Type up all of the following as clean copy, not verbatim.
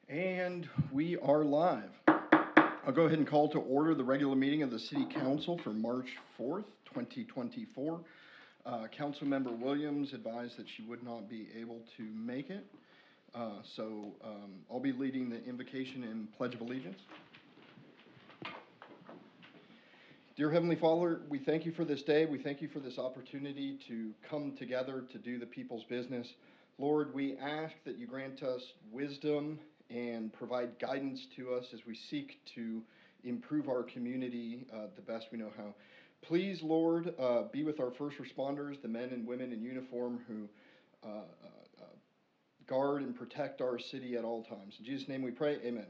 And we are live. I'll go ahead and call to order the regular meeting of the City Council for March 4th, 2024. Councilmember Williams advised that she would not be able to make it. So I'll be leading the invocation and Pledge of Allegiance. Dear Heavenly Father, we thank you for this day. We thank you for this opportunity to come together to do the people's business. Lord, we ask that you grant us wisdom and provide guidance to us as we seek to improve our community the best we know how. Please, Lord, be with our first responders, the men and women in uniform who guard and protect our city at all times. In Jesus' name we pray, amen.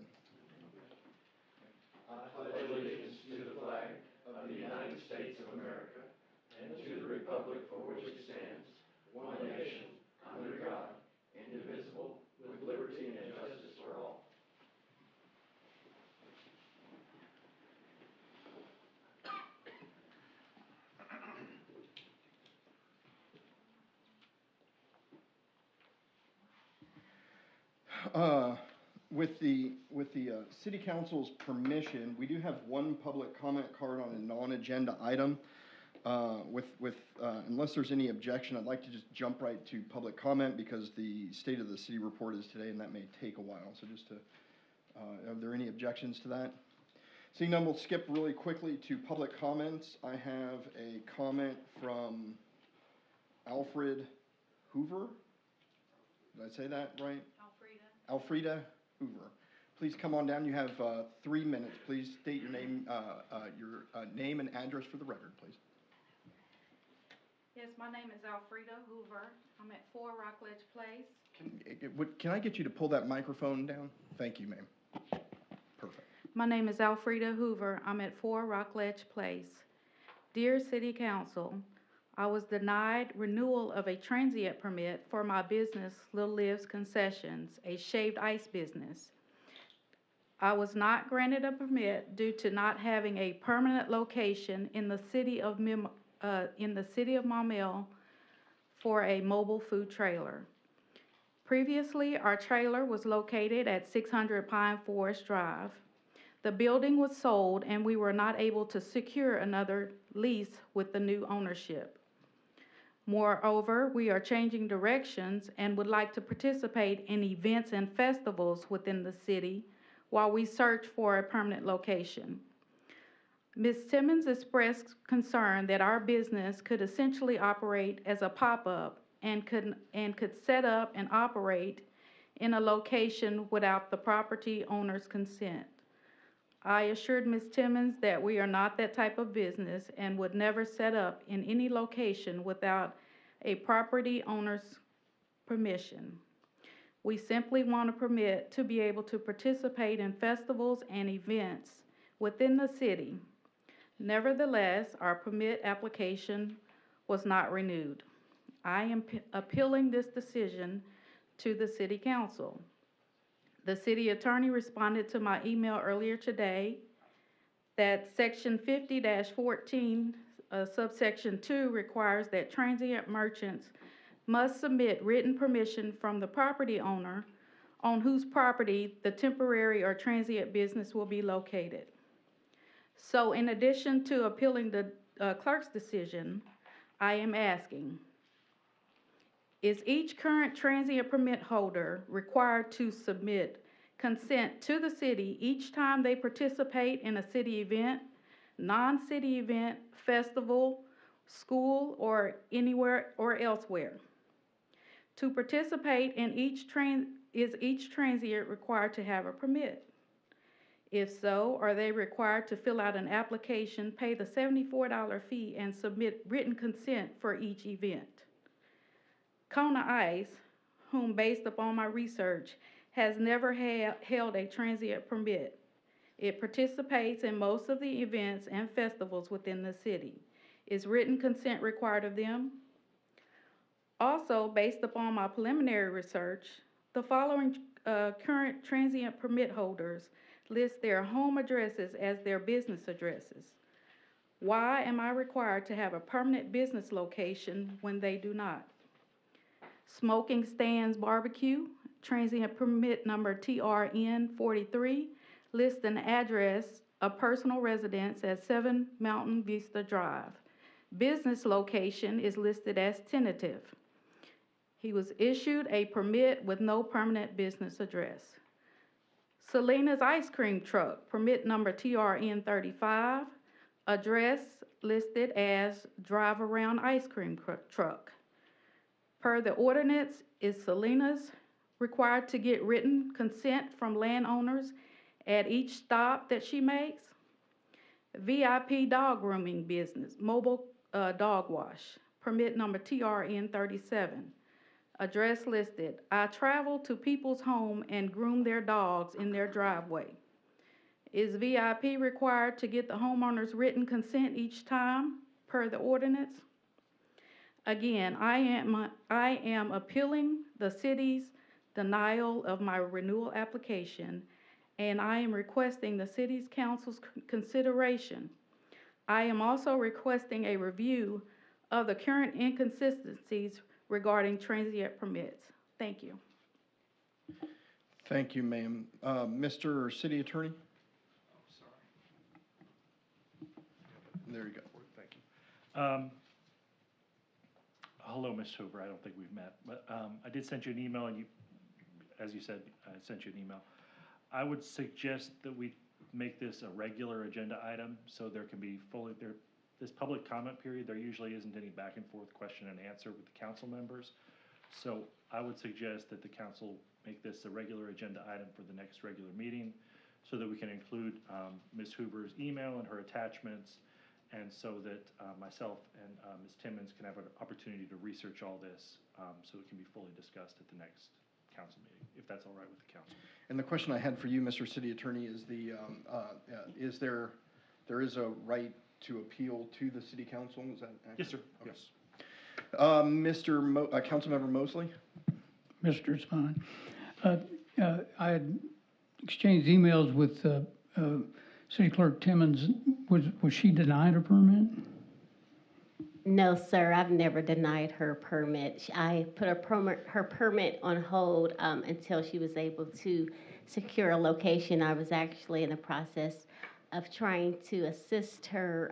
I pledge allegiance to the flag of the United States of America and to the republic for which it stands, one nation, under God, indivisible, with liberty and justice for all. With the City Council's permission, we do have one public comment card on a non-agenda item. Unless there's any objection, I'd like to just jump right to public comment because the state of the city report is today, and that may take a while. So are there any objections to that? Seeing none, we'll skip really quickly to public comments. I have a comment from Alfred Hoover. Did I say that right? Alfreda Hoover. Please come on down. You have 3 minutes. Please state your name and address for the record, please. Yes, my name is Alfreda Hoover. I'm at 4 Rockledge Place. Can I get you to pull that microphone down? Thank you, ma'am. Perfect. My name is Alfreda Hoover. I'm at 4 Rockledge Place. Dear City Council, I was denied renewal of a transient permit for my business, Little Liv's Concessions, a shaved ice business. I was not granted a permit due to not having a permanent location in the city of Maumelle for a mobile food trailer. Previously, our trailer was located at 600 Pine Forest Drive. The building was sold and we were not able to secure another lease with the new ownership. Moreover, we are changing directions and would like to participate in events and festivals within the city while we search for a permanent location. Ms. Timmons expressed concern that our business could essentially operate as a pop-up and could set up and operate in a location without the property owner's consent. I assured Ms. Timmons that we are not that type of business and would never set up in any location without a property owner's permission. We simply want a permit to be able to participate in festivals and events within the city. Nevertheless, our permit application was not renewed. I am appealing this decision to the City Council. The city attorney responded to my email earlier today that Section 50-14, subsection 2 requires that transient merchants must submit written permission from the property owner on whose property the temporary or transient business will be located. So in addition to appealing the clerk's decision, I am asking, is each current transient permit holder required to submit consent to the city each time they participate in a city event, non-city event, festival, school, or anywhere or elsewhere? To participate in is each transient required to have a permit? If so, are they required to fill out an application, pay the $74 fee, and submit written consent for each event? Kona Ice, whom based upon my research, has never held a transient permit. It participates in most of the events and festivals within the city. Is written consent required of them? Also, based upon my preliminary research, the following current transient permit holders list their home addresses as their business addresses. Why am I required to have a permanent business location when they do not? Smoking Stands Barbecue transient permit number TRN 43, lists an address of personal residence at 7 Mountain Vista Drive. Business location is listed as tentative. He was issued a permit with no permanent business address. Selena's Ice Cream Truck, permit number TRN 35, address listed as Drive Around Ice Cream Truck. Per the ordinance, is Selena's required to get written consent from landowners at each stop that she makes? VIP dog grooming business, mobile dog wash, permit number TRN 37. Address listed, I travel to people's home and groom their dogs in their driveway. Is VIP required to get the homeowner's written consent each time per the ordinance? Again, I am appealing the city's denial of my renewal application, and I am requesting the city's council's consideration. I am also requesting a review of the current inconsistencies regarding transient permits. Thank you. Thank you, ma'am. Mr. City Attorney? There you go. Thank you. Hello, Ms. Hoover. I don't think we've met, but I did send you an email, and as you said, I sent you an email. I would suggest that we make this a regular agenda item, so there can be this public comment period, there usually isn't any back and forth question and answer with the council members. So I would suggest that the council make this a regular agenda item for the next regular meeting, so that we can include Ms. Hoover's email and her attachments, and so that myself and Ms. Timmons can have an opportunity to research all this, so it can be fully discussed at the next council meeting, if that's all right with the council. And the question I had for you, Mr. City Attorney, is there is a right to appeal to the city council? Is that accurate? Yes, sir. Okay. Yes. Councilmember Mosley? Mr. Spahn. I had exchanged emails with City Clerk Timmons. Was she denied a permit? No, sir, I've never denied her permit. I put her permit on hold until she was able to secure a location. I was actually in the process of trying to assist her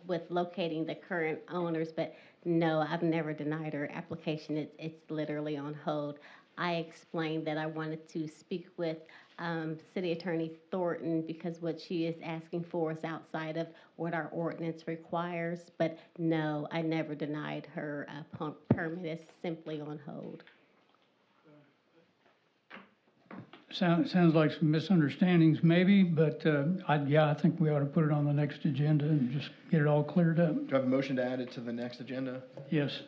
with locating the current owners, but no, I've never denied her application. It's literally on hold. I explained that I wanted to speak with City Attorney Thornton because what she is asking for is outside of what our ordinance requires, but no, I never denied her permit. It's simply on hold. Sounds like some misunderstandings maybe, but I think we ought to put it on the next agenda and just get it all cleared up. Do I have a motion to add it to the next agenda? Yes.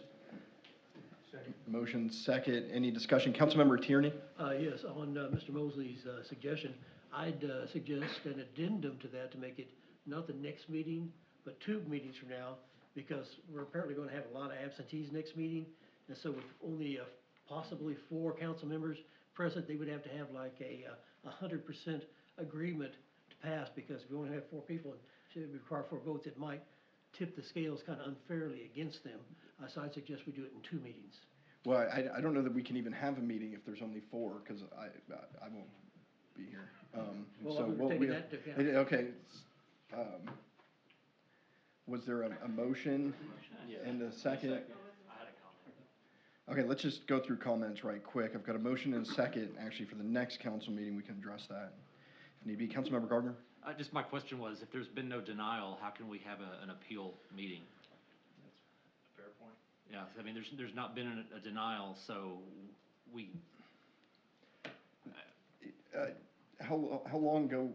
Motion second. Any discussion? Councilmember Tierney? Yes, on Mr. Mosley's suggestion, I'd suggest an addendum to that to make it not the next meeting, but 2 meetings from now, because we're apparently going to have a lot of absentees next meeting, and so with only possibly 4 council members present, they would have to have like a 100% agreement to pass, because if we only have 4 people and should require 4 votes, it might tip the scales kind of unfairly against them. So I'd suggest we do it in 2 meetings. Well, I don't know that we can even have a meeting if there's only 4, because I won't be here. Well, we're taking that into account. Okay. Was there a motion and a second? Okay, let's just go through comments right quick. I've got a motion and a second, actually, for the next council meeting. We can address that if need be. Councilmember Gardner? Just my question was, if there's been no denial, how can we have an appeal meeting? That's a fair point. Yeah, I mean, there's not been a denial, so we. How long ago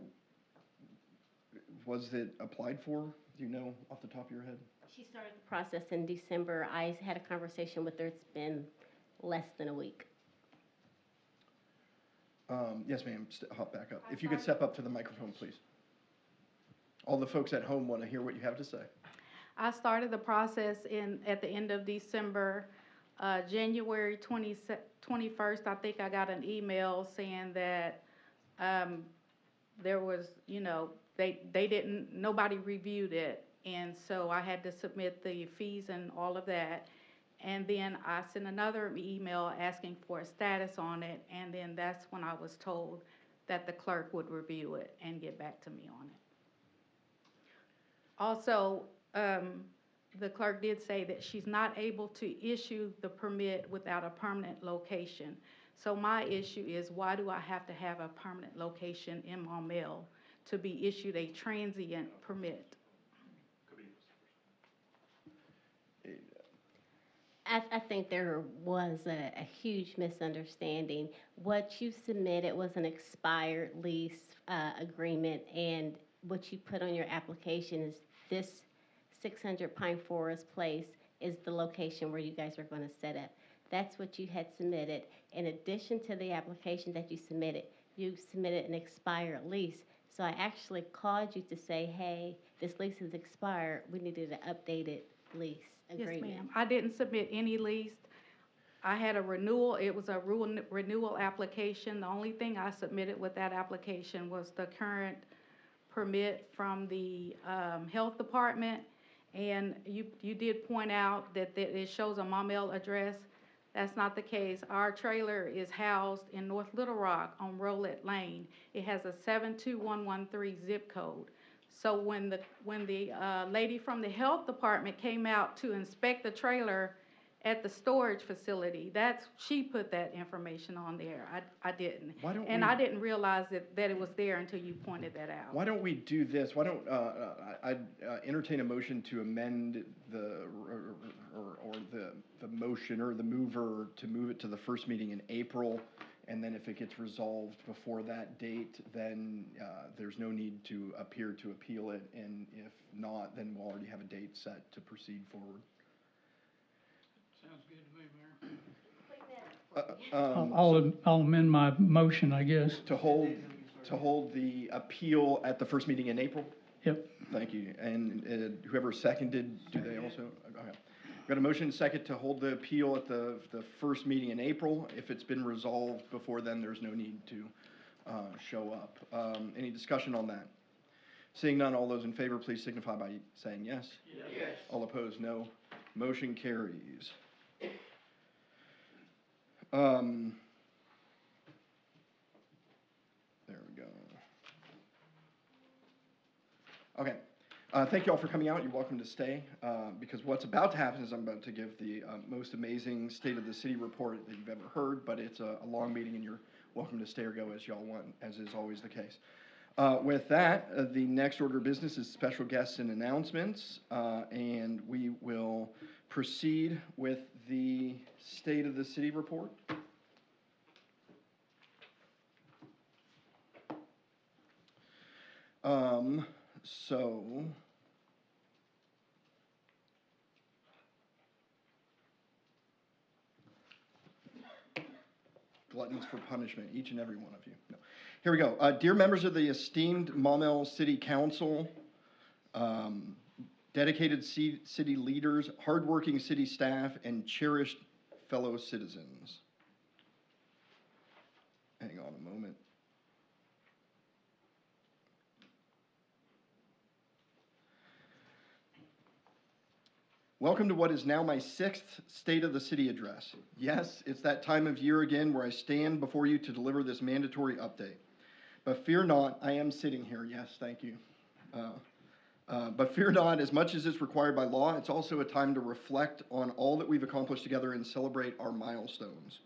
was it applied for? Do you know off the top of your head? She started the process in December. I had a conversation with her. It's been less than a week. Yes, ma'am. Hop back up. If you could step up to the microphone, please. All the folks at home want to hear what you have to say. I started the process at the end of December. January 21st, I think I got an email saying that there was, nobody reviewed it. And so I had to submit the fees and all of that. And then I sent another email asking for a status on it, and then that's when I was told that the clerk would review it and get back to me on it. Also, the clerk did say that she's not able to issue the permit without a permanent location. So my issue is, why do I have to have a permanent location in Maumelle to be issued a transient permit? I think there was a huge misunderstanding. What you submitted was an expired lease agreement, and what you put on your application is this 600 Pine Forest Place is the location where you guys are going to set up. That's what you had submitted. In addition to the application that you submitted an expired lease. So I actually called you to say, hey, this lease is expired. We needed an updated lease agreement. Yes, ma'am. I didn't submit any lease. I had a renewal. It was a renewal application. The only thing I submitted with that application was the current permit from the health department. And you did point out that it shows a Maumelle address. That's not the case. Our trailer is housed in North Little Rock on Rolette Lane. It has a 72113 zip code. So when the lady from the health department came out to inspect the trailer at the storage facility, she put that information on there. I didn't. I didn't realize that it was there until you pointed that out. Why don't we do this? Why don't I entertain a motion to amend the motion or the mover to move it to the first meeting in April, and then if it gets resolved before that date, then there's no need to appear to appeal it, and if not, then we'll already have a date set to proceed forward. Sounds good to me, Mayor. I'll amend my motion, I guess. To hold the appeal at the first meeting in April? Yep. Thank you. And whoever seconded, do they also? Okay. Got a motion second to hold the appeal at the first meeting in April. If it's been resolved before then, there's no need to show up. Any discussion on that? Seeing none, all those in favor, please signify by saying yes. Yes. All opposed, no. Motion carries. There we go. Okay. Thank you all for coming out. You're welcome to stay, because what's about to happen is I'm about to give the most amazing State of the City report that you've ever heard, but it's a long meeting, and you're welcome to stay or go as y'all want, as is always the case. With that, the next order of business is special guests and announcements, and we will proceed with the State of the City report. Gluttons for punishment, each and every one of you. No. Here we go. Dear members of the esteemed Maumelle City Council, dedicated city leaders, hardworking city staff, and cherished fellow citizens. Hang on a moment. Welcome to what is now my 6th State of the City address. Yes, it's that time of year again where I stand before you to deliver this mandatory update. But fear not, I am sitting here. Yes, thank you. But fear not, as much as is required by law, it's also a time to reflect on all that we've accomplished together and celebrate our milestones.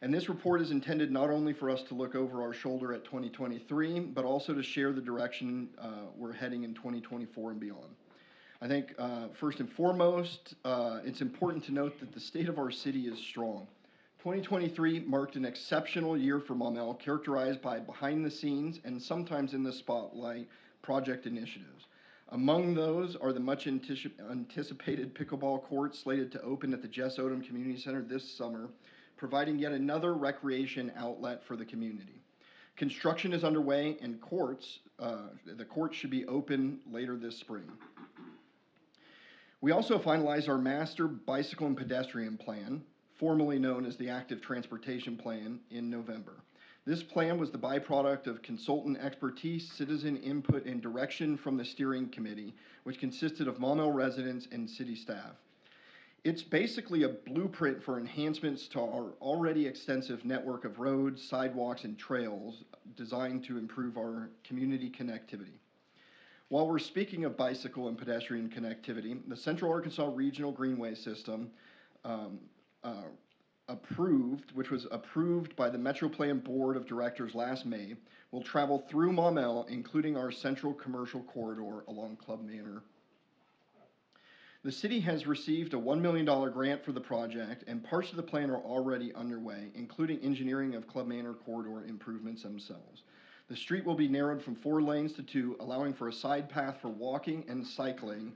And this report is intended not only for us to look over our shoulder at 2023, but also to share the direction we're heading in 2024 and beyond. I think first and foremost, it's important to note that the state of our city is strong. 2023 marked an exceptional year for Maumelle, characterized by behind-the-scenes and sometimes in the spotlight project initiatives. Among those are the much anticipated pickleball court slated to open at the Jess Odom Community Center this summer, providing yet another recreation outlet for the community. Construction is underway, and the courts should be open later this spring. We also finalized our master bicycle and pedestrian plan, formerly known as the Active Transportation Plan, in November. This plan was the byproduct of consultant expertise, citizen input, and direction from the steering committee, which consisted of Maumelle residents and city staff. It's basically a blueprint for enhancements to our already extensive network of roads, sidewalks, and trails designed to improve our community connectivity. While we're speaking of bicycle and pedestrian connectivity, the Central Arkansas Regional Greenway System which was approved by the Metro Plan Board of Directors last May, will travel through Maumelle, including our central commercial corridor along Club Manor. The city has received a $1 million grant for the project, and parts of the plan are already underway, including engineering of Club Manor corridor improvements themselves. The street will be narrowed from 4 lanes to 2, allowing for a side path for walking and cycling,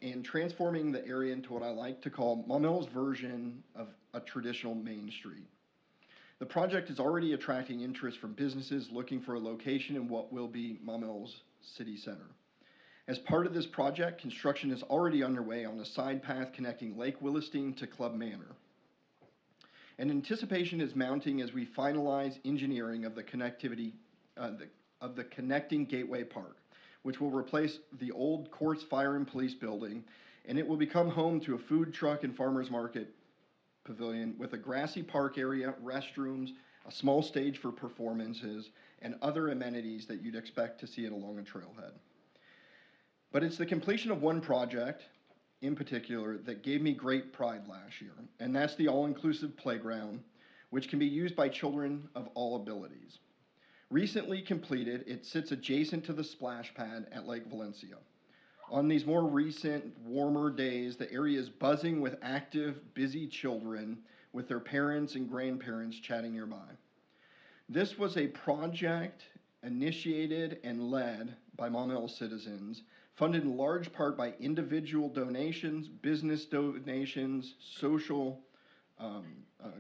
and transforming the area into what I like to call Maumelle's version of a traditional main street. The project is already attracting interest from businesses looking for a location in what will be Maumelle's city center. As part of this project, construction is already underway on a side path connecting Lake Willistine to Club Manor. And anticipation is mounting as we finalize engineering of the connectivity of the connecting Gateway Park, which will replace the old Courts Fire and Police building, and it will become home to a food truck and farmers market pavilion with a grassy park area, restrooms, a small stage for performances, and other amenities that you'd expect to see it along a trailhead. But it's the completion of one project in particular that gave me great pride last year, and that's the all-inclusive playground, which can be used by children of all abilities. Recently completed, it sits adjacent to the splash pad at Lake Valencia. On these more recent, warmer days, the area is buzzing with active, busy children with their parents and grandparents chatting nearby. This was a project initiated and led by Maumelle citizens, funded in large part by individual donations, business donations, social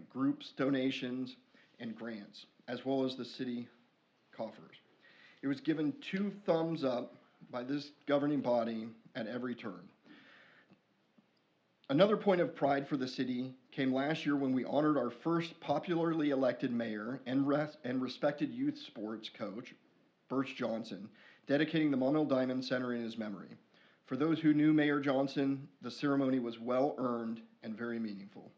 groups donations, and grants, as well as the city coffers. It was given 2 thumbs up by this governing body at every turn. Another point of pride for the city came last year when we honored our first popularly elected mayor and respected youth sports coach, Birch Johnson, dedicating the Maumelle Diamond Center in his memory. For those who knew Mayor Johnson, the ceremony was well earned and very meaningful.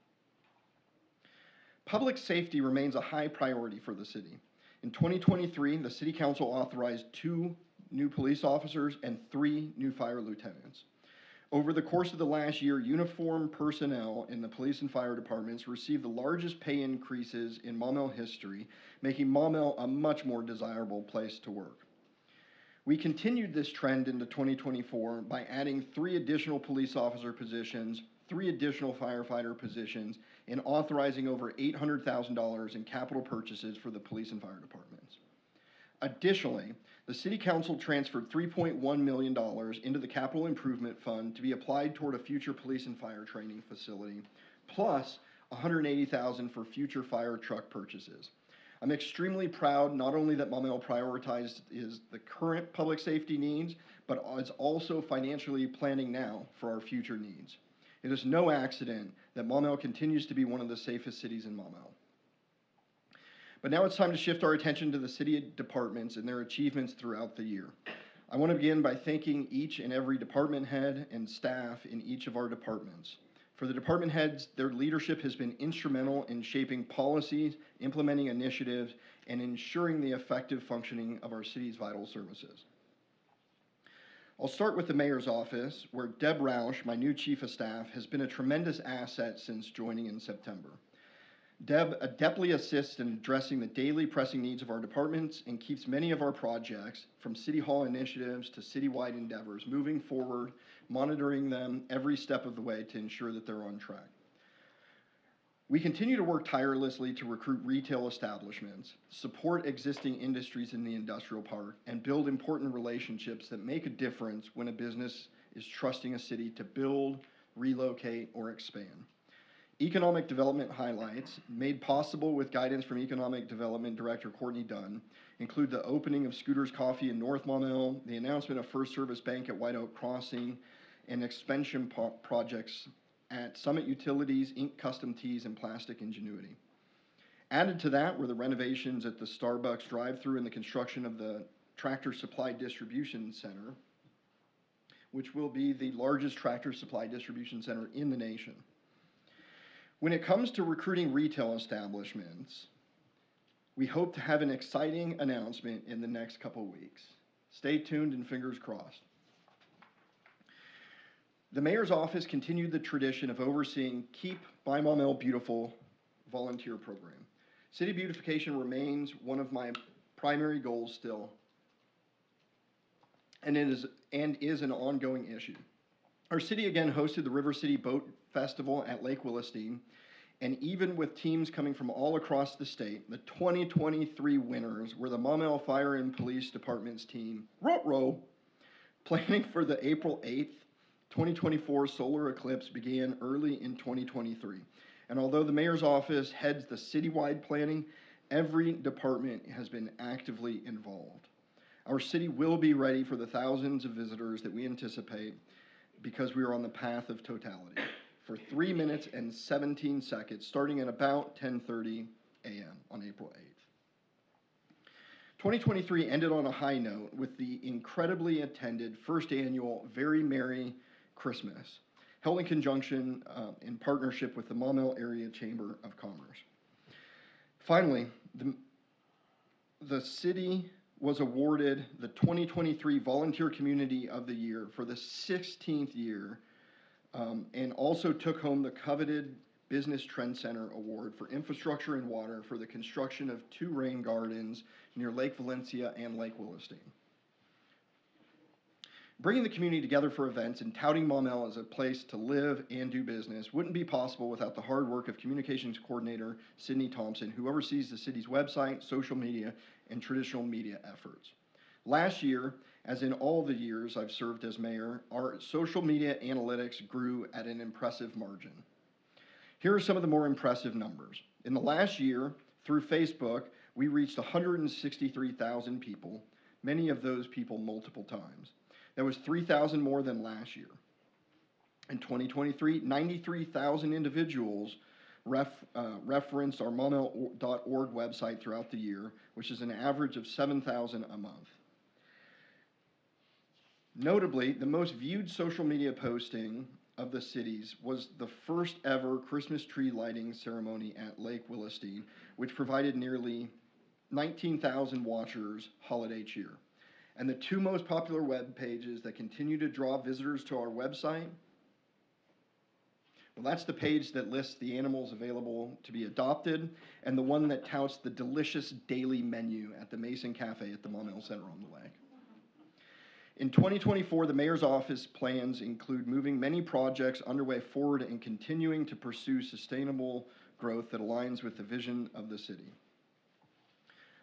Public safety remains a high priority for the city. In 2023, the City Council authorized 2 new police officers and 3 new fire lieutenants. Over the course of the last year, uniformed personnel in the police and fire departments received the largest pay increases in Maumelle history, making Maumelle a much more desirable place to work. We continued this trend into 2024 by adding 3 additional police officer positions, 3 additional firefighter positions, and authorizing over $800,000 in capital purchases for the police and fire departments. Additionally, the City Council transferred $3.1 million into the Capital Improvement Fund to be applied toward a future police and fire training facility, plus $180,000 for future fire truck purchases. I'm extremely proud not only that Maumelle prioritized the current public safety needs, but is also financially planning now for our future needs. It is no accident that Maumelle continues to be one of the safest cities in Maumelle. But now it's time to shift our attention to the city departments and their achievements throughout the year. I want to begin by thanking each and every department head and staff in each of our departments. For the department heads, their leadership has been instrumental in shaping policies, implementing initiatives, and ensuring the effective functioning of our city's vital services. I'll start with the mayor's office, where Deb Roush, my new chief of staff, has been a tremendous asset since joining in September. Deb adeptly assists in addressing the daily pressing needs of our departments and keeps many of our projects, from City Hall initiatives to citywide endeavors, moving forward, monitoring them every step of the way to ensure that they're on track. We continue to work tirelessly to recruit retail establishments, support existing industries in the industrial park, and build important relationships that make a difference when a business is trusting a city to build, relocate, or expand. Economic development highlights, made possible with guidance from Economic Development Director Courtney Dunn, include the opening of Scooter's Coffee in North Maumelle, the announcement of First Service Bank at White Oak Crossing, and expansion projects at Summit Utilities, Inc. Custom Teas, and Plastic Ingenuity. Added to that were the renovations at the Starbucks drive-thru and the construction of the Tractor Supply Distribution Center, which will be the largest tractor supply distribution center in the nation. When it comes to recruiting retail establishments, we hope to have an exciting announcement in the next couple of weeks. Stay tuned and fingers crossed. The mayor's office continued the tradition of overseeing Keep Buy Maumelle Beautiful volunteer program. City beautification remains one of my primary goals still, and is an ongoing issue. Our city again hosted the River City Boat Festival at Lake Willesteen, and even with teams coming from all across the state, the 2023 winners were the Maumelle Fire and Police Department's team, Rot-Row, planning for the April 8th, 2024 solar eclipse began early in 2023. And although the mayor's office heads the citywide planning, every department has been actively involved. Our city will be ready for the thousands of visitors that we anticipate because we are on the path of totality for 3 minutes and 17 seconds, starting at about 10:30 a.m. on April 8th. 2023 ended on a high note with the incredibly attended first annual Very Merry Christmas, held in conjunction in partnership with the Maumelle Area Chamber of Commerce. Finally, the city was awarded the 2023 Volunteer Community of the Year for the 16th year, and also took home the coveted Business Trend Center Award for infrastructure and water for the construction of 2 rain gardens near Lake Valencia and Lake Willesteen. Bringing the community together for events and touting Maumelle as a place to live and do business wouldn't be possible without the hard work of Communications Coordinator Sydney Thompson, who oversees the city's website, social media, and traditional media efforts. Last year, as in all the years I've served as mayor, our social media analytics grew at an impressive margin. Here are some of the more impressive numbers. In the last year, through Facebook, we reached 163,000 people, many of those people multiple times. That was 3,000 more than last year. In 2023, 93,000 individuals referenced our maumelle.org website throughout the year, which is an average of 7,000 a month. Notably, the most viewed social media posting of the cities was the first ever Christmas tree lighting ceremony at Lake Willesteen, which provided nearly 19,000 watchers holiday cheer. And the 2 most popular web pages that continue to draw visitors to our website, well, that's the page that lists the animals available to be adopted, and the one that touts the delicious daily menu at the Mason Cafe at the Maumelle Center on the Lake. In 2024, the mayor's office plans include moving many projects underway forward and continuing to pursue sustainable growth that aligns with the vision of the city.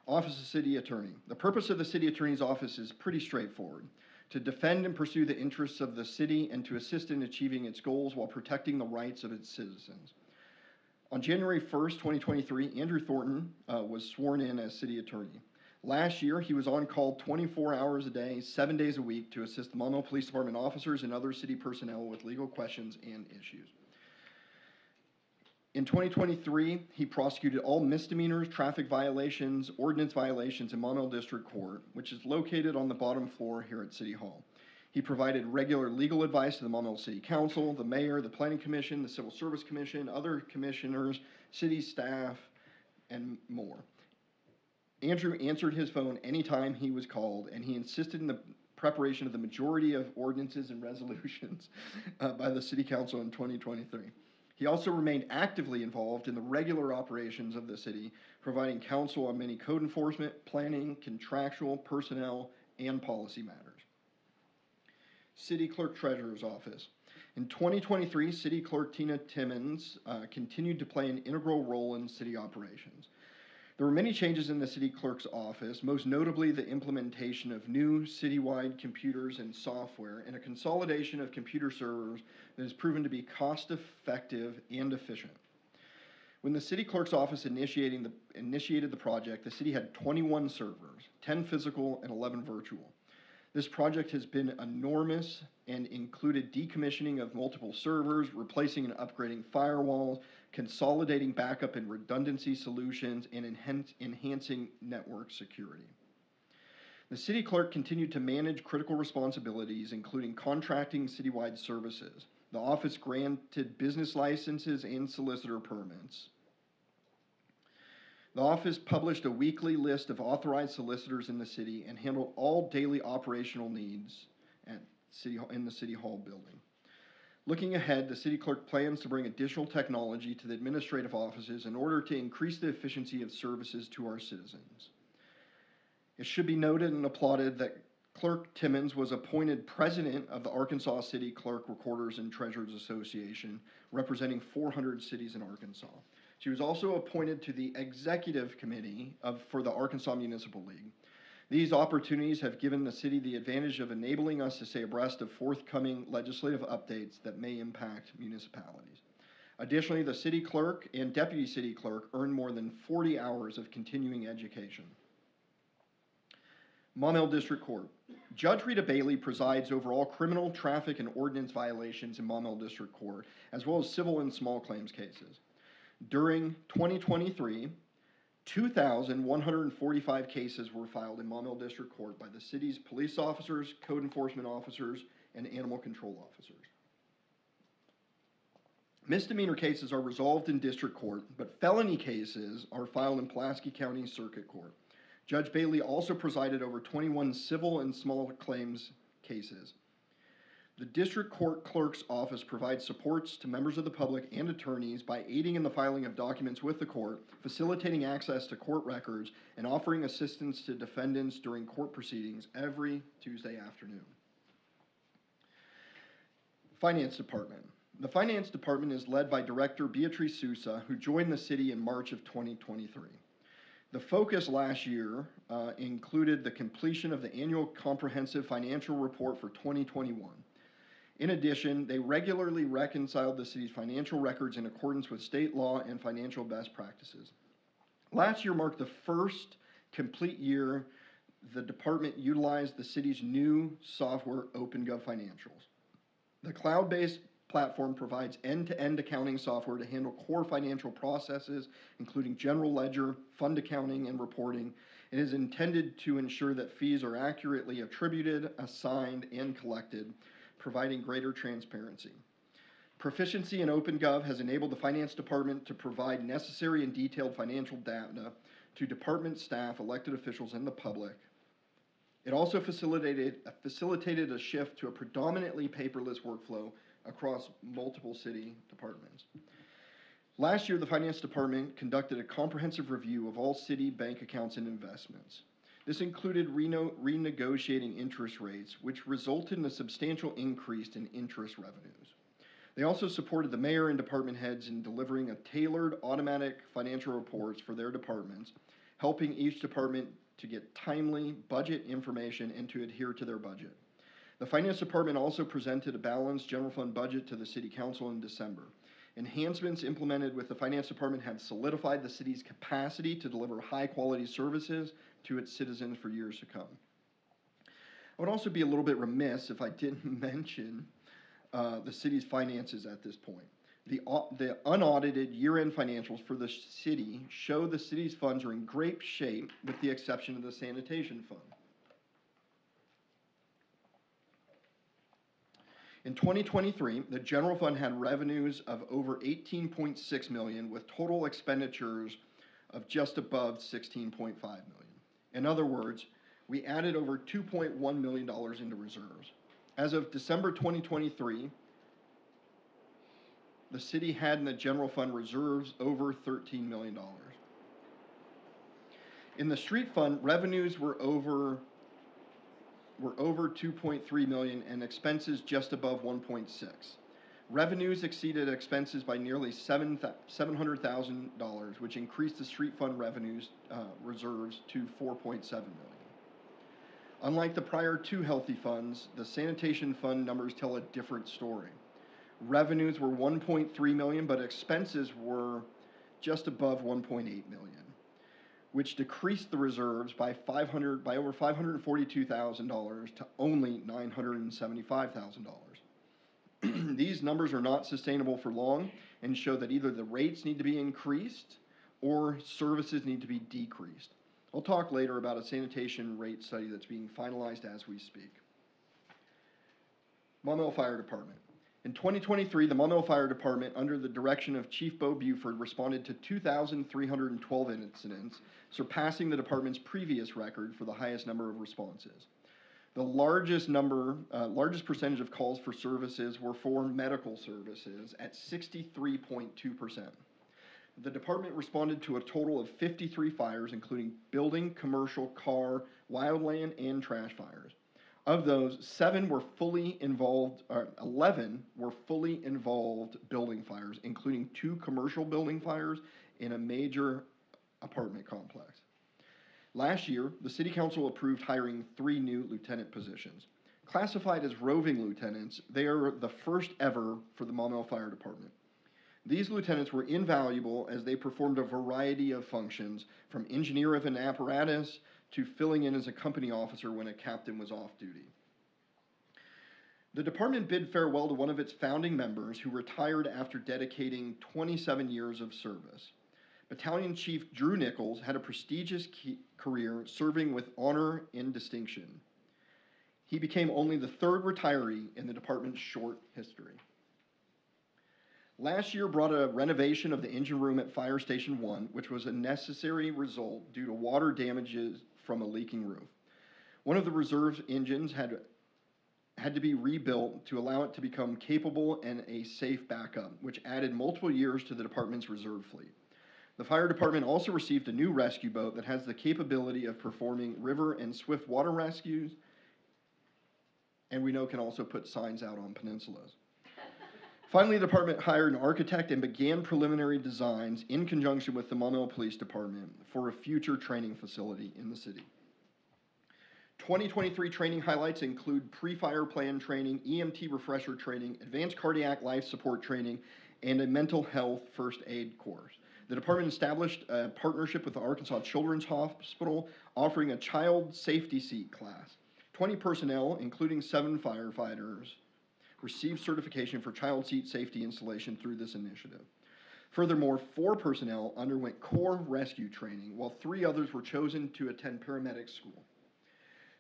Office of City Attorney. The purpose of the City Attorney's Office is pretty straightforward: to defend and pursue the interests of the city and to assist in achieving its goals while protecting the rights of its citizens. On January 1st, 2023, Andrew Thornton was sworn in as City Attorney. Last year, he was on call 24 hours a day, 7 days a week to assist the Maumelle Police Department officers and other city personnel with legal questions and issues. In 2023, he prosecuted all misdemeanors, traffic violations, ordinance violations in Maumelle District Court, which is located on the bottom floor here at City Hall. He provided regular legal advice to the Maumelle City Council, the mayor, the Planning Commission, the Civil Service Commission, other commissioners, city staff, and more. Andrew answered his phone anytime he was called, and he insisted in the preparation of the majority of ordinances and resolutions by the City Council in 2023. He also remained actively involved in the regular operations of the city, providing counsel on many code enforcement, planning, contractual, personnel, and policy matters. City Clerk Treasurer's Office. In 2023, City Clerk Tina Timmons continued to play an integral role in city operations. There were many changes in the city clerk's office, most notably the implementation of new citywide computers and software and a consolidation of computer servers that has proven to be cost-effective and efficient. When the city clerk's office initiated the project, the city had 21 servers, 10 physical and 11 virtual. This project has been enormous and included decommissioning of multiple servers, replacing and upgrading firewalls, consolidating backup and redundancy solutions, and enhancing network security. The city clerk continued to manage critical responsibilities, including contracting citywide services. The office granted business licenses and solicitor permits. The office published a weekly list of authorized solicitors in the city and handled all daily operational needs in the City Hall building. Looking ahead, the city clerk plans to bring additional technology to the administrative offices in order to increase the efficiency of services to our citizens. It should be noted and applauded that Clerk Timmons was appointed president of the Arkansas City Clerk Recorders and Treasurers Association, representing 400 cities in Arkansas. She was also appointed to the executive committee for the Arkansas Municipal League. These opportunities have given the city the advantage of enabling us to stay abreast of forthcoming legislative updates that may impact municipalities. Additionally, the city clerk and deputy city clerk earn more than 40 hours of continuing education. Maumelle District Court. Judge Rita Bailey presides over all criminal, traffic, and ordinance violations in Maumelle District Court, as well as civil and small claims cases. During 2023, 2,145 cases were filed in Maumelle District Court by the city's police officers, code enforcement officers, and animal control officers. Misdemeanor cases are resolved in district court, but felony cases are filed in Pulaski County Circuit Court. Judge Bailey also presided over 21 civil and small claims cases. The district court clerk's office provides supports to members of the public and attorneys by aiding in the filing of documents with the court, facilitating access to court records, and offering assistance to defendants during court proceedings every Tuesday afternoon. Finance Department. The Finance Department is led by Director Beatrice Sousa, who joined the city in March of 2023. The focus last year included the completion of the annual comprehensive financial report for 2021. In addition, they regularly reconciled the city's financial records in accordance with state law and financial best practices. Last year marked the first complete year the department utilized the city's new software, OpenGov Financials. The cloud-based platform provides end-to-end accounting software to handle core financial processes, including general ledger, fund accounting, and reporting. It is intended to ensure that fees are accurately attributed, assigned, and collected, providing greater transparency. Proficiency in OpenGov has enabled the Finance Department to provide necessary and detailed financial data to department staff, elected officials, and the public. It also facilitated a shift to a predominantly paperless workflow across multiple city departments. Last year, the Finance Department conducted a comprehensive review of all city bank accounts and investments. This included renegotiating interest rates, which resulted in a substantial increase in interest revenues. They also supported the mayor and department heads in delivering a tailored automatic financial reports for their departments, helping each department to get timely budget information and to adhere to their budget. The Finance Department also presented a balanced general fund budget to the City Council in December. Enhancements implemented with the Finance Department have solidified the city's capacity to deliver high-quality services to its citizens for years to come. I would also be a little bit remiss if I didn't mention the city's finances at this point. The unaudited year-end financials for the city show the city's funds are in great shape with the exception of the sanitation fund. In 2023, the general fund had revenues of over $18.6 million with total expenditures of just above $16.5 million. In other words, we added over $2.1 million into reserves. As of December 2023, the city had in the general fund reserves over $13 million. In the street fund, revenues were over $2.3 million and expenses just above $1.6. Revenues exceeded expenses by nearly $700,000, which increased the street fund revenues reserves to $4.7 million. Unlike the prior two healthy funds, the sanitation fund numbers tell a different story. Revenues were $1.3 million, but expenses were just above $1.8 million, which decreased the reserves by over $542,000 to only $975,000. These numbers are not sustainable for long and show that either the rates need to be increased or services need to be decreased. I'll talk later about a sanitation rate study that's being finalized as we speak. Maumelle Fire Department. In 2023, the Maumelle Fire Department, under the direction of Chief Bo Buford, responded to 2,312 incidents, surpassing the department's previous record for the highest number of responses. The largest percentage of calls for services were for medical services at 63.2%. The department responded to a total of 53 fires, including building, commercial, car, wildland, and trash fires. Of those, 11 were fully involved building fires, including 2 commercial building fires in a major apartment complex. Last year, the City Council approved hiring 3 new lieutenant positions. Classified as roving lieutenants, they are the first ever for the Maumelle Fire Department. These lieutenants were invaluable as they performed a variety of functions, from engineer of an apparatus to filling in as a company officer when a captain was off duty. The department bid farewell to one of its founding members who retired after dedicating 27 years of service. Battalion Chief Drew Nichols had a prestigious career serving with honor and distinction. He became only the 3rd retiree in the department's short history. Last year brought a renovation of the engine room at Fire Station 1, which was a necessary result due to water damages from a leaking roof. One of the reserve engines had to be rebuilt to allow it to become capable and a safe backup, which added multiple years to the department's reserve fleet. The fire department also received a new rescue boat that has the capability of performing river and swift water rescues, and we know can also put signs out on peninsulas. Finally, the department hired an architect and began preliminary designs in conjunction with the Maumelle Police Department for a future training facility in the city. 2023 training highlights include pre-fire plan training, EMT refresher training, advanced cardiac life support training, and a mental health first aid course. The department established a partnership with the Arkansas Children's Hospital, offering a child safety seat class. 20 personnel, including 7 firefighters, received certification for child seat safety installation through this initiative. Furthermore, 4 personnel underwent core rescue training, while 3 others were chosen to attend paramedic school.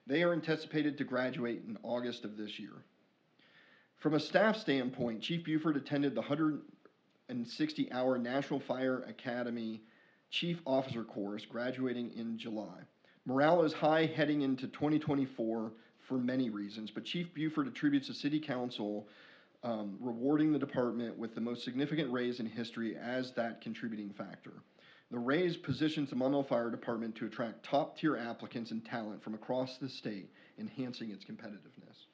They are anticipated to graduate in August of this year. From a staff standpoint, Chief Buford attended the 160-hour National Fire Academy Chief Officer course, graduating in July. Morale is high heading into 2024 for many reasons, but Chief Buford attributes the City Council rewarding the department with the most significant raise in history as that contributing factor. The raise positions the Maumelle Fire Department to attract top-tier applicants and talent from across the state, enhancing its competitiveness.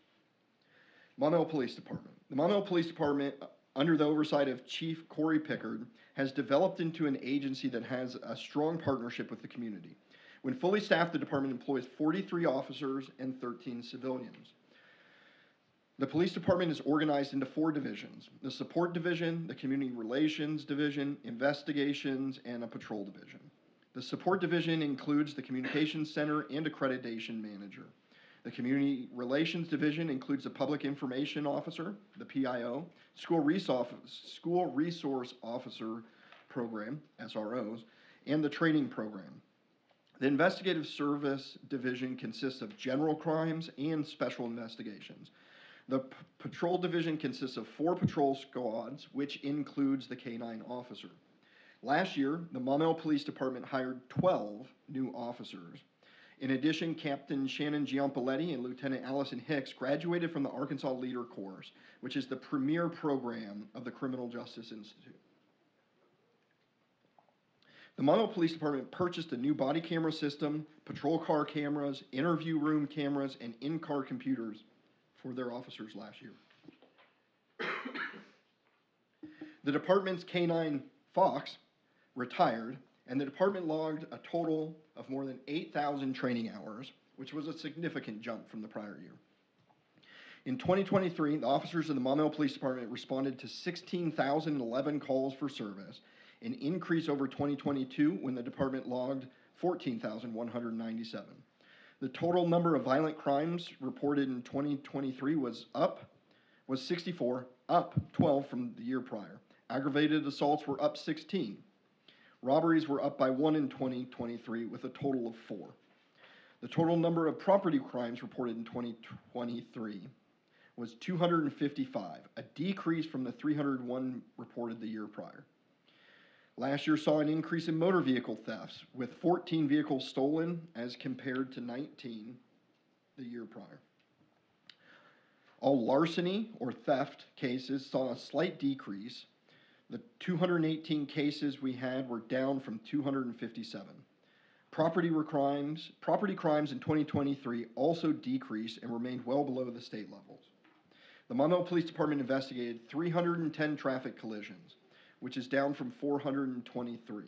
Maumelle Police Department. The Maumelle Police Department, under the oversight of Chief Corey Pickard, has developed into an agency that has a strong partnership with the community. When fully staffed, the department employs 43 officers and 13 civilians. The police department is organized into 4 divisions: the support division, the community relations division, investigations, and a patrol division. The support division includes the communications center and accreditation manager. The community relations division includes the public information officer, the PIO, school resource officer program, SROs, and the training program. The investigative service division consists of general crimes and special investigations. The patrol division consists of 4 patrol squads, which includes the K-9 officer. Last year, the Maumelle Police Department hired 12 new officers. In addition, Captain Shannon Giampaletti and Lieutenant Allison Hicks graduated from the Arkansas Leader Course, which is the premier program of the Criminal Justice Institute. The Maumelle Police Department purchased a new body camera system, patrol car cameras, interview room cameras, and in-car computers for their officers last year. The department's K-9 Fox retired, and the department logged a total of more than 8,000 training hours, which was a significant jump from the prior year. In 2023, the officers of the Maumelle Police Department responded to 16,011 calls for service, an increase over 2022 when the department logged 14,197. The total number of violent crimes reported in 2023 was 64, up 12 from the year prior. Aggravated assaults were up 16. Robberies were up by 1 in 2023 with a total of 4. The total number of property crimes reported in 2023 was 255, a decrease from the 301 reported the year prior. Last year saw an increase in motor vehicle thefts, with 14 vehicles stolen as compared to 19 the year prior. All larceny or theft cases saw a slight decrease. The 218 cases we had were down from 257. Property crimes in 2023 also decreased and remained well below the state levels. The Monmouth Police Department investigated 310 traffic collisions, which is down from 423.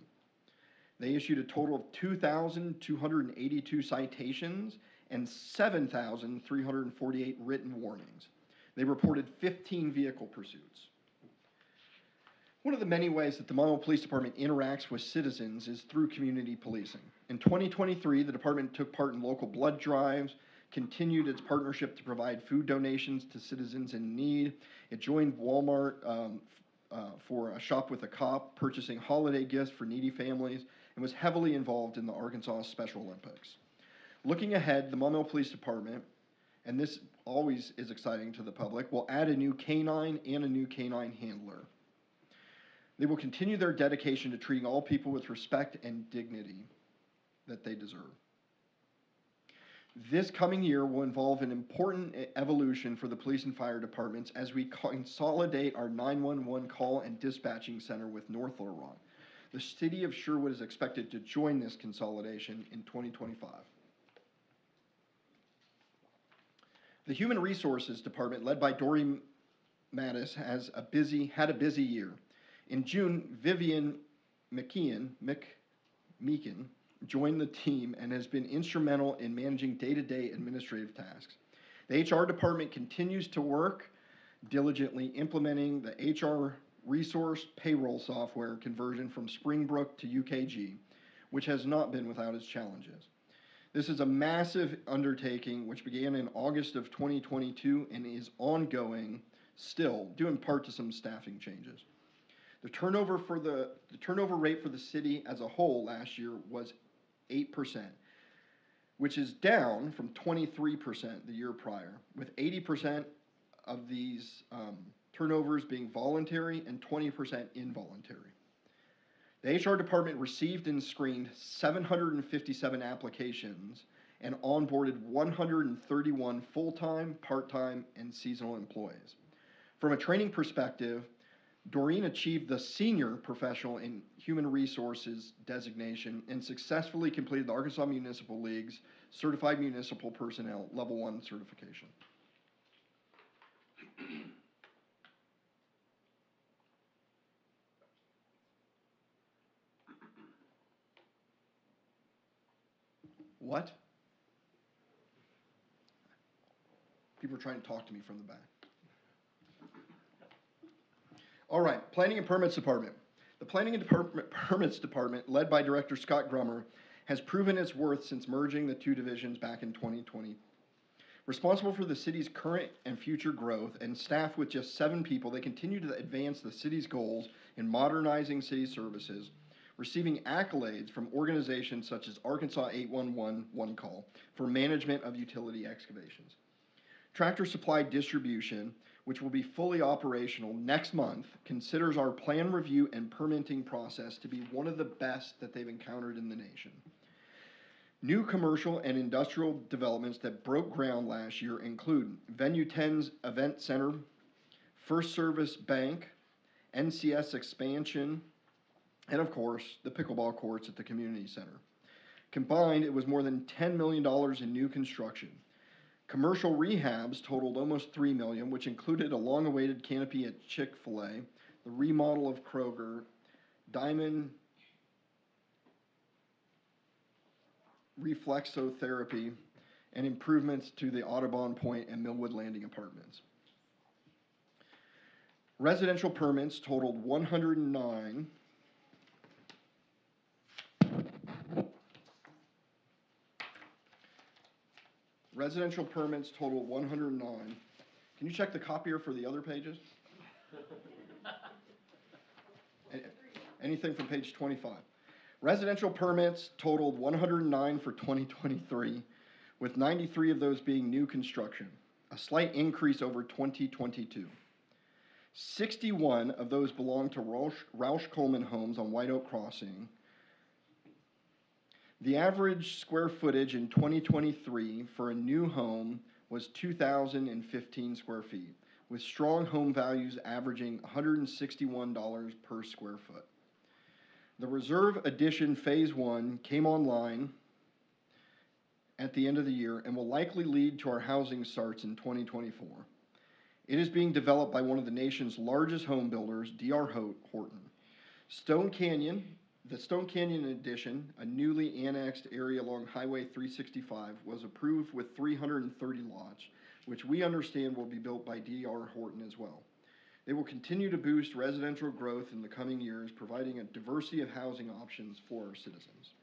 They issued a total of 2,282 citations and 7,348 written warnings. They reported 15 vehicle pursuits. One of the many ways that the Monmouth Police Department interacts with citizens is through community policing. In 2023, the department took part in local blood drives, continued its partnership to provide food donations to citizens in need. It joined Walmart for a Shop with a Cop, purchasing holiday gifts for needy families, and was heavily involved in the Arkansas Special Olympics. Looking ahead, the Monmouth Police Department, and this always is exciting to the public, will add a new canine and a new canine handler. They will continue their dedication to treating all people with respect and dignity that they deserve. This coming year will involve an important evolution for the police and fire departments as we consolidate our 911 call and dispatching center with North Little Rock. The city of Sherwood is expected to join this consolidation in 2025. The Human Resources Department, led by Dory Mattis, had a busy year. In June, Vivian Meekin joined the team and has been instrumental in managing day-to-day administrative tasks. The HR department continues to work diligently implementing the HR resource payroll software conversion from Springbrook to UKG, which has not been without its challenges. This is a massive undertaking which began in August of 2022 and is ongoing still, due in part to some staffing changes. The turnover rate for the city as a whole last year was 8%, which is down from 23% the year prior, with 80% of these turnovers being voluntary and 20% involuntary. The HR department received and screened 757 applications and onboarded 131 full-time, part-time, and seasonal employees. From a training perspective, Doreen achieved the Senior Professional in Human Resources designation and successfully completed the Arkansas Municipal League's Certified Municipal Personnel Level 1 certification. What? People are trying to talk to me from the back. All right, Planning and Permits Department. The Planning and Permits Department, led by Director Scott Grummer, has proven its worth since merging the two divisions back in 2020. Responsible for the city's current and future growth and staffed with just 7 people, they continue to advance the city's goals in modernizing city services, receiving accolades from organizations such as Arkansas 811 One Call for management of utility excavations. Tractor Supply Distribution, which will be fully operational next month, considers our plan review and permitting process to be one of the best that they've encountered in the nation. New commercial and industrial developments that broke ground last year include Venue 10's Event Center, First Service Bank, NCS expansion, and of course, the pickleball courts at the community center. Combined, it was more than $10 million in new construction. Commercial rehabs totaled almost $3 million, which included a long-awaited canopy at Chick-fil-A, the remodel of Kroger, Diamond Reflexotherapy, and improvements to the Audubon Point and Millwood Landing apartments. Residential permits totaled 109. Residential permits totaled 109. Can you check the copier for the other pages? Anything from page 25. Residential permits totaled 109 for 2023, with 93 of those being new construction. a slight increase over 2022. 61 of those belong to Roush Coleman Homes on White Oak Crossing. The average square footage in 2023 for a new home was 2,015 square feet, with strong home values averaging $161 per square foot. The Reserve Addition Phase 1 came online at the end of the year and will likely lead to our housing starts in 2024. It is being developed by one of the nation's largest home builders, D.R. Horton. The Stone Canyon Addition, a newly annexed area along Highway 365, was approved with 330 lots, which we understand will be built by D.R. Horton as well. They will continue to boost residential growth in the coming years, providing a diversity of housing options for our citizens.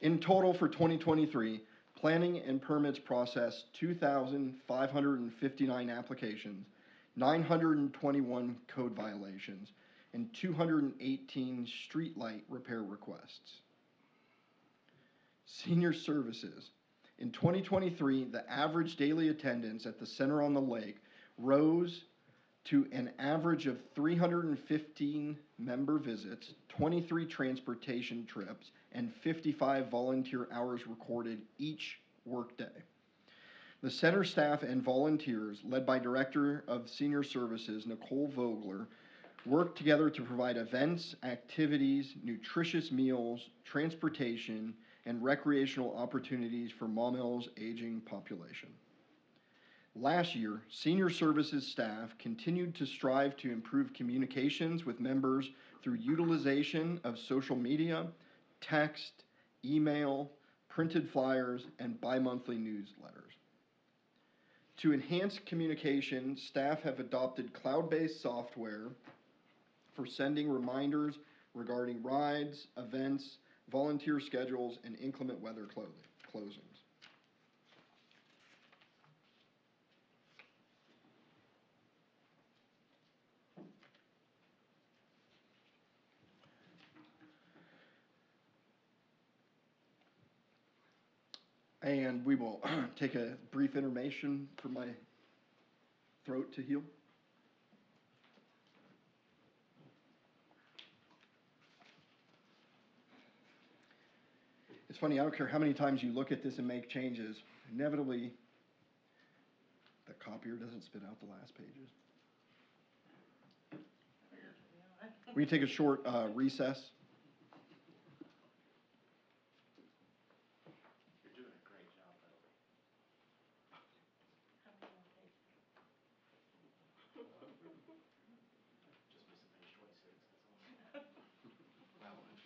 In total for 2023, planning and permits processed 2,559 applications, 921 code violations, and 218 streetlight repair requests. Senior Services. In 2023, the average daily attendance at the Center on the Lake rose to an average of 315 member visits, 23 transportation trips, and 55 volunteer hours recorded each workday. The center staff and volunteers, led by Director of Senior Services, Nicole Vogler, work together to provide events, activities, nutritious meals, transportation, and recreational opportunities for Maumell's aging population. Last year, Senior Services staff continued to strive to improve communications with members through utilization of social media, text, email, printed flyers, and bi-monthly newsletters. To enhance communication, staff have adopted cloud-based software for sending reminders regarding rides, events, volunteer schedules, and inclement weather closings. And we will take a brief intermission for my throat to heal. It's funny, I don't care how many times you look at this and make changes, inevitably the copier doesn't spit out the last pages. We can take a short recess.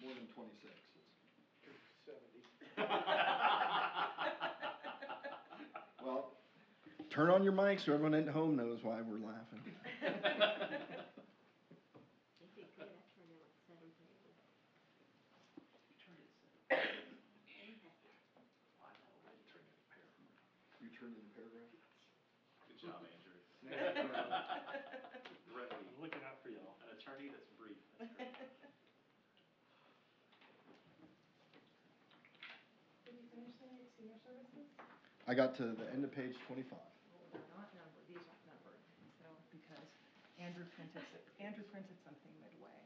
More than 26. It's 70. Well, turn on your mic so everyone at home knows why we're laughing. You turned it in paragraph? Good job, Andrew. I'm looking out for y'all. An attorney that's brief. That's great. Did you finish saying Senior Services? I got to the end of page 25. Well, they're not numbered, these aren't numbered, so, because Andrew printed something midway.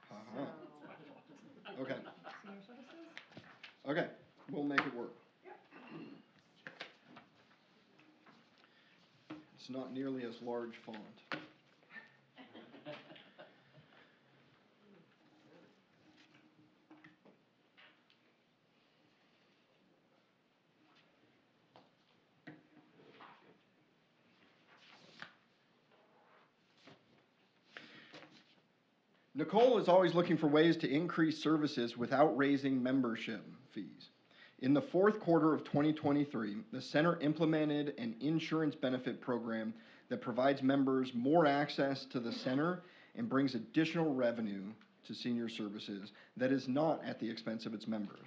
Uh-huh. So, Okay, Senior Services? okay, we'll make it work. It's not nearly as large font. Nicole is always looking for ways to increase services without raising membership fees. In the fourth quarter of 2023, the center implemented an insurance benefit program that provides members more access to the center and brings additional revenue to Senior Services that is not at the expense of its members.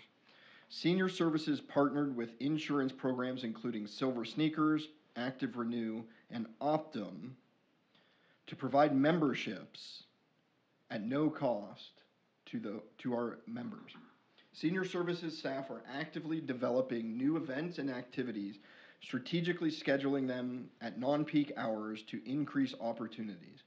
Senior Services partnered with insurance programs including Silver Sneakers, Active Renew, and Optum to provide memberships at no cost to our members. Senior services staff are actively developing new events and activities, strategically scheduling them at non-peak hours to increase opportunities.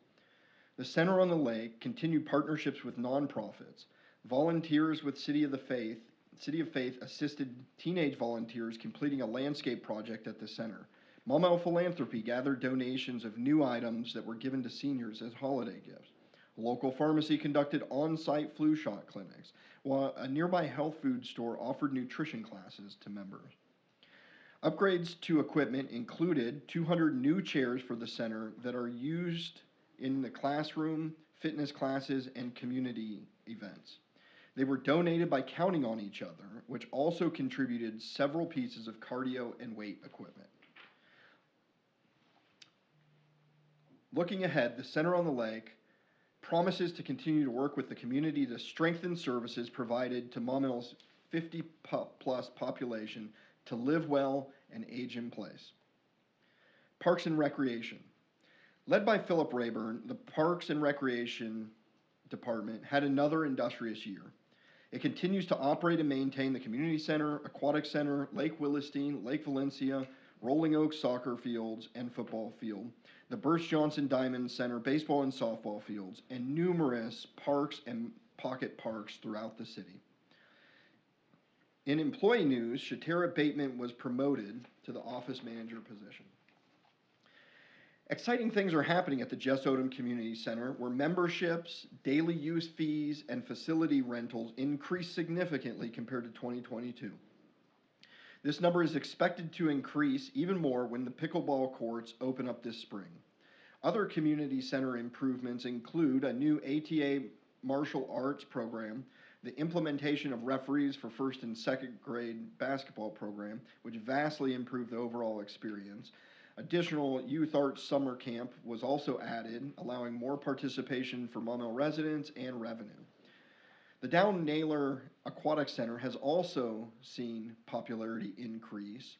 The Center on the Lake continued partnerships with nonprofits. Volunteers with City of Faith assisted teenage volunteers completing a landscape project at the center. Maumelle Philanthropy gathered donations of new items that were given to seniors as holiday gifts. A local pharmacy conducted on-site flu shot clinics, while a nearby health food store offered nutrition classes to members. Upgrades to equipment included 200 new chairs for the center that are used in the classroom, fitness classes, and community events. They were donated by counting on each other, which also contributed several pieces of cardio and weight equipment. Looking ahead, the Center on the Lake promises to continue to work with the community to strengthen services provided to Maumelle's 50-plus population to live well and age in place. Parks and Recreation. Led by Philip Rayburn, the Parks and Recreation Department had another industrious year. It continues to operate and maintain the Community Center, Aquatic Center, Lake Willistine, Lake Valencia, Rolling Oaks soccer fields and football field, the Birch Johnson Diamond Center baseball and softball fields, and numerous parks and pocket parks throughout the city. In employee news, Shatera Bateman was promoted to the office manager position. Exciting things are happening at the Jess Odom Community Center, where memberships, daily use fees, and facility rentals increased significantly compared to 2022. This number is expected to increase even more when the pickleball courts open up this spring. Other community center improvements include a new ATA martial arts program, the implementation of referees for first and second grade basketball program, which vastly improved the overall experience. Additional youth arts summer camp was also added, allowing more participation for Maumelle residents and revenue. The Down Naylor Aquatic Center has also seen popularity increase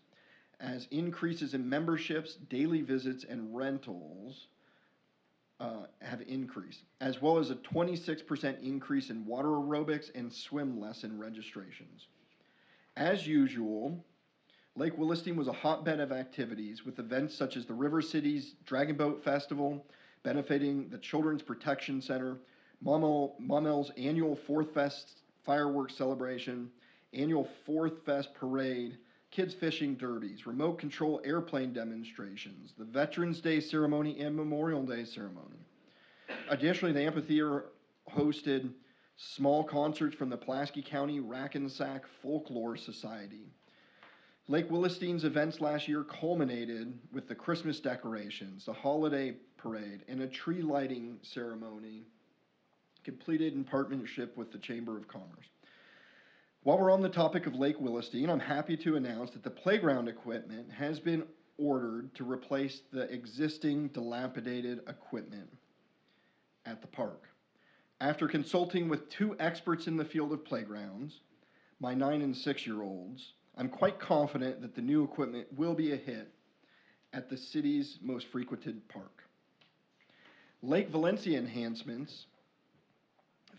as increases in memberships, daily visits, and rentals have increased, as well as a 26% increase in water aerobics and swim lesson registrations. As usual, Lake Willistine was a hotbed of activities with events such as the River Cities Dragon Boat Festival, benefiting the Children's Protection Center, Maumelle's annual Fourth Fest fireworks celebration, annual Fourth Fest parade, kids fishing derbies, remote control airplane demonstrations, the Veterans Day ceremony, and Memorial Day ceremony. Additionally, the amphitheater hosted small concerts from the Pulaski County Rackensack Folklore Society. Lake Willistine's events last year culminated with the Christmas decorations, the holiday parade, and a tree lighting ceremony completed in partnership with the Chamber of Commerce. While we're on the topic of Lake Willistine, I'm happy to announce that the playground equipment has been ordered to replace the existing dilapidated equipment at the park. After consulting with 2 experts in the field of playgrounds, my 9 and 6-year-olds, I'm quite confident that the new equipment will be a hit at the city's most frequented park. Lake Valencia enhancements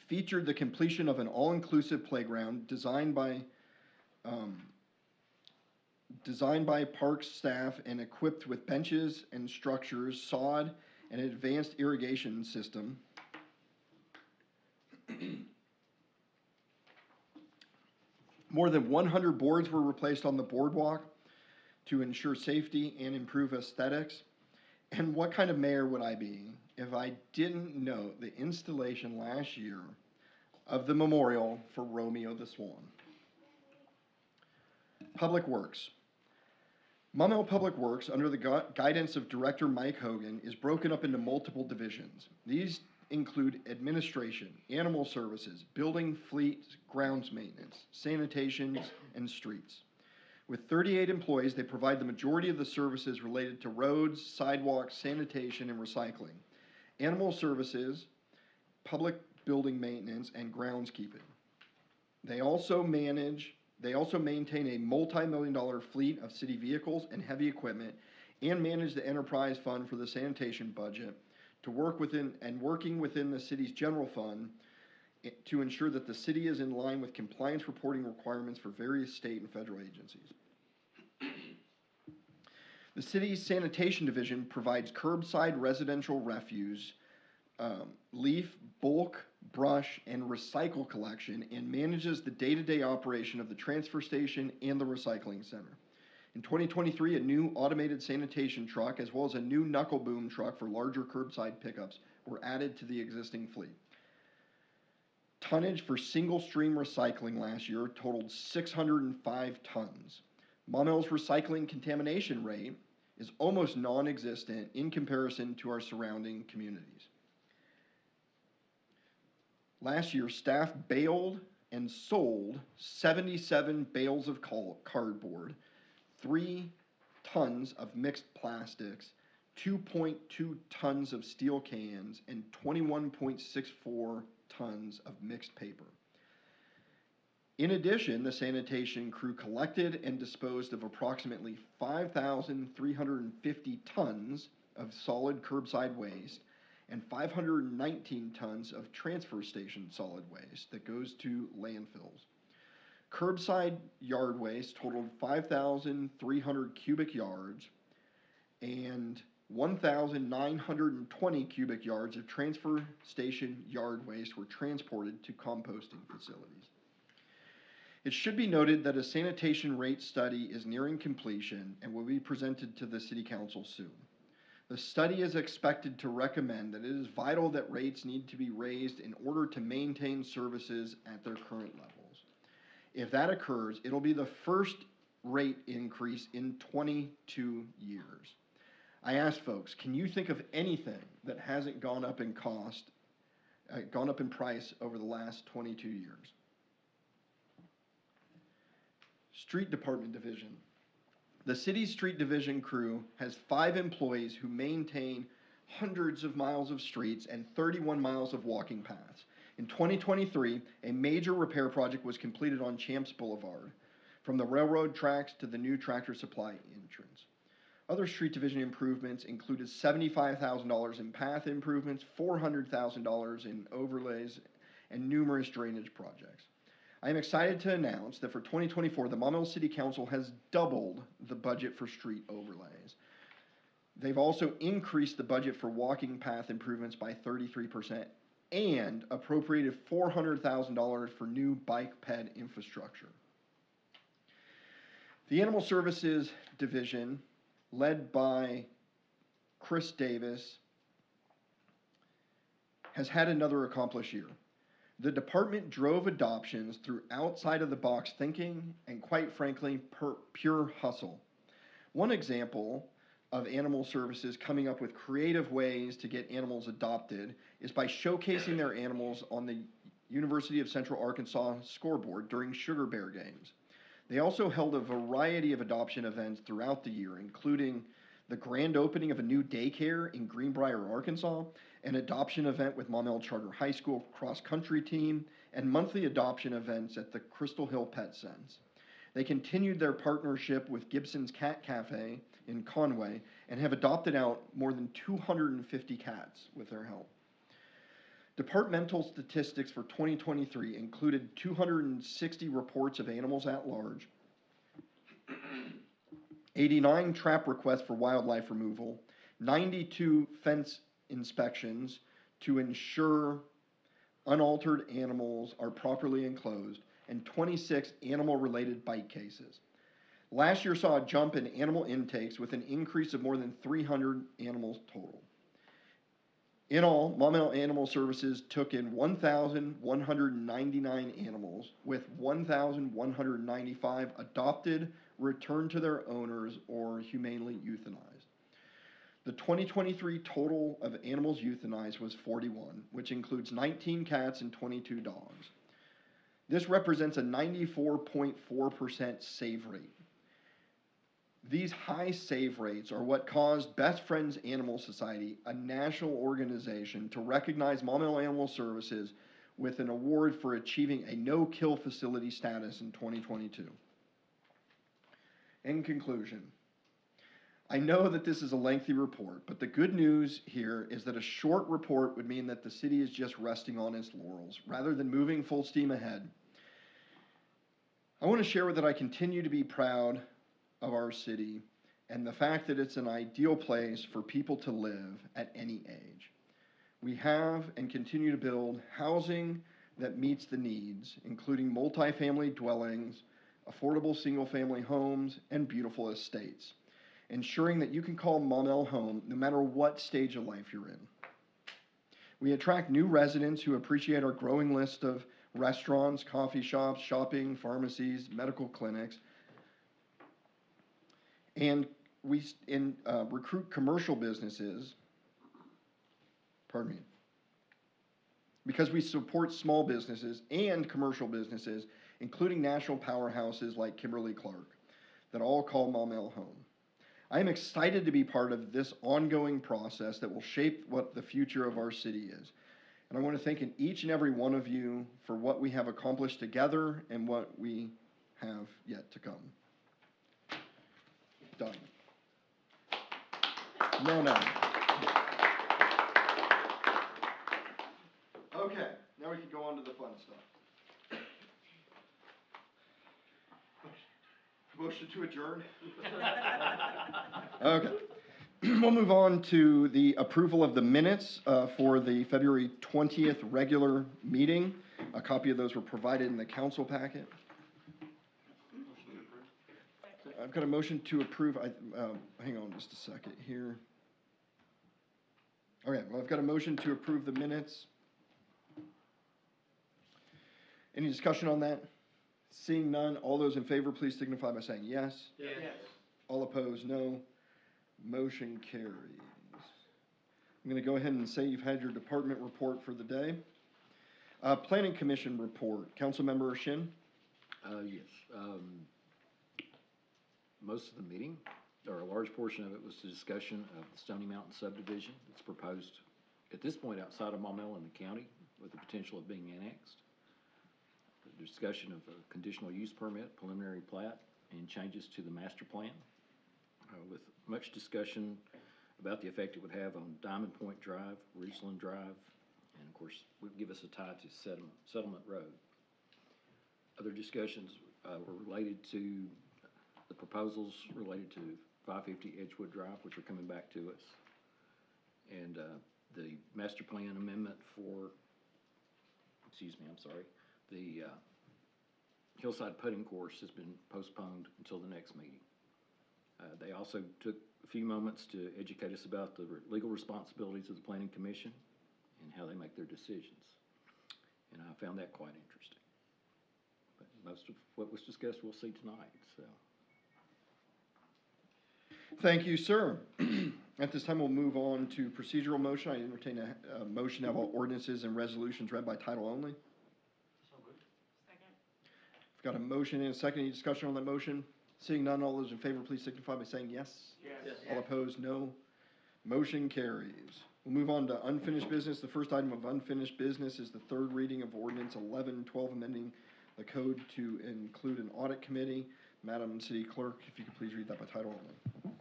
featured the completion of an all-inclusive playground designed by park staff and equipped with benches and structures, sod, and an advanced irrigation system. More than 100 boards were replaced on the boardwalk to ensure safety and improve aesthetics. And what kind of mayor would I be if I didn't note the installation last year of the memorial for Romeo the Swan? Public Works. Maumelle Public Works, under the guidance of Director Mike Hogan, is broken up into multiple divisions. These include administration, animal services, building, fleet, grounds maintenance, sanitation, and streets. With 38 employees, they provide the majority of the services related to roads, sidewalks, sanitation, and recycling, animal services, public building maintenance, and groundskeeping. They also maintain a multi-million-dollar fleet of city vehicles and heavy equipment and manage the enterprise fund for the sanitation budget to working within the city's general fund to ensure that the city is in line with compliance reporting requirements for various state and federal agencies. The city's sanitation division provides curbside residential refuse, leaf, bulk, brush, and recycle collection, and manages the day-to-day operation of the transfer station and the recycling center. In 2023, a new automated sanitation truck, as well as a new knuckle boom truck for larger curbside pickups, were added to the existing fleet. Tonnage for single-stream recycling last year totaled 605 tons. Maumell's recycling contamination rate is almost non-existent in comparison to our surrounding communities. Last year, staff baled and sold 77 bales of cardboard, 3 tons of mixed plastics, 2.2 tons of steel cans, and 21.64 tons of mixed paper. In addition, the sanitation crew collected and disposed of approximately 5,350 tons of solid curbside waste and 519 tons of transfer station solid waste that goes to landfills. Curbside yard waste totaled 5,300 cubic yards, and 1,920 cubic yards of transfer station yard waste were transported to composting facilities. It should be noted that a sanitation rate study is nearing completion and will be presented to the City Council soon. The study is expected to recommend that it is vital that rates need to be raised in order to maintain services at their current levels. If that occurs, it'll be the first rate increase in 22 years. I asked folks, can you think of anything that hasn't gone up in cost, gone up in price over the last 22 years? Street Department Division. The city's street division crew has 5 employees who maintain hundreds of miles of streets and 31 miles of walking paths. In 2023, a major repair project was completed on Champs Boulevard, from the railroad tracks to the new Tractor Supply entrance. Other street division improvements included $75,000 in path improvements, $400,000 in overlays, and numerous drainage projects. I am excited to announce that for 2024, the Maumelle City Council has doubled the budget for street overlays. They've also increased the budget for walking path improvements by 33% and appropriated $400,000 for new bike ped infrastructure. The Animal Services Division, led by Chris Davis, has had another accomplished year. The department drove adoptions through outside-of-the-box thinking and, quite frankly, pure hustle. One example of animal services coming up with creative ways to get animals adopted is by showcasing their animals on the University of Central Arkansas scoreboard during Sugar Bear games. They also held a variety of adoption events throughout the year, including the grand opening of a new daycare in Greenbrier, Arkansas, an adoption event with Maumelle Charter High School cross-country team, and monthly adoption events at the Crystal Hill Pet Sense. They continued their partnership with Gibson's Cat Cafe in Conway and have adopted out more than 250 cats with their help. Departmental statistics for 2023 included 260 reports of animals at large, 89 trap requests for wildlife removal, 92 fence inspections to ensure unaltered animals are properly enclosed, and 26 animal-related bite cases. Last year saw a jump in animal intakes with an increase of more than 300 animals total. In all, Maumelle Animal Services took in 1,199 animals, with 1,195 adopted, returned to their owners, or humanely euthanized. The 2023 total of animals euthanized was 41, which includes 19 cats and 22 dogs. This represents a 94.4% save rate. These high save rates are what caused Best Friends Animal Society, a national organization, to recognize Maumelle Animal Services with an award for achieving a no-kill facility status in 2022. In conclusion, I know that this is a lengthy report, but the good news here is that a short report would mean that the city is just resting on its laurels rather than moving full steam ahead. I want to share that I continue to be proud of our city and the fact that it's an ideal place for people to live at any age. We have and continue to build housing that meets the needs, including multifamily dwellings, affordable single-family homes, and beautiful estates, ensuring that you can call Maumelle home no matter what stage of life you're in. We attract new residents who appreciate our growing list of restaurants, coffee shops, shopping, pharmacies, medical clinics, and we recruit commercial businesses, because we support small businesses and commercial businesses, including national powerhouses like Kimberly-Clark, that all call Maumelle home. I am excited to be part of this ongoing process that will shape what the future of our city is. And I want to thank each and every one of you for what we have accomplished together and what we have yet to come. Done. No. Okay, now we can go on to the fun stuff. Motion to adjourn? Okay. We'll move on to the approval of the minutes for the February 20th regular meeting. A copy of those were provided in the council packet. I've got a motion to approve. Hang on just a second here. Okay, well, I've got a motion to approve the minutes. Any discussion on that? Seeing none, all those in favor, please signify by saying yes. Yes. All opposed, no. Motion carries. I'm going to go ahead and say you've had your department report for the day. Planning Commission report. Councilmember Shin? Yes. Most of the meeting, or a large portion of it, was the discussion of the Stony Mountain subdivision. It's proposed at this point outside of Maumelle in the county with the potential of being annexed. The discussion of a conditional use permit, preliminary plat, and changes to the master plan, with much discussion about the effect it would have on Diamond Point Drive, Ridgeland Drive, and of course would give us a tie to Settlement Road. Other discussions were related to the proposals related to 550 Edgewood Drive, which are coming back to us, and the master plan amendment for, the Hillside Putting Course has been postponed until the next meeting. They also took a few moments to educate us about the legal responsibilities of the Planning Commission and how they make their decisions. And I found that quite interesting. But most of what was discussed we'll see tonight, so. Thank you, sir. At this time, we'll move on to procedural motion. I entertain a motion to have all ordinances and resolutions read by title only. So moved. Second. I've got a motion and a second. Any discussion on that motion? Seeing none, all those in favor, please signify by saying yes. Yes. All opposed, no. Motion carries. We'll move on to unfinished business. The first item of unfinished business is the third reading of ordinance 1112, amending the code to include an audit committee. Madam City Clerk, if you could please read that by title only.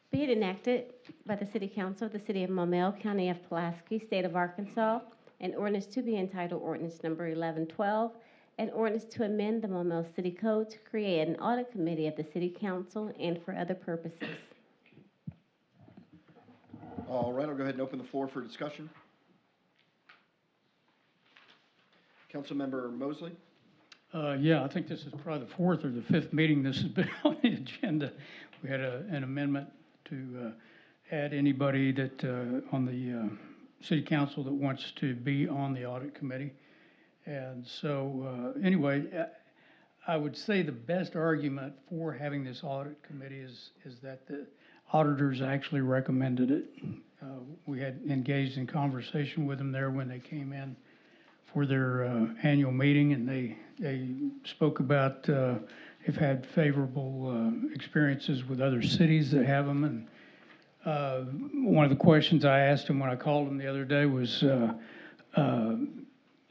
Be it enacted by the City Council of the City of Maumelle, County of Pulaski, State of Arkansas, an ordinance to be entitled Ordinance Number 1112, an ordinance to amend the Maumelle City Code to create an audit committee of the City Council and for other purposes. All right, I'll go ahead and open the floor for discussion. Councilmember Mosley? Yeah, I think this is probably the fourth or the fifth meeting this has been on the agenda. We had an amendment to add anybody that on the city council that wants to be on the audit committee. And so anyway, I would say the best argument for having this audit committee is that the auditors actually recommended it. We had engaged in conversation with them there when they came in for their annual meeting, and they spoke about they've had favorable experiences with other cities that have them. And one of the questions I asked them when I called them the other day was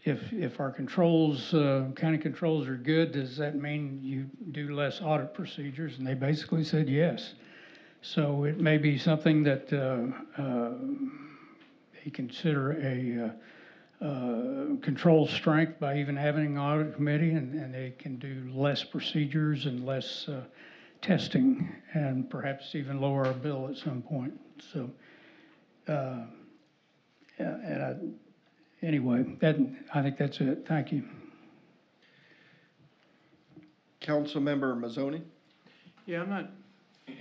if our controls, county controls are good, does that mean you do less audit procedures? And they basically said yes. So it may be something that they consider a control strength by even having an audit committee, and they can do less procedures and less testing, and perhaps even lower our bill at some point. So, anyway, I think that's it. Thank you. Councilmember Mazzoni? Yeah, I'm not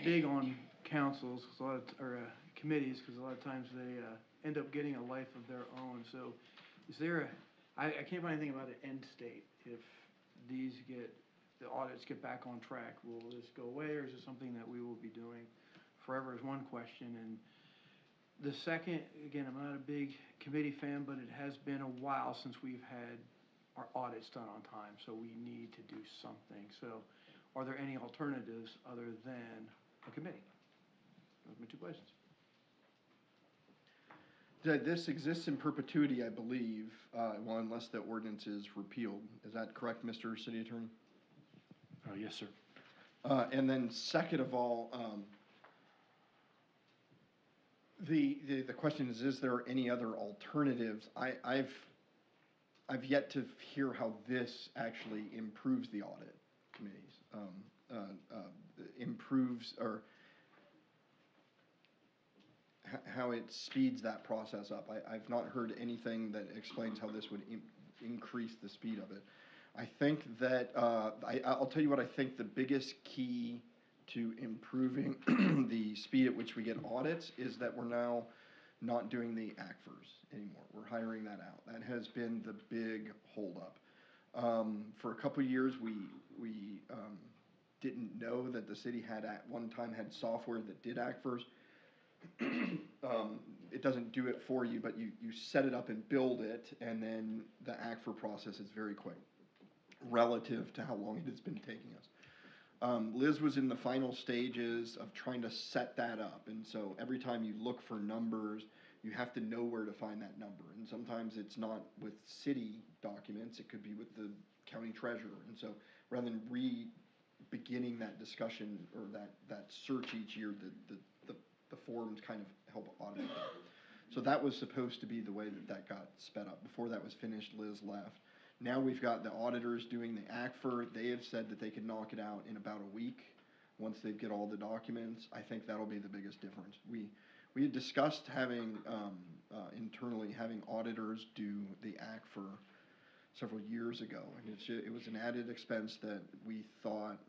big on councils, 'cause a lot of, or committees, because a lot of times they end up getting a life of their own. So is there I can't find anything about an end state. If the audits get back on track, will this go away, or is it something that we will be doing forever is one question. And the second, again, I'm not a big committee fan, but it has been a while since we've had our audits done on time, so we need to do something. So are there any alternatives other than a committee? Those are my two questions. This exists in perpetuity, I believe, well, unless the ordinance is repealed. Is that correct, Mr. City Attorney? Yes, sir. And then second of all, the question is there any other alternatives? I've yet to hear how this actually improves the audit committees, improves, or how it speeds that process up. I've not heard anything that explains how this would increase the speed of it. I think that, I'll tell you what I think the biggest key to improving the speed at which we get audits is that we're now not doing the ACFRs anymore. We're hiring that out. That has been the big holdup. For a couple of years, we didn't know that the city had at one time had software that did ACFRs. It doesn't do it for you, but you set it up and build it, and then the ACFR process is very quick relative to how long it has been taking us. Liz was in the final stages of trying to set that up, and so every time you look for numbers, you have to know where to find that number, and sometimes it's not with city documents, it could be with the county treasurer, and so rather than beginning that discussion or that search each year, the forms kind of help audit that. So that was supposed to be the way that got sped up. Before that was finished, Liz left. Now we've got the auditors doing the ACFR. They have said that they can knock it out in about a week once they get all the documents. I think that'll be the biggest difference. We had discussed having, internally, having auditors do the ACFR several years ago. And it was an added expense that we thought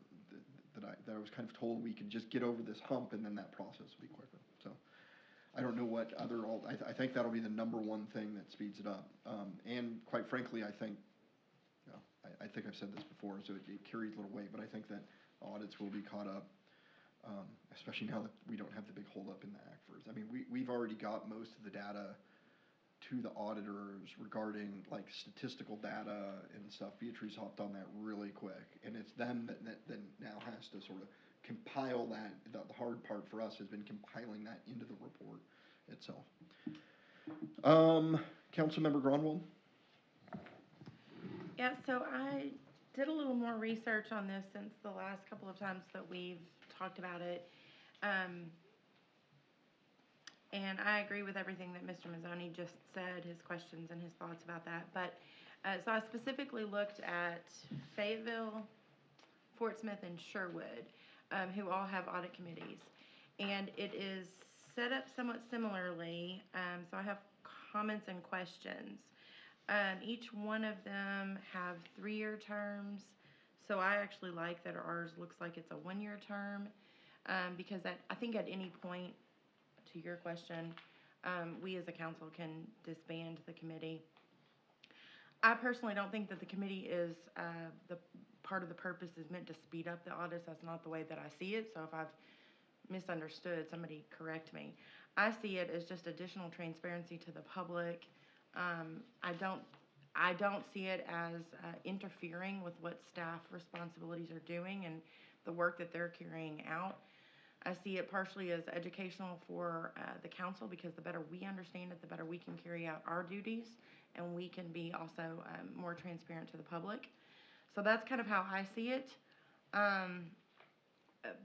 that I was kind of told we could just get over this hump and then that process would be quicker. So I don't know what other, I think that'll be the number one thing that speeds it up. And quite frankly, I think I've said this before, so it carries a little weight, but I think that audits will be caught up, especially now that we don't have the big holdup in the ACFRs. I mean, we've already got most of the data to the auditors regarding like statistical data and stuff. Beatrice hopped on that really quick, and it's them that now has to sort of compile that. The hard part for us has been compiling that into the report itself. Councilmember Gronwald? Yeah, so I did a little more research on this since the last couple of times that we've talked about it. And I agree with everything that Mr. Mazzoni just said, his questions and his thoughts about that. But, so I specifically looked at Fayetteville, Fort Smith, and Sherwood, who all have audit committees. And it is set up somewhat similarly, so I have comments and questions. Each one of them have 3-year terms, so I actually like that ours looks like it's a 1-year term, because I think at any point, to your question, we as a council can disband the committee. I personally don't think that the committee is, the part of the purpose is meant to speed up the audits. That's not the way that I see it, so if I've misunderstood, somebody correct me. I see it as just additional transparency to the public. I don't see it as interfering with what staff responsibilities are doing and the work that they're carrying out. I see it partially as educational for the council, because the better we understand it, the better we can carry out our duties, and we can be also more transparent to the public. So that's kind of how I see it.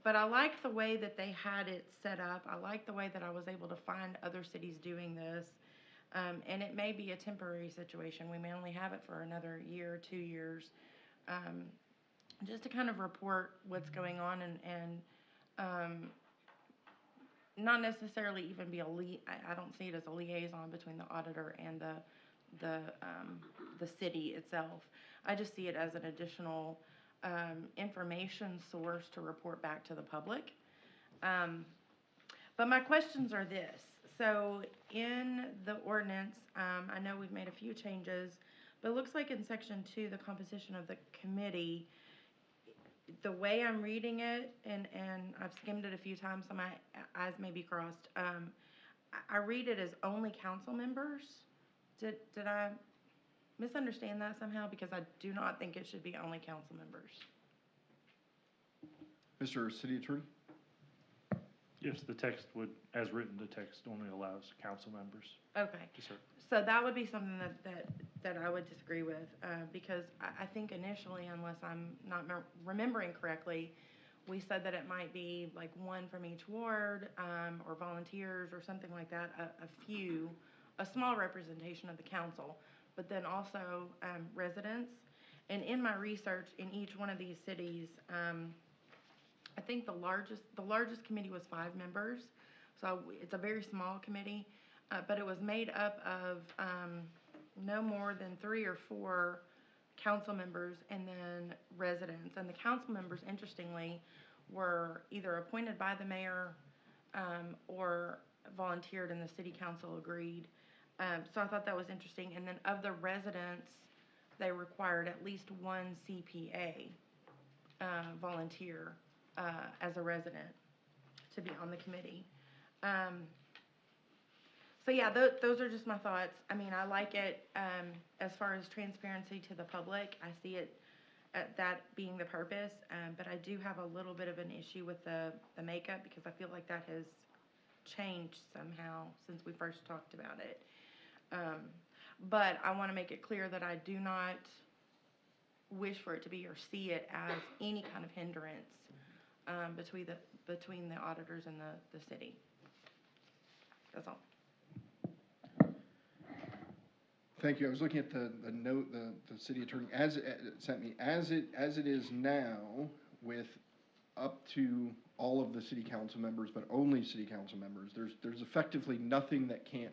but I like the way that they had it set up. I like the way that I was able to find other cities doing this. And it may be a temporary situation. We may only have it for another year or 2 years. Just to kind of report what's going on and not necessarily even be I don't see it as a liaison between the auditor and the city itself. I just see it as an additional information source to report back to the public. But my questions are this. So in the ordinance, I know we've made a few changes, but it looks like in section 2, the composition of the committee, the way I'm reading it, and I've skimmed it a few times, so my eyes may be crossed. I read it as only council members. Did I misunderstand that somehow? Because I do not think it should be only council members. Mr. City Attorney? Yes, the text would, as written, the text only allows council members Okay. to serve. So that would be something that I would disagree with, because I think initially, unless I'm not remembering correctly, we said that it might be like one from each ward, or volunteers or something like that, a small representation of the council, but then also residents. And in my research, in each one of these cities, I think the largest committee was 5 members, so it's a very small committee, but it was made up of no more than 3 or 4 council members and then residents. And the council members, interestingly, were either appointed by the mayor or volunteered and the city council agreed. So I thought that was interesting. And then of the residents, they required at least one CPA volunteer as a resident to be on the committee. So yeah, those are just my thoughts. I mean, I like it as far as transparency to the public. I see it that being the purpose, but I do have a little bit of an issue with the makeup because I feel like that has changed somehow since we first talked about it. But I want to make it clear that I do not wish for it to be or see it as any kind of hindrance between the auditors and the city. That's all. Thank you. I was looking at the note the city attorney sent me. As it is now, with up to all of the city council members, but only city council members, there's effectively nothing that can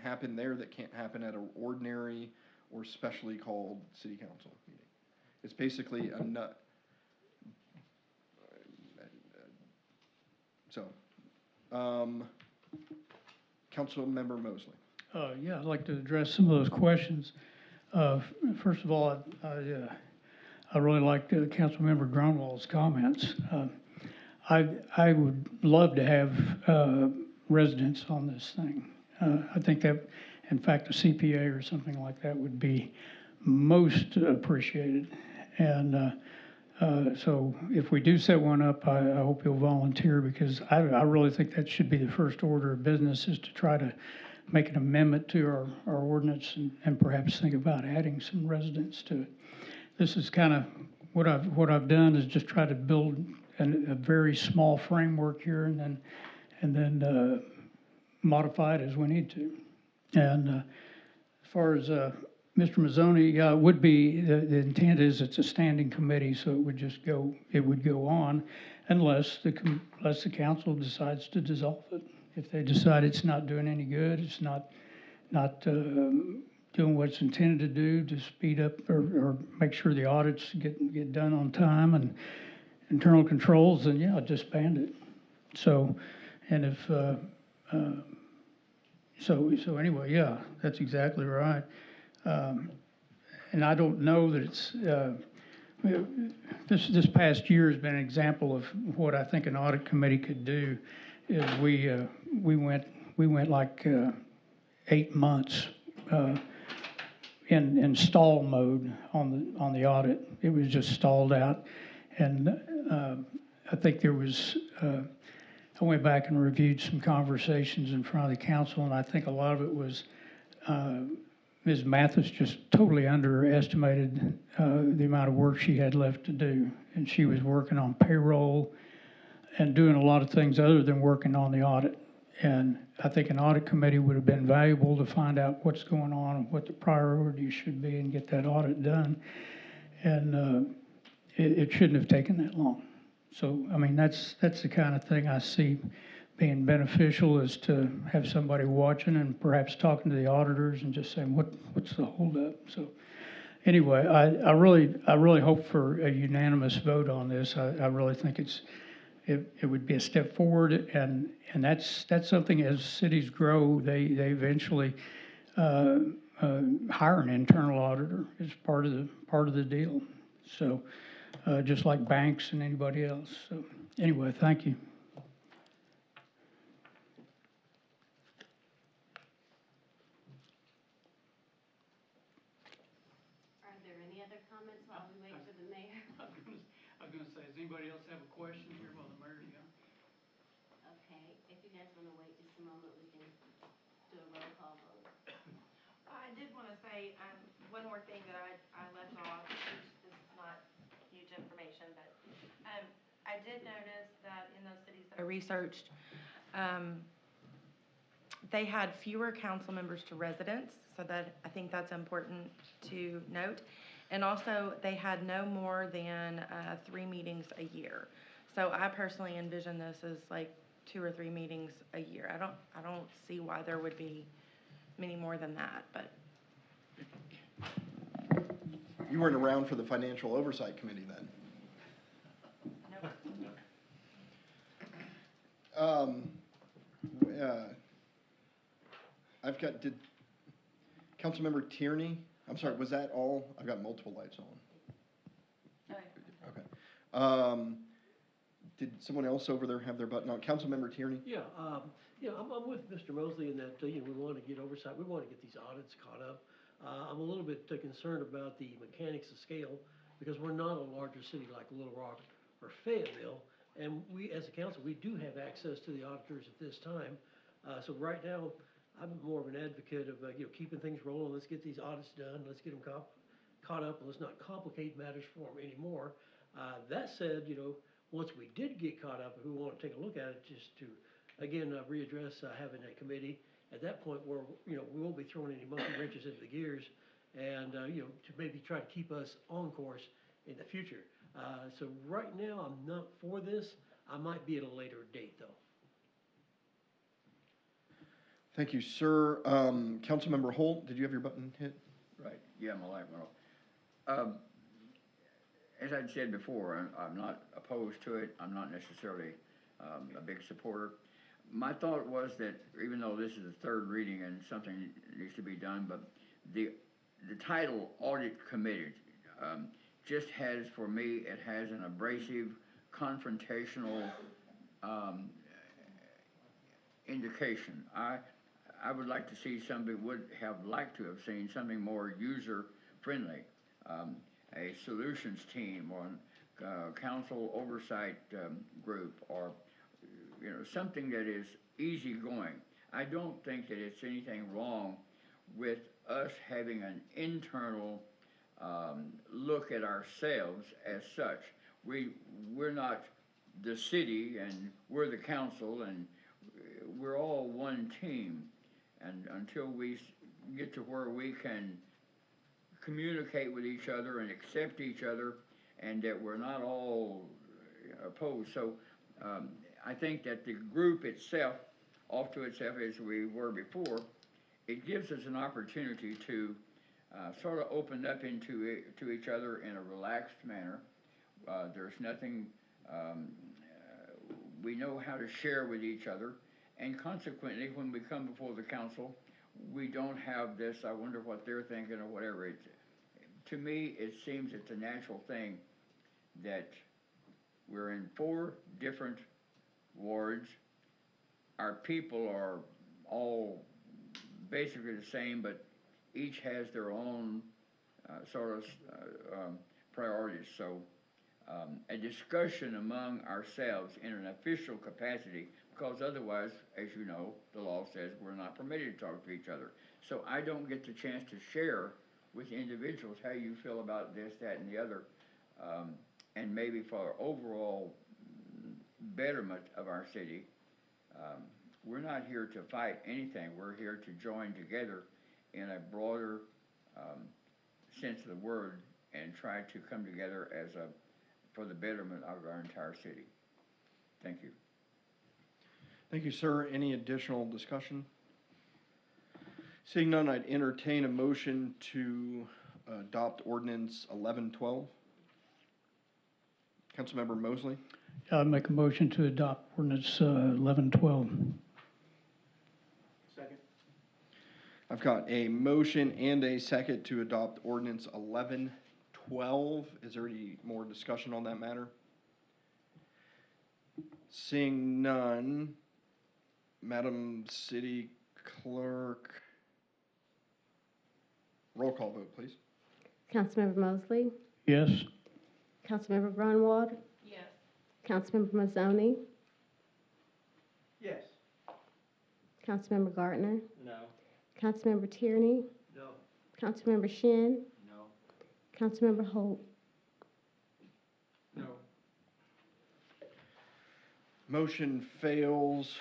happen there that can't happen at an ordinary or specially called city council meeting. It's basically a nut. So, Council Member Mosley. Yeah, I'd like to address some of those questions. First of all, I really liked Councilmember Grunwald's comments. I would love to have residents on this thing. I think that, in fact, a CPA or something like that would be most appreciated. And so if we do set one up, I hope you'll volunteer, because I really think that should be the first order of business, is to try to make an amendment to our ordinance and perhaps think about adding some residents to it. This is kind of what I've done, is just try to build a very small framework here and then modify it as we need to. And as far as Mr. Mazzoni, would be the intent is it's a standing committee, so it would go on unless the council decides to dissolve it. If they decide it's not doing any good, it's not doing what it's intended to do to speed up or make sure the audits get done on time and internal controls, then yeah, disband it. So, and if so anyway, yeah, that's exactly right. And I don't know that it's this past year has been an example of what I think an audit committee could do. Is we went like 8 months in stall mode on the audit. It was just stalled out, and I think there was. I went back and reviewed some conversations in front of the council, and I think a lot of it was Ms. Mathis just totally underestimated the amount of work she had left to do, and she was working on payroll, and doing a lot of things other than working on the audit. And I think an audit committee would have been valuable to find out what's going on and what the priorities should be and get that audit done. And it shouldn't have taken that long. So, I mean, that's the kind of thing I see being beneficial, is to have somebody watching and perhaps talking to the auditors and just saying, what's the holdup? So, anyway, I really hope for a unanimous vote on this. I really think it would be a step forward, and that's something, as cities grow, they eventually hire an internal auditor as part of the deal. So, just like banks and anybody else. So, anyway, thank you. Are there any other comments while we wait for the mayor? I was gonna say, does anybody else have a question here while the mayor's gone? Okay, if you guys want to wait just a moment, we can do a roll call vote. I did want to say, one more thing that I left off, which this is not huge information, but, I did notice that in those cities that I researched, they had fewer council members to residents, so that, I think that's important to note. And also, they had no more than, 3 meetings a year. So I personally envision this as like 2 or 3 meetings a year. I don't see why there would be many more than that, but. You weren't around for the Financial Oversight Committee then? I've got, did Councilmember Tierney, I'm sorry, was that all? I've got multiple lights on. Okay. Did someone else over there have their button on? Councilmember Tierney? Yeah, I'm with Mr. Mosley in that, we want to get oversight, we want to get these audits caught up. I'm a little bit concerned about the mechanics of scale, because we're not a larger city like Little Rock or Fayetteville, and we, as a council, we do have access to the auditors at this time. So right now, I'm more of an advocate of, keeping things rolling. Let's get these audits done, let's get them caught up, and let's not complicate matters for them anymore. That said, once we did get caught up, if we want to take a look at it, just to, again, readdress having a committee at that point where, we won't be throwing any monkey wrenches into the gears, and, to maybe try to keep us on course in the future. So right now, I'm not for this. I might be at a later date, though. Thank you, sir. Councilmember Holt, did you have your button hit? Right, yeah, my light went off. As I'd said before, I'm not opposed to it. I'm not necessarily a big supporter. My thought was that even though this is the third reading and something needs to be done, but the title Audit Committee just has, for me, it has an abrasive, confrontational indication. I would like to see somebody, would have liked to have seen something more user-friendly, a solutions team or council oversight group, or something that is easygoing. I don't think that it's anything wrong with us having an internal look at ourselves as such. We're not the city, and we're the council, and we're all one team. And until we get to where we can communicate with each other and accept each other, and that we're not all opposed. So I think that the group itself, off to itself as we were before, it gives us an opportunity to sort of open up to each other in a relaxed manner. There's nothing, we know how to share with each other, and consequently, when we come before the council, we don't have this, I wonder what they're thinking or whatever. To me, it seems it's a natural thing that we're in 4 different wards. Our people are all basically the same, but each has their own sort of priorities. So a discussion among ourselves in an official capacity, because otherwise, as you know, the law says we're not permitted to talk to each other. So I don't get the chance to share with individuals how you feel about this, that, and the other, and maybe for overall betterment of our city. We're not here to fight anything. We're here to join together in a broader sense of the word and try to come together for the betterment of our entire city. Thank you. Thank you, sir. Any additional discussion? Seeing none, I'd entertain a motion to adopt ordinance 1112. Councilmember Mosley? I'd make a motion to adopt ordinance 1112. Second. I've got a motion and a second to adopt ordinance 1112. Is there any more discussion on that matter? Seeing none, Madam City Clerk, roll call vote, please. Councilmember Mosley, Yes? Councilmember Grunwald, Yes. Councilmember Mazzoni, Yes. Councilmember Gardner, No. Councilmember Tierney, No. Councilmember Shin, No. Councilmember Holt. No. Motion fails.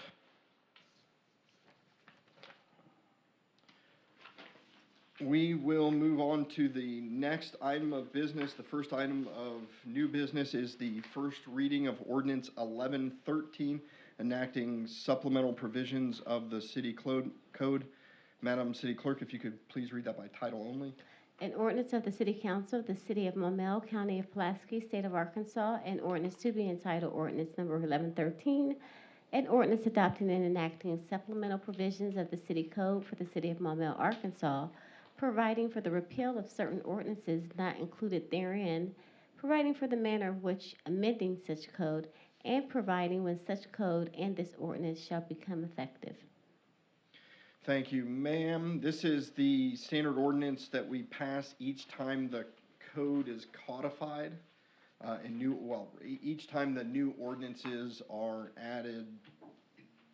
We will move on to the next item of business. The first item of new business is the first reading of ordinance 1113, enacting supplemental provisions of the city code. Madam City Clerk, if you could please read that by title only. An ordinance of the City Council of the City of Maumelle, County of Pulaski, State of Arkansas, an ordinance to be entitled ordinance number 1113, an ordinance adopting and enacting supplemental provisions of the City Code for the City of Maumelle, Arkansas, providing for the repeal of certain ordinances not included therein, providing for the manner of which amending such code, and providing when such code and this ordinance shall become effective. Thank you, ma'am. This is the standard ordinance that we pass each time the code is codified. Each time the new ordinances are added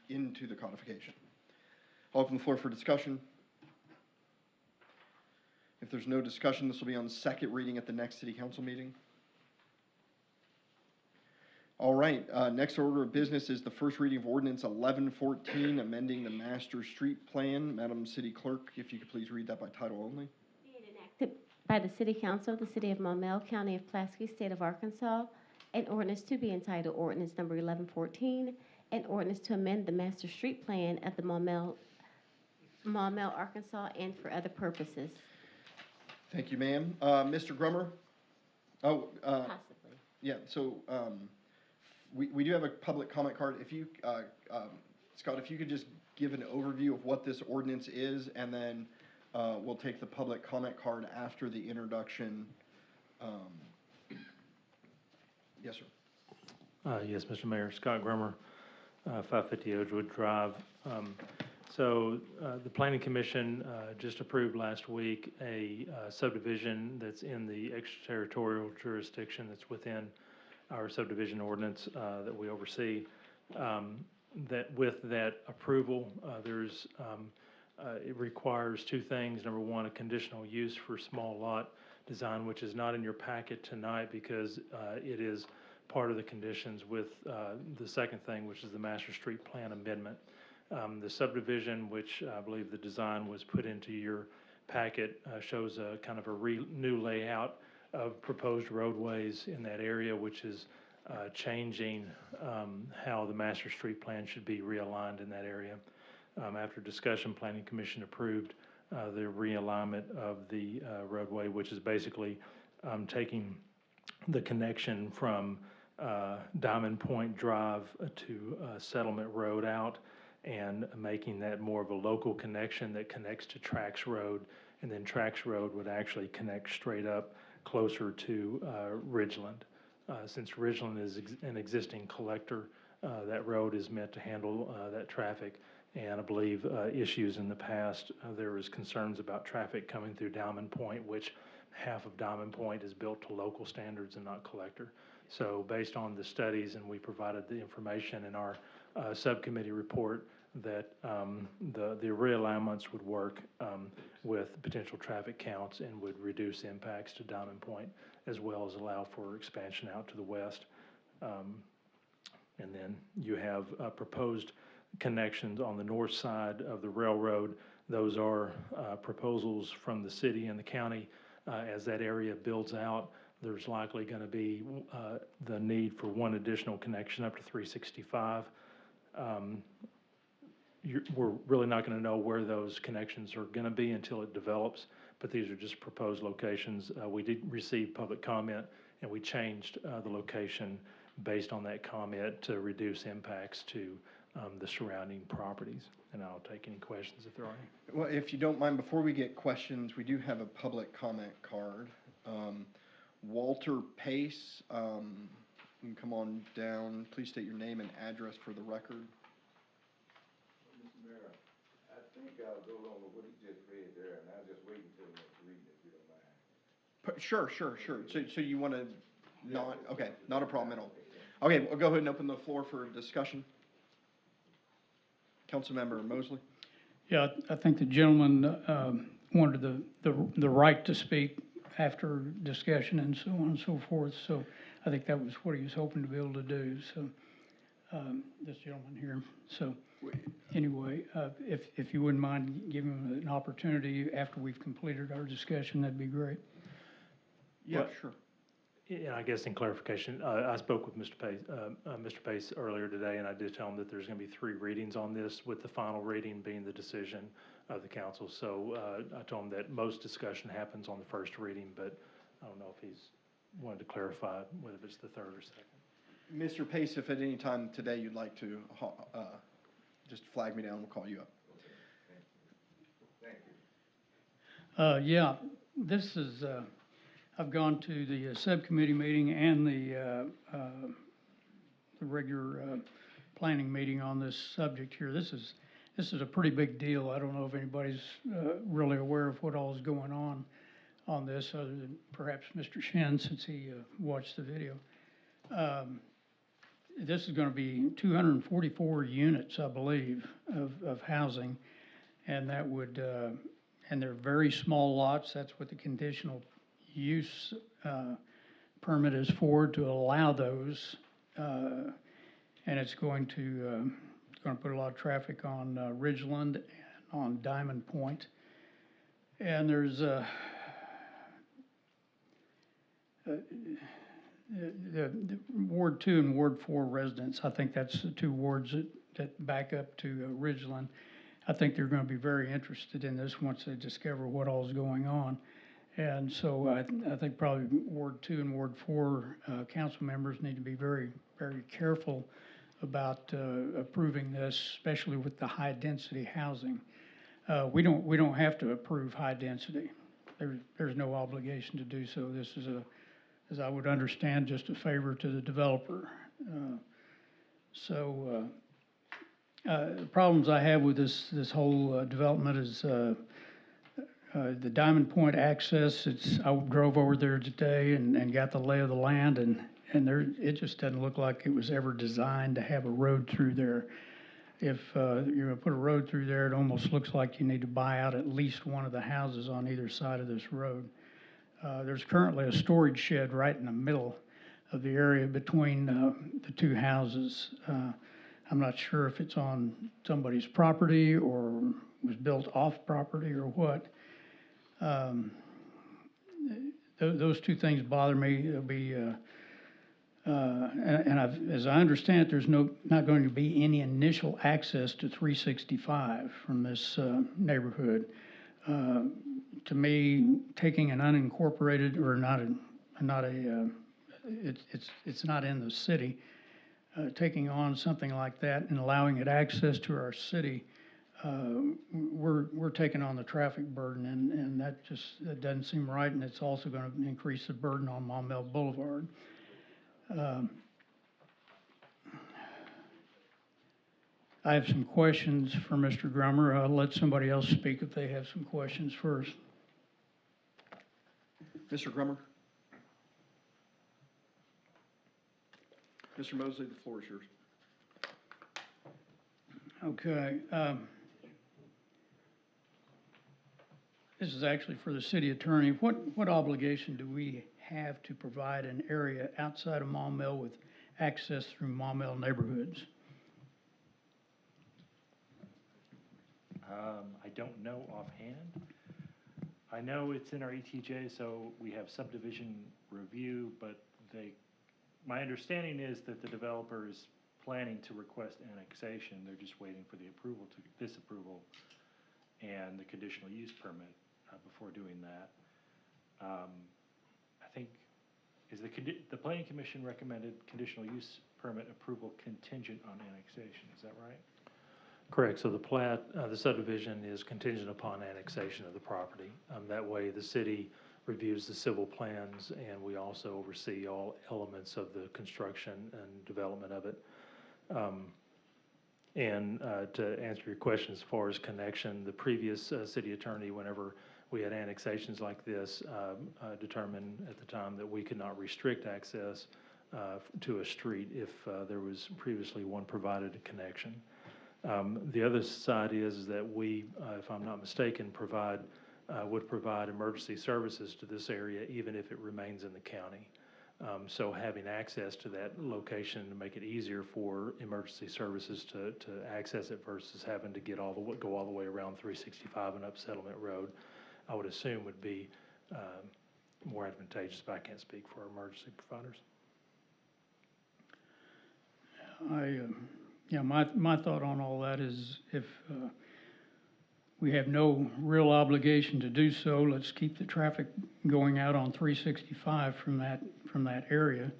into the codification. I'll open the floor for discussion. If there's no discussion, this will be on second reading at the next city council meeting. All right, next order of business is the first reading of ordinance 1114, amending the master street plan. Madam City Clerk, if you could please read that by title only. Being enacted by the City Council of the City of Maumelle, County of Pulaski, State of Arkansas, an ordinance to be entitled ordinance number 1114, an ordinance to amend the master street plan of the Maumelle, Arkansas, and for other purposes. Thank you, ma'am. Mr. Grummer? Possibly. Yeah, so, we do have a public comment card. If you, Scott, if you could just give an overview of what this ordinance is, and then, we'll take the public comment card after the introduction. Yes, sir. Yes, Mr. Mayor, Scott Grummer, 550 Ogewood Drive. The Planning Commission just approved last week a subdivision that's in the extraterritorial jurisdiction that's within our subdivision ordinance that we oversee. That with that approval, it requires two things. Number one, a conditional use for small lot design, which is not in your packet tonight because it is part of the conditions with the second thing, which is the master street plan amendment. The subdivision, which I believe the design was put into your packet, shows a kind of a new layout of proposed roadways in that area, which is changing how the master street plan should be realigned in that area. After discussion, Planning Commission approved the realignment of the roadway, which is basically taking the connection from Diamond Point Drive to Settlement Road out and making that more of a local connection that connects to Trax Road, and then Trax Road would actually connect straight up closer to Ridgeland. Since Ridgeland is an existing collector, that road is meant to handle that traffic, and I believe issues in the past, there was concerns about traffic coming through Diamond Point, which half of Diamond Point is built to local standards and not collector. So based on the studies, and we provided the information in our subcommittee report, that the realignments would work with potential traffic counts and would reduce impacts to Diamond Point, as well as allow for expansion out to the west. And then you have proposed connections on the north side of the railroad. Those are proposals from the city and the county. As that area builds out, there's likely going to be the need for one additional connection up to 365. We're really not going to know where those connections are going to be until it develops, but these are just proposed locations. We did receive public comment, and we changed the location based on that comment to reduce impacts to the surrounding properties. And I'll take any questions if there are any. Well, if you don't mind, before we get questions, we do have a public comment card. Walter Pace, you can come on down. Please state your name and address for the record. Mr. Mayor, I think I'll go along with what he just read there, and I'll just wait until the next reading if you don't mind. Sure. So you want to not, okay, not a problem at all. Okay, we'll go ahead and open the floor for discussion. Councilmember Mosley? Yeah, I think the gentleman wanted the right to speak after discussion and so on and so forth. So I think that was what he was hoping to be able to do. So this gentleman here. So anyway, if you wouldn't mind giving him an opportunity after we've completed our discussion, that'd be great. Yeah, sure. Yeah, I guess in clarification, I spoke with Mr. Pace earlier today, and I did tell him that there's going to be 3 readings on this, with the final reading being the decision of the council. So I told him that most discussion happens on the first reading, but I don't know if he's wanted to clarify whether it's the third or second. Mr. Pace, if at any time today you'd like to just flag me down, we'll call you up. Thank you. Yeah, this is, I've gone to the subcommittee meeting and the regular planning meeting on this subject here. This is a pretty big deal. I don't know if anybody's really aware of what all is going on this, other than perhaps Mr. Shen, since he watched the video. This is going to be 244 units, I believe, of housing, and that would, and they're very small lots. That's what the conditional use permit is for, to allow those, and it's going to put a lot of traffic on Ridgeland and on Diamond Point. And there's the Ward 2 and Ward 4 residents. I think that's the 2 wards that back up to Ridgeland. I think they're going to be very interested in this once they discover what all is going on. And so I think probably Ward 2 and Ward 4 council members need to be very, very careful about approving this, especially with the high-density housing. We don't have to approve high density. There's no obligation to do so. This is as I would understand, just a favor to the developer. The problems I have with this whole development is the Diamond Point access. I drove over there today and got the lay of the land, and it just doesn't look like it was ever designed to have a road through there. If you're gonna put a road through there, it almost looks like you need to buy out at least one of the houses on either side of this road. There's currently a storage shed right in the middle of the area between the 2 houses. I'm not sure if it's on somebody's property or was built off property or what. Those 2 things bother me. It'll be, as I understand it, there's not going to be any initial access to 365 from this neighborhood. To me, taking an unincorporated or it's not in the city, taking on something like that and allowing it access to our city, we're taking on the traffic burden, and that doesn't seem right, and it's also going to increase the burden on Maumelle Boulevard. I have some questions for Mr. Grummer. I'll let somebody else speak if they have some questions first. Mr. Grummer? Mr. Mosley, the floor is yours. Okay. This is actually for the city attorney. What obligation do we have to provide an area outside of Maumelle with access through Maumelle neighborhoods? I don't know offhand. I know it's in our ETJ, so we have subdivision review, but my understanding is that the developer is planning to request annexation. They're just waiting for the this approval and the conditional use permit before doing that. I think, the planning commission recommended conditional use permit approval contingent on annexation, is that right? Correct, so the plat, the subdivision is contingent upon annexation of the property. That way, the city reviews the civil plans, and we also oversee all elements of the construction and development of it. And to answer your question as far as connection, the previous city attorney, whenever we had annexations like this, determined at the time that we could not restrict access to a street if there was previously one provided a connection. The other side is that we, if I'm not mistaken, would provide emergency services to this area even if it remains in the county. So having access to that location to make it easier for emergency services to access it versus having to go all the way around 365 and up Settlement Road, I would assume would be more advantageous, but I can't speak for emergency providers. Yeah, my thought on all that is if we have no real obligation to do so, let's keep the traffic going out on 365 from that area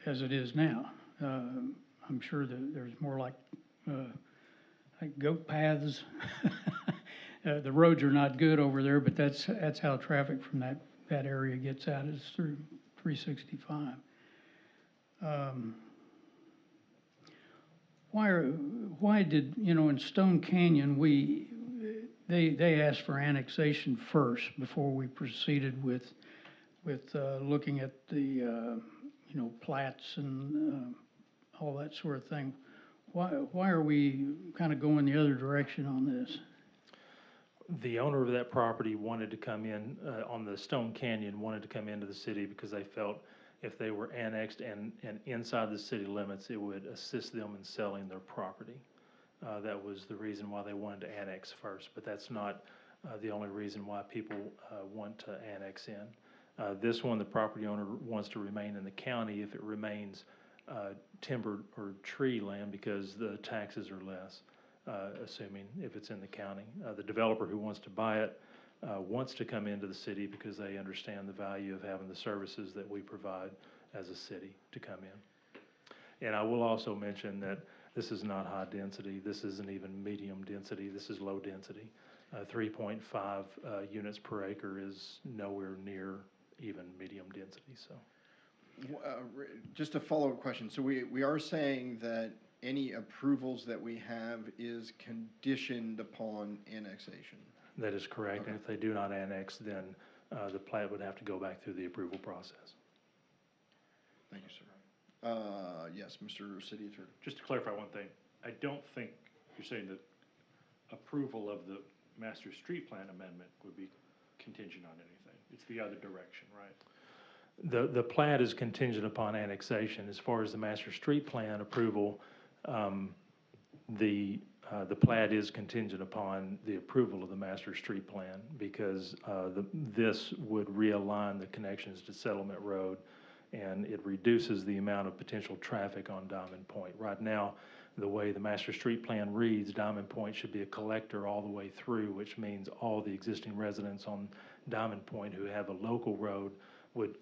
as it is now. I'm sure that there's more like goat paths. The roads are not good over there, but that's how traffic from that area gets out, is through 365. Why did, in Stone Canyon, they asked for annexation first before we proceeded with looking at the, plats and all that sort of thing. Why are we kind of going the other direction on this? The owner of that property wanted to come in, on the Stone Canyon, wanted to come into the city because they felt if they were annexed and inside the city limits, it would assist them in selling their property. That was the reason why they wanted to annex first, but that's not the only reason why people want to annex in. This one, the property owner wants to remain in the county if it remains timbered or tree land because the taxes are less, assuming if it's in the county. The developer who wants to buy it wants to come into the city because they understand the value of having the services that we provide as a city to come in. And I will also mention that this is not high density. This isn't even medium density. This is low density. 3.5 units per acre is nowhere near even medium density. So, just a follow-up question. So we are saying that any approvals that we have is conditioned upon annexation. That is correct. Okay. And if they do not annex, then the plat would have to go back through the approval process. Thank you, sir. Yes, Mr. City Attorney. Just to clarify one thing, I don't think you're saying that approval of the master street plan amendment would be contingent on anything. It's the other direction, right? The plat is contingent upon annexation. As far as the master street plan approval, the plat is contingent upon the approval of the master street plan because this would realign the connections to Settlement Road, and it reduces the amount of potential traffic on Diamond Point. Right now, the way the master street plan reads, Diamond Point should be a collector all the way through, which means all the existing residents on Diamond Point who have a local road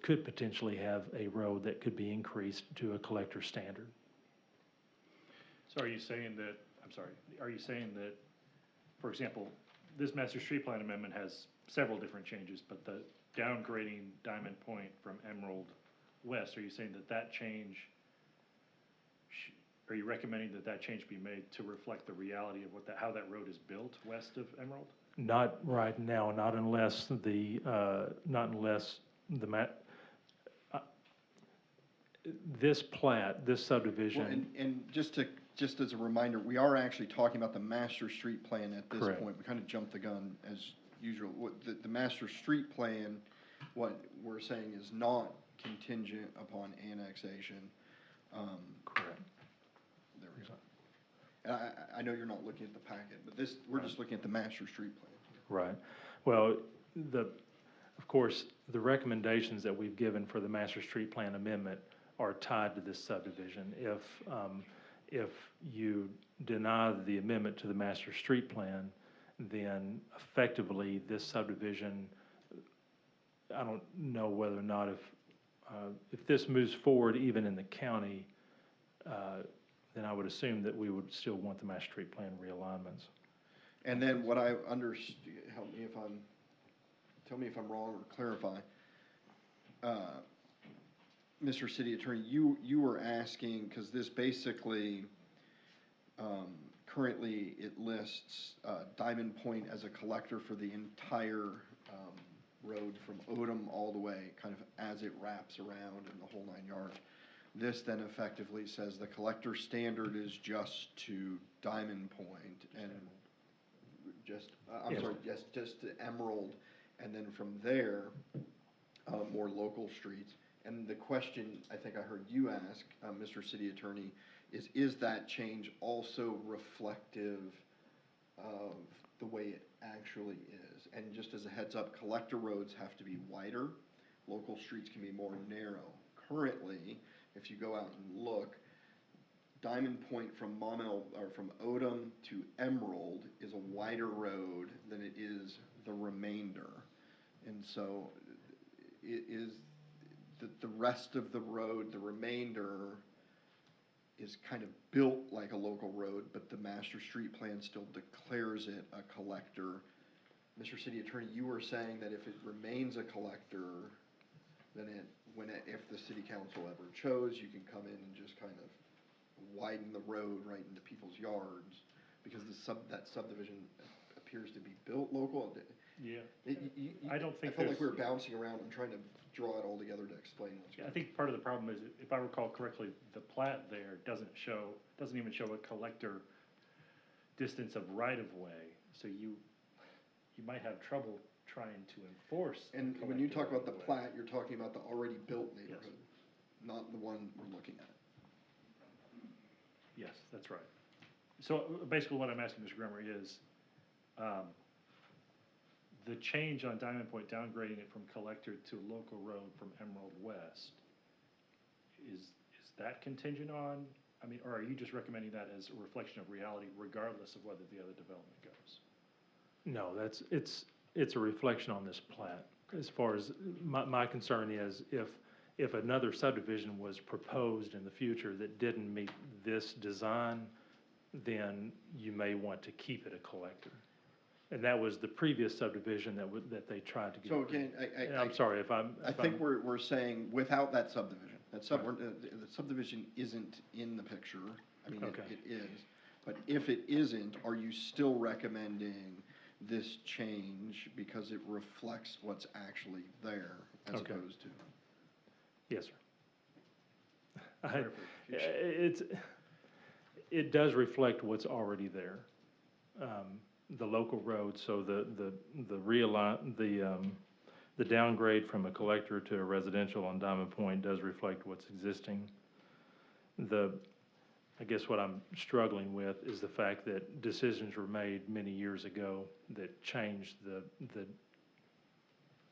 could potentially have a road that could be increased to a collector standard. So are you saying that, for example, this master street plan amendment has several different changes, but the downgrading Diamond Point from Emerald West, are you saying that change, are you recommending that change be made to reflect the reality of how that road is built west of Emerald? Not right now, not unless this plat, this subdivision. Well, and just as a reminder, we are actually talking about the master street plan at this Correct. point. We kind of jumped the gun as usual. The master street plan, what we're saying is not contingent upon annexation. Correct. There we go. And I know you're not looking at the packet, but this, we're just looking at the master street plan. Right. Well, of course, the recommendations that we've given for the master street plan amendment are tied to this subdivision. If you deny the amendment to the master street plan, then effectively this subdivision, I don't know whether or not if this moves forward even in the county, then I would assume that we would still want the master street plan realignments. And then what I understand, tell me if I'm wrong or clarify. Mr. City Attorney, you were asking, because this basically, currently it lists Diamond Point as a collector for the entire road from Odom all the way, kind of as it wraps around in the whole 9 yards. This then effectively says the collector standard is just to Diamond Point and just, I'm sorry, just to Emerald, and then from there, more local streets. And the question I think I heard you ask, Mr. City Attorney, is that change also reflective of the way it actually is? And just as a heads up, collector roads have to be wider, local streets can be more narrow. Currently, if you go out and look, Diamond Point from from Odom to Emerald is a wider road than it is the remainder. And so it is the rest of the road, the remainder is kind of built like a local road, but the master street plan still declares it a collector. Mr. City Attorney, you were saying that if it remains a collector, then if the city council ever chose, you can come in and just kind of widen the road right into people's yards, because that subdivision appears to be built local. Yeah. I don't think I felt like we were bouncing around and trying to draw it all together to explain what's going on. I think part of the problem is, if I recall correctly, the plat there doesn't even show a collector distance of right-of-way, so you might have trouble trying to enforce. And when you talk about the plat, you're talking about the already built neighborhood, not the one we're looking at. Yes, that's right. So basically what I'm asking Mr. Grimmer is, the change on Diamond Point, downgrading it from collector to local road from Emerald West, is that contingent on, or are you just recommending that as a reflection of reality regardless of whether the other development goes? No, it's a reflection on this plat. As far as, my concern is, if another subdivision was proposed in the future that didn't meet this design, then you may want to keep it a collector. And that was the previous subdivision that they tried to get. So again, I'm sorry if I'm. I think we're saying without that subdivision, the subdivision isn't in the picture. I mean, Okay. it is. But if it isn't, are you still recommending this change because it reflects what's actually there as Okay. opposed to? Yes, sir. It does reflect what's already there. The local road, so the downgrade from a collector to a residential on Diamond Point does reflect what's existing. I guess what I'm struggling with is the fact that decisions were made many years ago that changed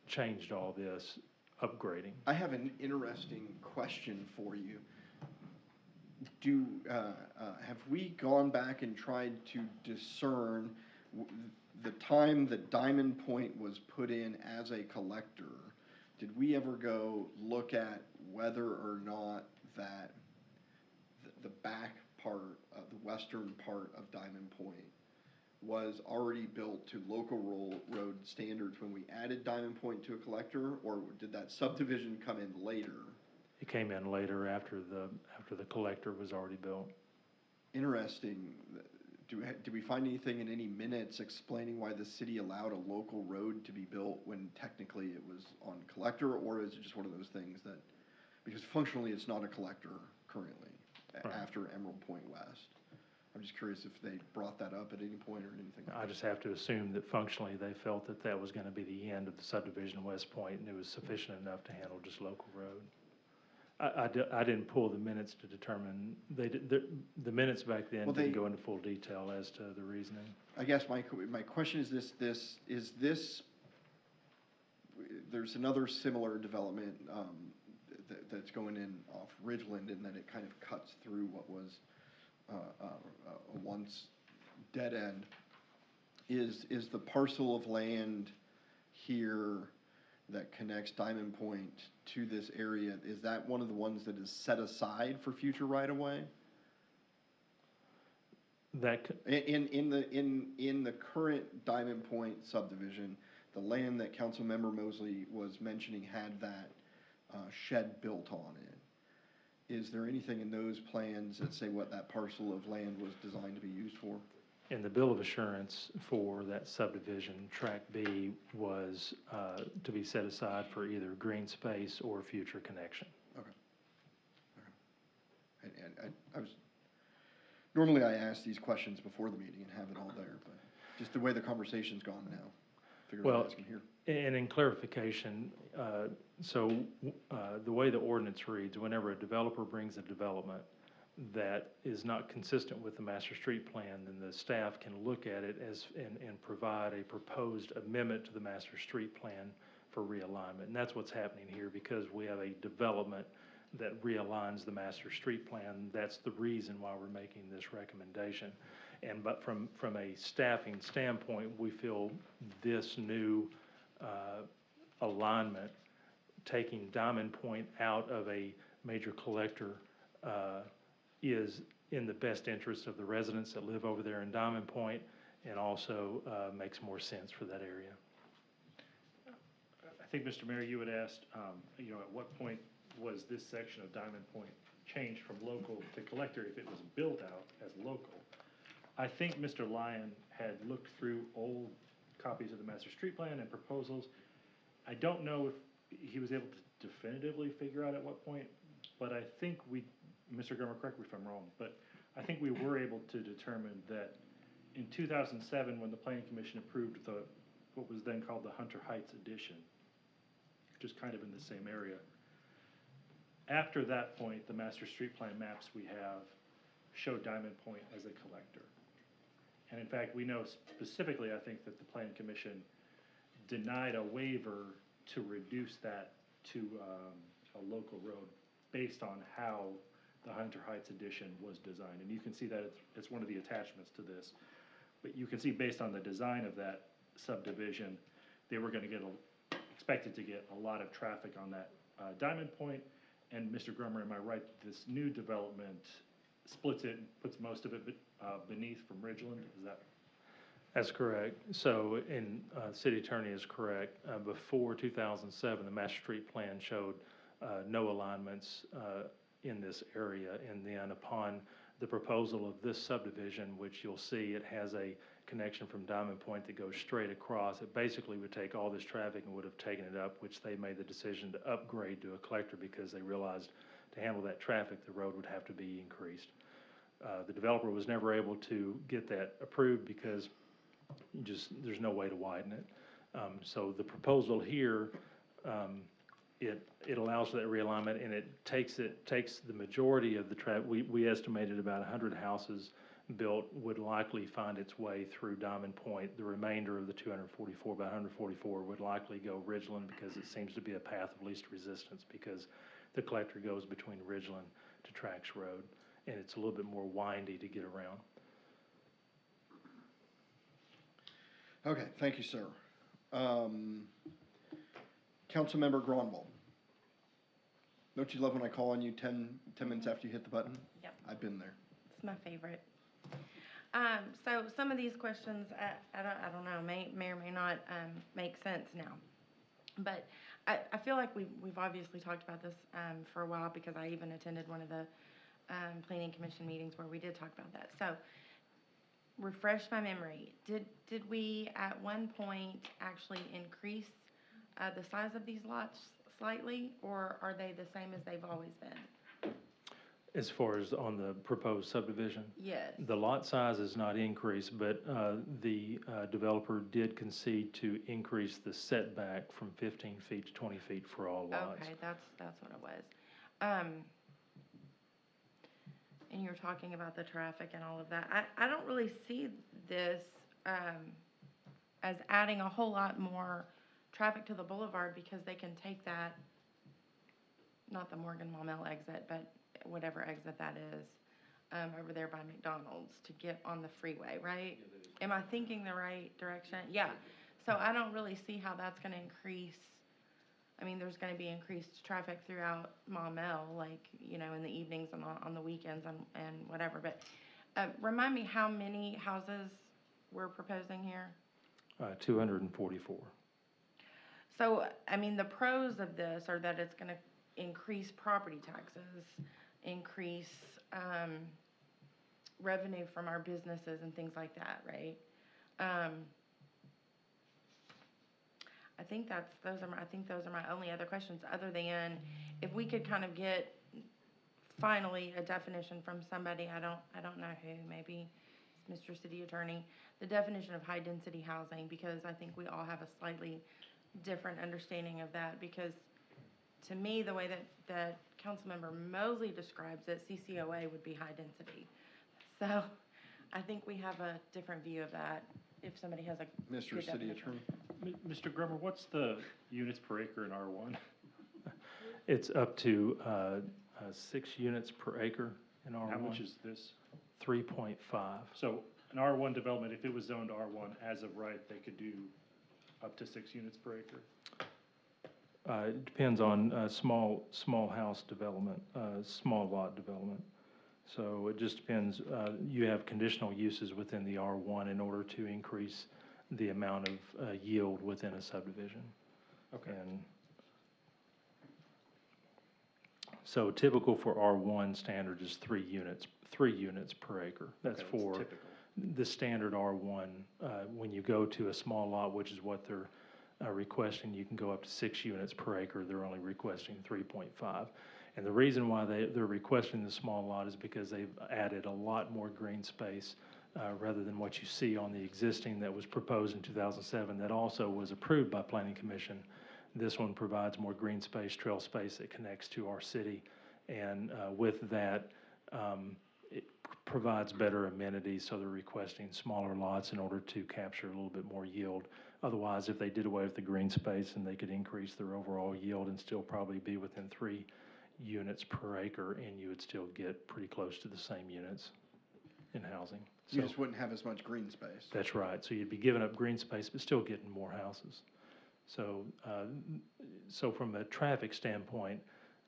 changed all this upgrading. I have an interesting question for you. Have we gone back and tried to discern the time that Diamond Point was put in as a collector? Did we ever go look at whether or not that the back part of the western part of Diamond Point was already built to local road standards when we added Diamond Point to a collector, or did that subdivision come in later? It came in later after the collector was already built. Interesting. Do we find anything in any minutes explaining why the city allowed a local road to be built when technically it was on collector, or is it just one of those things that, because functionally it's not a collector currently after Emerald Point West? I'm just curious if they brought that up at any point or anything. I just have to assume that functionally they felt that that was going to be the end of the subdivision of West Point, and it was sufficient enough to handle just local road. I didn't pull the minutes to determine, the minutes back then Well, didn't they- go into full detail as to the reasoning. I guess my question is this, there's another similar development, that's going in off Ridgeland, in that it kind of cuts through what was, a once dead end. Is the parcel of land here that connects Diamond Point to this area, is that one of the ones that is set aside for future right-of-way? That, In the current Diamond Point subdivision, the land that Councilmember Mosley was mentioning had that shed built on it. Is there anything in those plans that say what that parcel of land was designed to be used for? in the bill of assurance for that subdivision, track B was, to be set aside for either green space or future connection. And I was, normally I ask these questions before the meeting and have it all there, but just the way the conversation's gone now, figured I'd Well, ask him here. And in clarification, the way the ordinance reads, whenever a developer brings a development that is not consistent with the master street plan, then the staff can look at it and provide a proposed amendment to the master street plan for realignment. And that's what's happening here, because we have a development that realigns the master street plan. That's the reason why we're making this recommendation. But from a staffing standpoint, we feel this new alignment, taking Diamond Point out of a major collector, is in the best interest of the residents that live over there in Diamond Point, and also makes more sense for that area. I think, Mr. Mayor, you had asked, at what point was this section of Diamond Point changed from local to collector if it was built out as local? I think Mr. Lyon had looked through old copies of the master street plan and proposals. I don't know if he was able to definitively figure out at what point, but I think Mr. Gummer, correct me if I'm wrong, but I think we were able to determine that in 2007, when the Planning Commission approved what was then called the Hunter Heights addition, which is kind of in the same area, after that point, the master street plan maps we have show Diamond Point as a collector. And in fact, we know specifically, I think, that the Planning Commission denied a waiver to reduce that to a local road based on how the Hunter Heights addition was designed. And you can see that it's one of the attachments to this. But you can see, based on the design of that subdivision, they were going to expected to get a lot of traffic on that Diamond Point. And Mr. Grummer, am I right, this new development splits it and puts most of it beneath from Ridgeland? Is that? That's correct. So, city attorney is correct. Before 2007, the master street plan showed no alignments in this area. And then upon the proposal of this subdivision, which you'll see, it has a connection from Diamond Point that goes straight across. It basically would take all this traffic and would have taken it up, which they made the decision to upgrade to a collector because they realized to handle that traffic, the road would have to be increased. The developer was never able to get that approved because there's no way to widen it. So the proposal here, it allows for that realignment, and it takes the majority of the traffic. We estimated about 100 houses built would likely find its way through Diamond Point. The remainder of the 244, about 144, would likely go Ridgeland because it seems to be a path of least resistance because the collector goes between Ridgeland to Trax Road, and it's a little bit more windy to get around. Okay, thank you, sir. Councilmember Gronwald. Don't you love when I call on you 10 minutes after you hit the button? Yep. I've been there. It's my favorite. So some of these questions, I don't know, may or may not make sense now. But I feel like we've obviously talked about this for a while because I even attended one of the Planning Commission meetings where we did talk about that. So refresh my memory. Did we at one point actually increase the size of these lots slightly, or are they the same as they've always been? As far as on the proposed subdivision? Yes. The lot size is not increased, but the developer did concede to increase the setback from 15 feet to 20 feet for all lots. Okay, that's what it was. And you're talking about the traffic and all of that. I don't really see this, as adding a whole lot more traffic to the boulevard because they can take that, not the Morgan Maumelle exit, but whatever exit that is, over there by McDonald's to get on the freeway, right? Am I thinking the right direction? Yeah. So I don't really see how that's gonna increase. I mean, there's gonna be increased traffic throughout Maumelle, like, you know, in the evenings and on the weekends and whatever, but, remind me how many houses we're proposing here? 244. So, I mean, the pros of this are that it's gonna increase property taxes, increase, revenue from our businesses and things like that, right? I think those are my only other questions, other than if we could kind of get finally a definition from somebody, I don't know who, maybe it's Mr. City Attorney, the definition of high-density housing, because I think we all have a slightly different understanding of that, because to me, the way that Councilmember Mosley describes it, CCOA would be high-density. So I think we have a different view of that, if somebody has a Mr. good City definition. Attorney. Mr. Grummer, what's the units per acre in R1? It's up to 6 units per acre in R1. How much is this? 3.5. So an R1 development, if it was zoned R1 as of right, they could do up to 6 units per acre? It depends on small house development, small lot development. So it just depends. You have conditional uses within the R1 in order to increase the amount of yield within a subdivision. Okay. And so typical for R1 standard is 3 units per acre. That's Okay, for typical. the standard R1. When you go to a small lot, which is what they're requesting, you can go up to 6 units per acre. They're only requesting 3.5. And the reason why they're requesting the small lot is because they've added a lot more green space rather than what you see on the existing that was proposed in 2007 that also was approved by Planning Commission. This one provides more green space, trail space that connects to our city. And with that, it provides better amenities, so they're requesting smaller lots in order to capture a little bit more yield. Otherwise, if they did away with the green space, and they could increase their overall yield and still probably be within 3 units per acre, and you would still get pretty close to the same units in housing. You So just wouldn't have as much green space. that's right. So you'd be giving up green space, but still getting more houses. So, so from a traffic standpoint,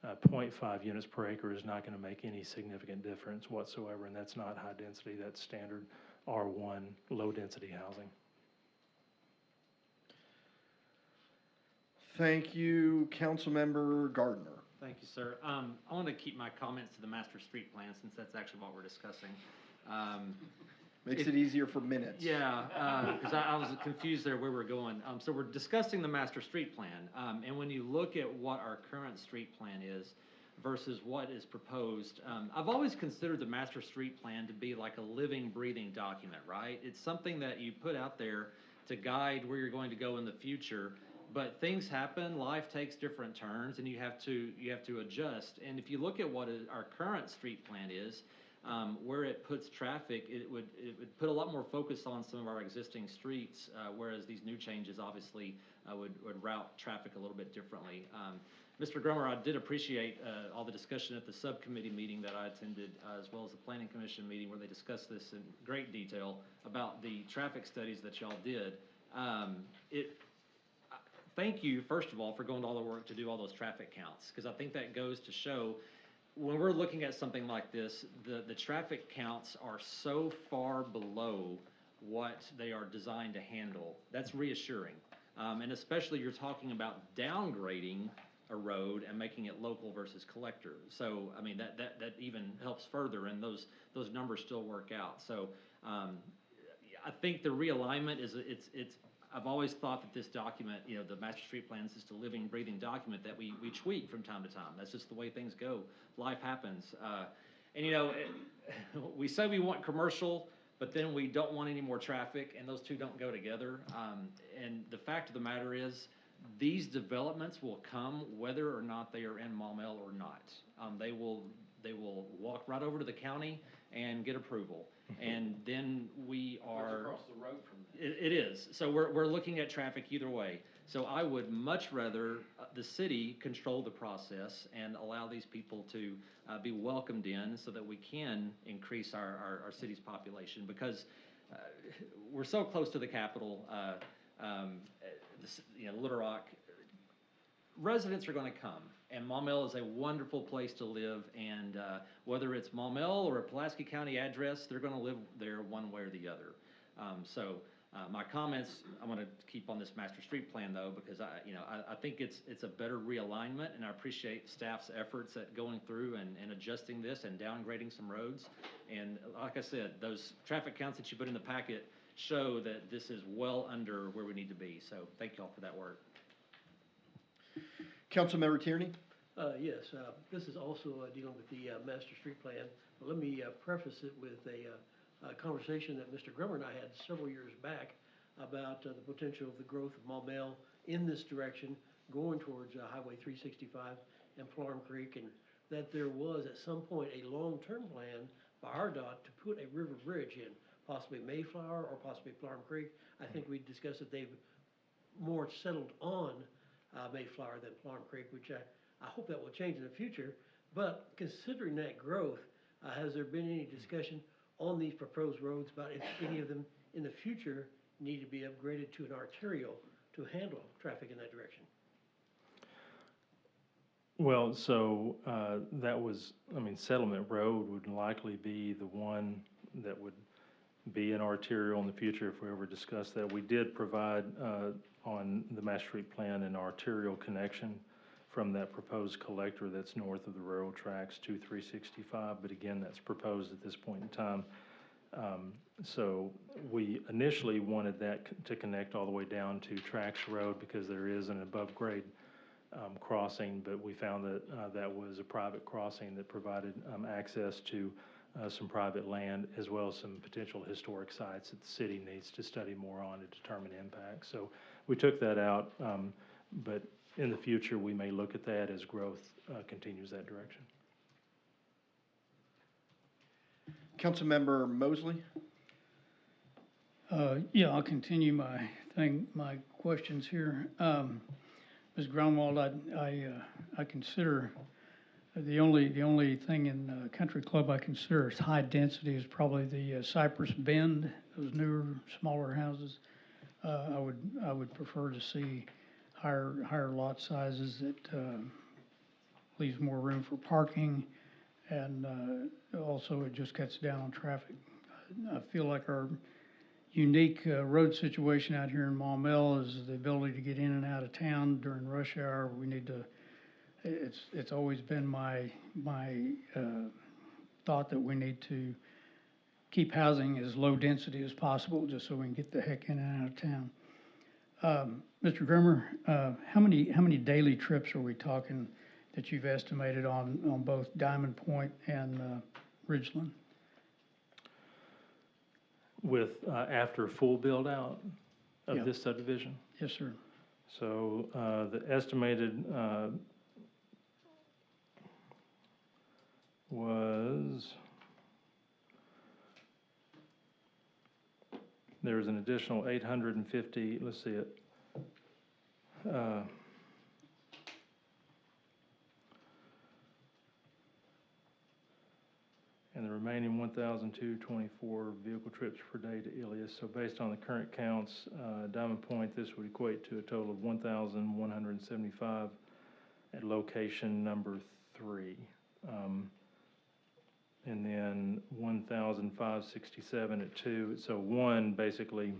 0.5 units per acre is not going to make any significant difference whatsoever, and that's not high density. That's standard R1 low density housing. Thank you, Councilmember Gardner. Thank you, sir. I want to keep my comments to the master street plan since that's actually what we're discussing. Makes it easier for minutes. Yeah, because I was confused there where we're going. So we're discussing the master street plan, and when you look at what our current street plan is versus what is proposed, I've always considered the master street plan to be like a living, breathing document, right? It's something that you put out there to guide where you're going to go in the future. But things happen, life takes different turns, and you have to adjust. And if you look at what our current street plan is, where it puts traffic, it would put a lot more focus on some of our existing streets, whereas these new changes obviously would route traffic a little bit differently. Mr. Grummer, I did appreciate all the discussion at the subcommittee meeting that I attended, as well as the Planning Commission meeting where they discussed this in great detail about the traffic studies that y'all did. Thank you, first of all, for going to all the work to do all those traffic counts, because I think that goes to show when we're looking at something like this, the traffic counts are so far below what they are designed to handle. That's reassuring. And especially you're talking about downgrading a road and making it local versus collector. So, I mean, that even helps further, and those numbers still work out. So, I think the realignment is, I've always thought that this document, you know, the master street plan is just a living, breathing document that we tweak from time to time. That's just the way things go. Life happens. And, you know, we say we want commercial, but then we don't want any more traffic, and those two don't go together. And the fact of the matter is these developments will come whether or not they are in Maumelle or not. They will walk right over to the county and get approval. And then we are. Across the road from that. It is. So we're looking at traffic either way. So I would much rather the city control the process and allow these people to be welcomed in so that we can increase our city's population, because we're so close to the capital, Little Rock. Residents are going to come, and Maumelle is a wonderful place to live, and whether it's Maumelle or a Pulaski County address, they're going to live there one way or the other. My comments, I want to keep on this master street plan though, because I think it's a better realignment, and I appreciate staff's efforts at going through and adjusting this and downgrading some roads. And like I said, those traffic counts that you put in the packet show that this is well under where we need to be. So thank y'all for that work. Councilmember Tierney? Yes, this is also dealing with the master street plan. But let me preface it with a conversation that Mr. Grummer and I had several years back about the potential of the growth of Maumelle in this direction, going towards Highway 365 and Plarm Creek, and that there was at some point a long-term plan by RDOT to put a river bridge in, possibly Mayflower or possibly Plarm Creek. I think we discussed that they've more settled on Mayflower than Plarm Creek, which I hope that will change in the future. But considering that growth, has there been any discussion on these proposed roads about if any of them in the future need to be upgraded to an arterial to handle traffic in that direction? Well, so that was, Settlement Road would likely be the one that would be an arterial in the future if we ever discuss that. We did provide on the Master Street Plan an arterial connection from that proposed collector that's north of the railroad tracks to 365, but again, that's proposed at this point in time. So we initially wanted that to connect all the way down to Trax Road because there is an above grade crossing, but we found that that was a private crossing that provided access to some private land as well as some potential historic sites that the city needs to study more on to determine impact. So we took that out, but in the future we may look at that as growth continues that direction. Councilmember Mosley? Yeah, I'll continue my questions here. Ms. Grunwald, I consider the only thing in Country Club I consider is high density is probably the Cypress Bend, those newer, smaller houses. I would prefer to see higher lot sizes that leaves more room for parking, and also it just cuts down on traffic. I feel like our unique road situation out here in Maumelle is the ability to get in and out of town during rush hour. We need to. It's always been my thought that we need to keep housing as low density as possible, just so we can get the heck in and out of town. Mr. Grimmer, how many daily trips are we talking that you've estimated on both Diamond Point and Ridgeland? With after full build out of this subdivision? Yes, sir. So the estimated was, there was an additional 850, let's see it. And the remaining 1,224 vehicle trips per day to Ilias. So based on the current counts, Diamond Point, this would equate to a total of 1,175 at location number 3. And then 1,567 at 2. So 1, basically,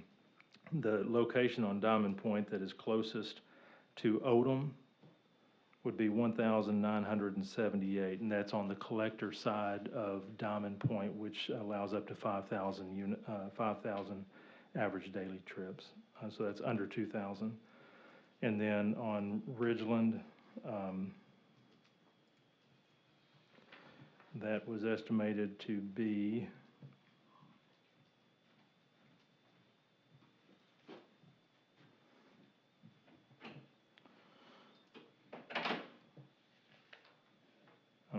the location on Diamond Point that is closest to Odom would be 1,978, and that's on the collector side of Diamond Point, which allows up to 5,000 average daily trips. So that's under 2,000. And then on Ridgeland, that was estimated to be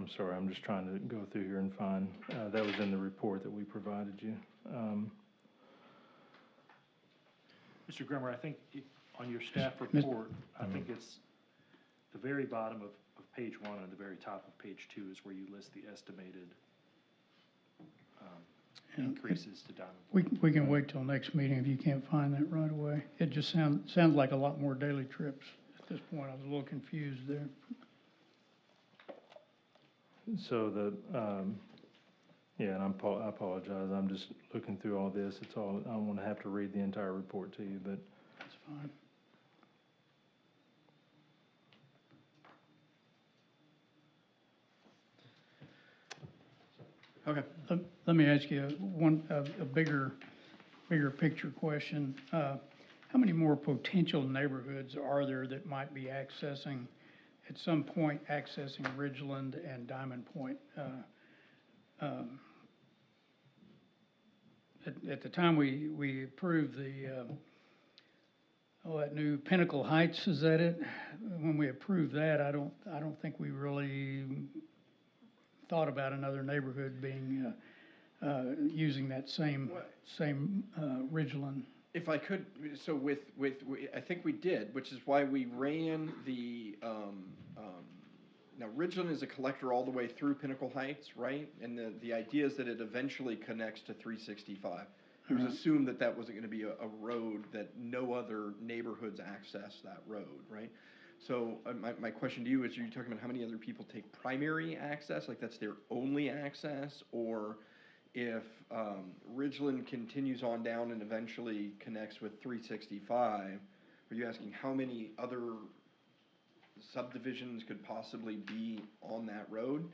I'm sorry, I'm just trying to go through here and find, that was in the report that we provided you. Mr. Grimmer, I think on your staff report, I think it's the very bottom of page 1 and the very top of page 2 is where you list the estimated increases to Diamond. We can wait till next meeting if you can't find that right away. It just sounds like a lot more daily trips at this point. I was a little confused there. So yeah, and I apologize, I'm just looking through all this, I don't want to have to read the entire report to you, but. That's fine. Okay. Let me ask you a bigger picture question. How many more potential neighborhoods are there that might be at some point accessing Ridgeland and Diamond Point? At the time we approved that new Pinnacle Heights, is that it? When we approved that, I don't think we really thought about another neighborhood being, using that same Ridgeland. If I could, so I think we did, which is why we ran the, now Ridgeland is a collector all the way through Pinnacle Heights, right? And the idea is that it eventually connects to 365. It was assumed that that wasn't gonna be a road that no other neighborhoods access that road, right? So my question to you is, are you talking about how many other people take primary access, like that's their only access? Or if Ridgeland continues on down and eventually connects with 365, are you asking how many other subdivisions could possibly be on that road?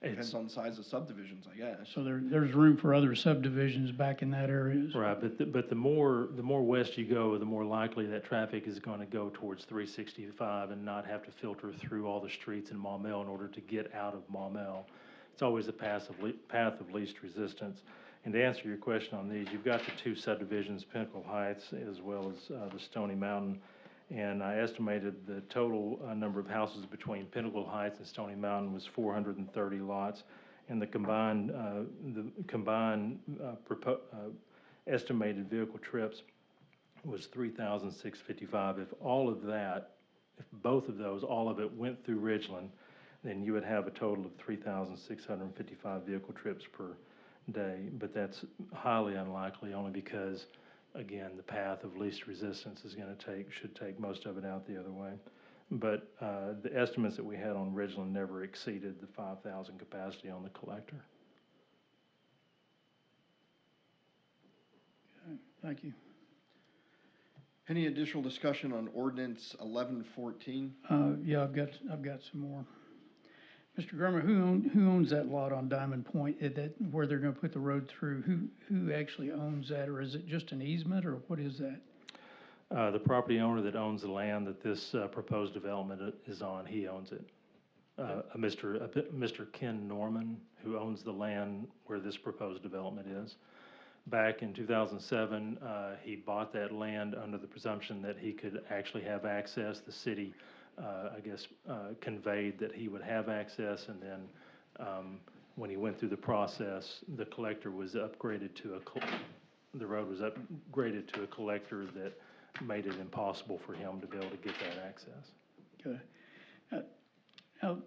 Depends on the size of subdivisions, I guess. So there's room for other subdivisions back in that area. Right, but the more west you go, the more likely that traffic is going to go towards 365 and not have to filter through all the streets in Maumelle in order to get out of Maumelle. It's always a path of least resistance. And to answer your question on these, you've got the two subdivisions, Pinnacle Heights as well as the Stony Mountain. And I estimated the total number of houses between Pinnacle Heights and Stony Mountain was 430 lots. And the combined estimated vehicle trips was 3,655. If both of those, all of it went through Ridgeland, then you would have a total of 3,655 vehicle trips per day. But that's highly unlikely, only because, again, the path of least resistance should take most of it out the other way. But the estimates that we had on Ridgeland never exceeded the 5,000 capacity on the collector. Okay, thank you. Any additional discussion on ordinance 1114? Yeah, I've got some more. Mr. Grimmer, who owns that lot on Diamond Point, where they're gonna put the road through? Who actually owns that, or is it just an easement, or what is that? The property owner that owns the land that this proposed development is on, he owns it. Mr. Ken Norman, who owns the land where this proposed development is. Back in 2007, he bought that land under the presumption that he could actually have access. The city conveyed that he would have access, and then when he went through the process, the collector was upgraded to the road was upgraded to a collector that made it impossible for him to be able to get that access. Okay.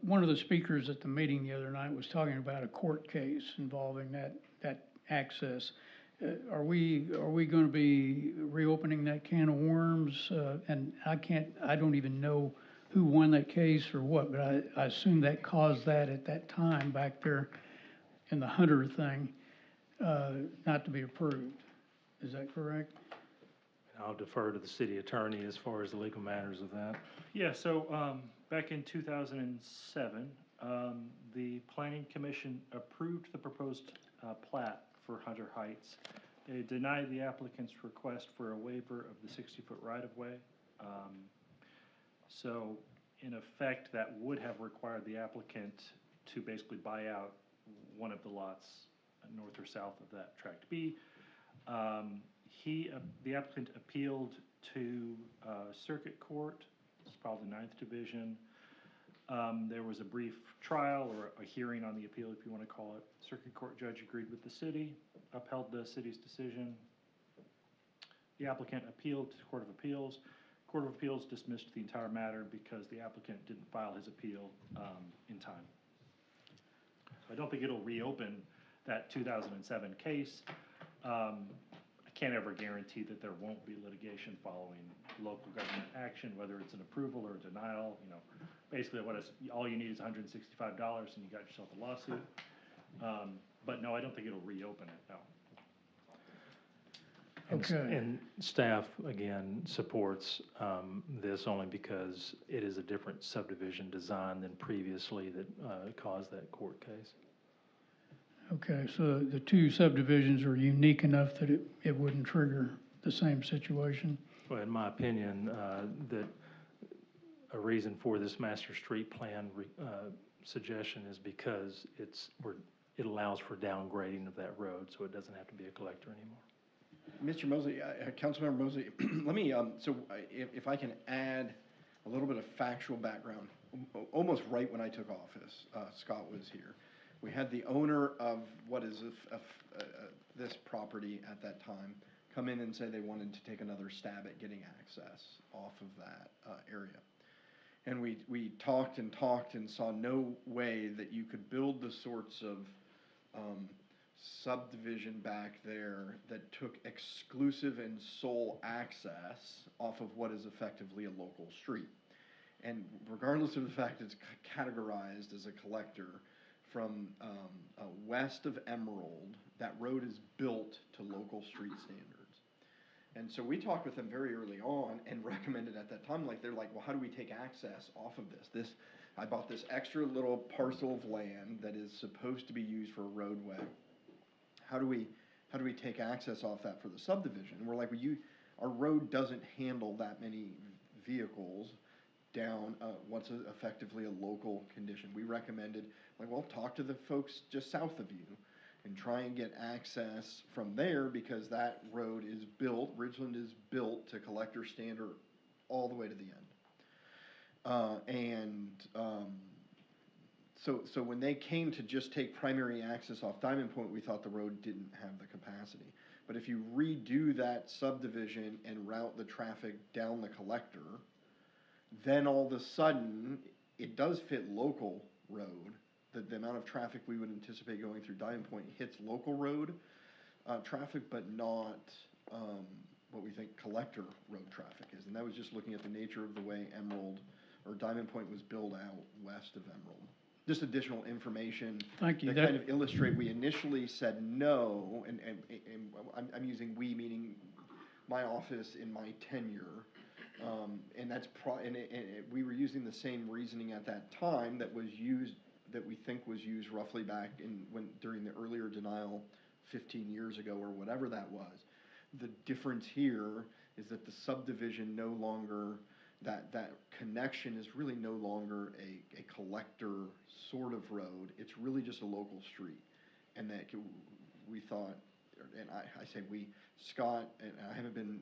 One of the speakers at the meeting the other night was talking about a court case involving that access. Are we going to be reopening that can of worms? And I don't even know who won that case or what, but I assume that caused that at that time back there in the Hunter thing, not to be approved. Is that correct? I'll defer to the city attorney as far as the legal matters of that. Yeah, so back in 2007, the Planning Commission approved the proposed plat for Hunter Heights. They denied the applicant's request for a waiver of the 60-foot right-of-way. So in effect, that would have required the applicant to basically buy out one of the lots north or south of that Tract B. The applicant appealed to Circuit Court, it's probably the 9th Division. There was a brief trial or a hearing on the appeal, if you want to call it. Circuit Court judge agreed with the city, upheld the city's decision. The applicant appealed to the Court of Appeals. Court of Appeals dismissed the entire matter because the applicant didn't file his appeal in time. So I don't think it'll reopen that 2007 case. I can't ever guarantee that there won't be litigation following local government action, whether it's an approval or a denial. You know, basically all you need is $165 and you got yourself a lawsuit. But no, I don't think it'll reopen it, no. And staff, again, supports this only because it is a different subdivision design than previously that caused that court case. Okay, so the two subdivisions are unique enough that it wouldn't trigger the same situation? Well, in my opinion, that a reason for this master street plan suggestion is because it allows for downgrading of that road, so it doesn't have to be a collector anymore. Mr. Mosley, Councilmember Mosley, let me, if I can add a little bit of factual background. Almost right when I took office, Scott was here. We had the owner of what is this property at that time come in and say they wanted to take another stab at getting access off of that area. And we talked and talked and saw no way that you could build the sorts of subdivision back there that took exclusive and sole access off of what is effectively a local street. And regardless of the fact it's categorized as a collector, from west of Emerald, that road is built to local street standards. And so we talked with them very early on and recommended at that time, they're like, well, how do we take access off of this? I bought this extra little parcel of land that is supposed to be used for a roadway. How do we take access off that for the subdivision? And we're like, well, our road doesn't handle that many vehicles down what's effectively a local condition. We recommended, talk to the folks just south of you and try and get access from there, because that road is built, Ridgeland is built to collector standard all the way to the end. So when they came to just take primary access off Diamond Point, we thought the road didn't have the capacity. But if you redo that subdivision and route the traffic down the collector, then all of a sudden, it does fit local road. The amount of traffic we would anticipate going through Diamond Point hits local road traffic, but not what we think collector road traffic is. And that was just looking at the nature of the way Emerald or Diamond Point was built out west of Emerald. Just additional information. Thank you. That kind of illustrate, we initially said no, and I'm using we, meaning my office in my tenure. And that's we were using the same reasoning at that time that was used, that we think was used roughly back during the earlier denial 15 years ago or whatever that was. The difference here is that the subdivision no longer, that connection is really no longer a collector sort of road. It's really just a local street. And that we thought, and I say we, Scott, and I haven't been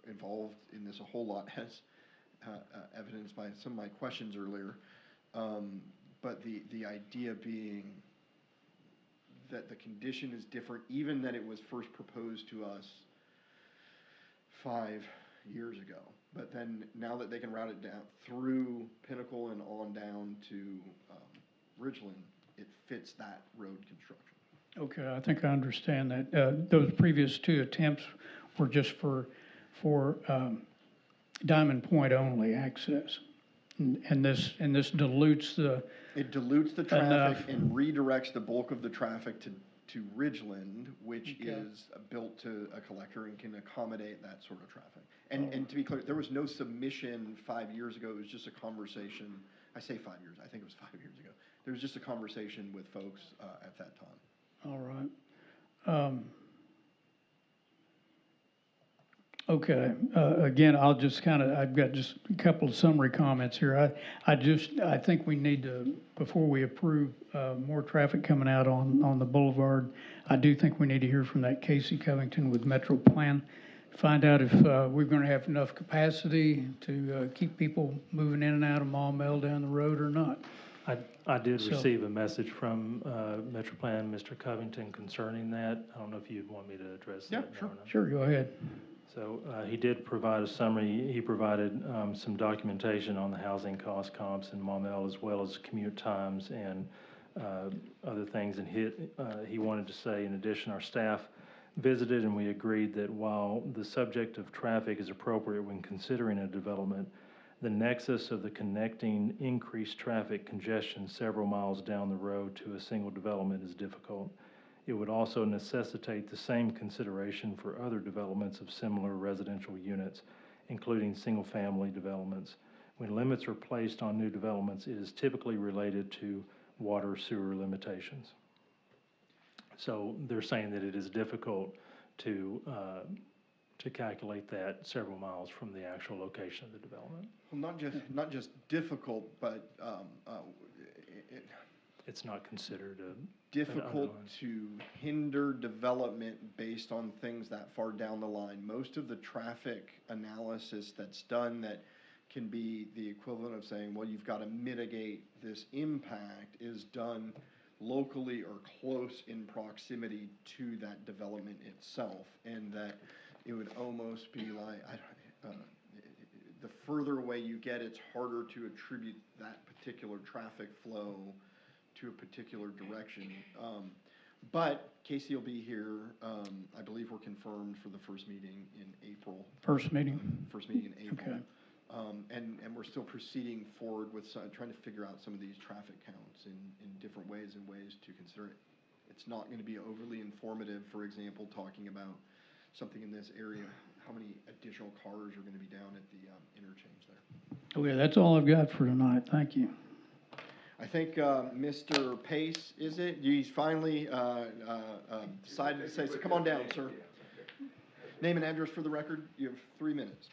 involved in this a whole lot, as evidenced by some of my questions earlier, but the idea being that the condition is different, even that it was first proposed to us 5 years ago. But then now that they can route it down through Pinnacle and on down to Ridgeland, it fits that road construction. Okay, I think I understand that. Those previous two attempts were just for Diamond Point only access. And this dilutes the... It dilutes the traffic and redirects the bulk of the traffic to Ridgeland, which is built to a collector and can accommodate that sort of traffic. And to be clear, there was no submission 5 years ago. It was just a conversation. I say 5 years. I think it was 5 years ago. There was just a conversation with folks at that time. All right. Okay, again, I've got just a couple of summary comments here. I think we need to, before we approve more traffic coming out on the boulevard, I do think we need to hear from that Casey Covington with Metro Plan find out if, we're gonna have enough capacity to, keep people moving in and out of Maumelle down the road or not. I did So- receive a message from Metroplan, Mr. Covington, concerning that. I don't know if you'd want me to address Yeah, that now sure. or not. Sure, go ahead. So he did provide a summary. He provided some documentation on the housing cost comps in Maumelle, as well as commute times and other things. And he wanted to say, in addition, our staff visited and we agreed that while the subject of traffic is appropriate when considering a development, the nexus of the connecting increased traffic congestion several miles down the road to a single development is difficult. It would also necessitate the same consideration for other developments of similar residential units, including single-family developments. When limits are placed on new developments, it is typically related to water sewer limitations. So they're saying that it is difficult to calculate that several miles from the actual location of the development. Well, not just difficult, but, It's not considered a. difficult underlying- to hinder development based on things that far down the line. Most of the traffic analysis that's done that can be the equivalent of saying, well, you've got to mitigate this impact, is done locally or close in proximity to that development itself. And that it would almost be like, the further away you get, it's harder to attribute that particular traffic flow to a particular direction. But Casey will be here, I believe we're confirmed for the first meeting in April. First meeting? First meeting in April. Okay. And we're still proceeding forward with trying to figure out some of these traffic counts in different ways and ways to consider it. It's not gonna be overly informative, for example, talking about something in this area, how many additional cars are gonna be down at the interchange there. Okay, that's all I've got for tonight. Thank you. I think Mr. Pace, is it? He's finally decided to say, so come on down, sir. Name and address for the record. You have 3 minutes.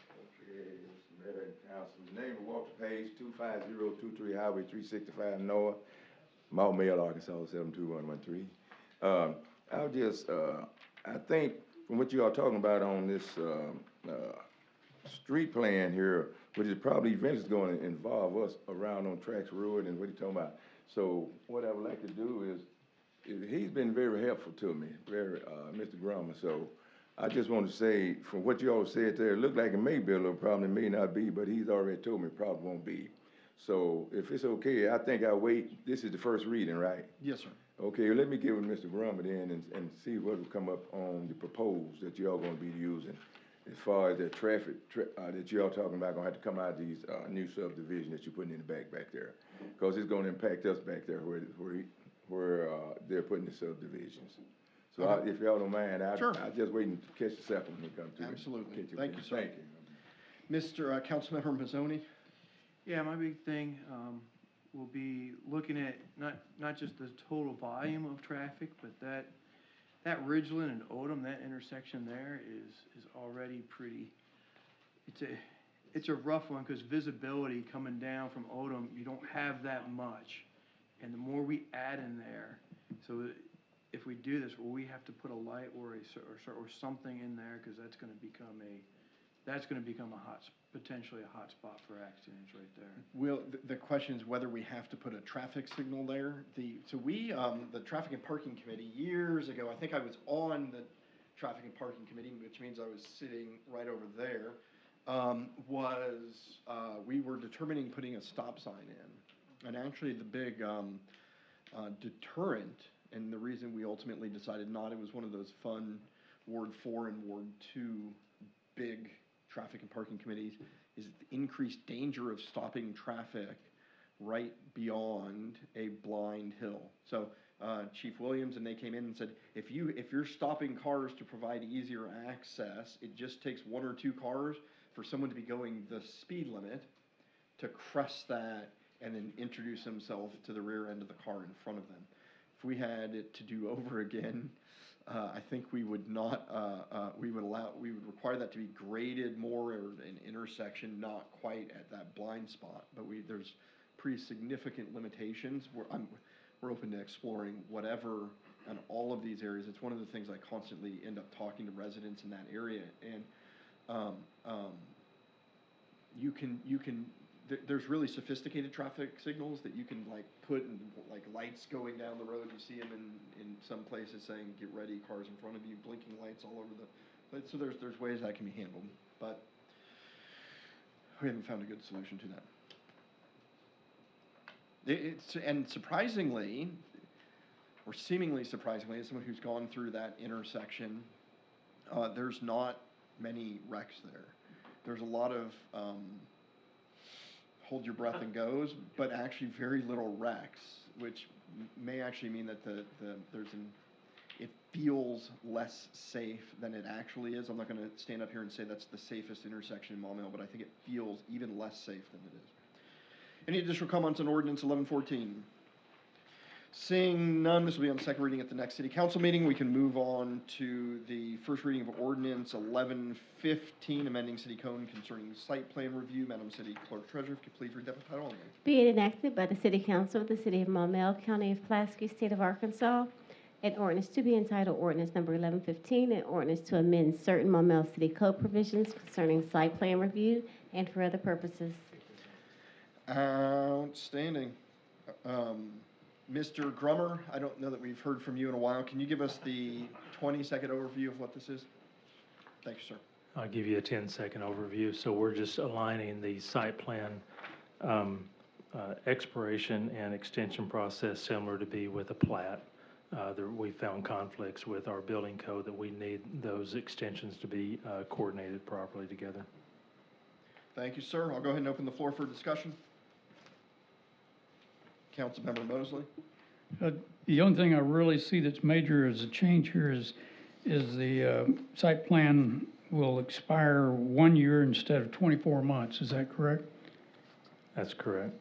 Okay, Mr. Mayor and Council, my name is Walter Page, 25023 Highway 365 Noah, Maumelle, Arkansas, 72113. I'll just, I think from what you are talking about on this street plan here, which is probably eventually going to involve us around on Trax Road and what you're talking about. So what I would like to do is he's been very helpful to me, Mr. Grumman. So I just want to say, from what you all said there, it looked like it may be a little problem, it may not be, but he's already told me it probably won't be. So if it's okay, I think I'll wait. This is the first reading, right? Yes, sir. Okay, let me get with Mr. Grumman in and see what will come up on the proposed that y'all gonna be using. As far as the traffic, that y'all talking about, gonna have to come out of these, new subdivisions that you're putting in the back there. Cause it's gonna impact us back there where they're putting the subdivisions. So Okay. if y'all don't mind, Sure. I'll just wait and catch the second when it comes to it. Absolutely. Catch it. Thank you, sir. Thank you. Mr. Councilmember Mazzoni? Yeah, my big thing, will be looking at not just the total volume of traffic, but that Ridgeland and Odom, that intersection there is already pretty, it's a rough one, cause visibility coming down from Odom, you don't have that much. And the more we add in there, so if we do this, will we have to put a light or something in there, cause that's gonna become potentially a hot spot for accidents right there. Well, the question is whether we have to put a traffic signal there. The Traffic and Parking Committee, years ago, I think I was on the Traffic and Parking Committee, which means I was sitting right over there, we were determining putting a stop sign in. And actually the big deterrent, and the reason we ultimately decided not, it was one of those fun Ward 4 and Ward 2 big traffic and parking committees, is the increased danger of stopping traffic right beyond a blind hill. So Chief Williams and they came in and said, if you're stopping cars to provide easier access, it just takes 1 or 2 cars for someone to be going the speed limit to crest that and then introduce himself to the rear end of the car in front of them. If we had it to do over again, I think we would not, we would require that to be graded more or an intersection, not quite at that blind spot. But there's pretty significant limitations. We're open to exploring whatever on all of these areas. It's one of the things I constantly end up talking to residents in that area. And you can, there's really sophisticated traffic signals that you can like put in, like lights going down the road. You see them in some places saying, get ready, cars in front of you, blinking lights all over but so there's ways that can be handled, but we haven't found a good solution to that. And surprisingly, or seemingly surprisingly, as someone who's gone through that intersection, there's not many wrecks there. There's a lot of hold your breath and goes, but actually very little wrecks, which may actually mean that it feels less safe than it actually is. I'm not going to stand up here and say that's the safest intersection in Maumelle, but I think it feels even less safe than it is. Any additional comments on ordinance 1114? Seeing none, this will be on second reading at the next city council meeting. We can move on to the first reading of ordinance 1115, amending city code concerning site plan review. Madam City Clerk Treasurer, if you could please read that by title only. Be it enacted by the City Council of the City of Maumelle, County of Pulaski, State of Arkansas, an ordinance to be entitled ordinance number 1115, an ordinance to amend certain Maumelle City Code provisions concerning site plan review and for other purposes. Outstanding. Mr. Grummer, I don't know that we've heard from you in a while. Can you give us the 20-second overview of what this is? Thank you, sir. I'll give you a 10-second overview. So we're just aligning the site plan expiration and extension process similar to be with a plat. We found conflicts with our building code that we need those extensions to be coordinated properly together. Thank you, sir. I'll go ahead and open the floor for discussion. Councilmember Mosley. The only thing I really see that's major as a change here is the site plan will expire 1 year instead of 24 months. Is that correct? That's correct.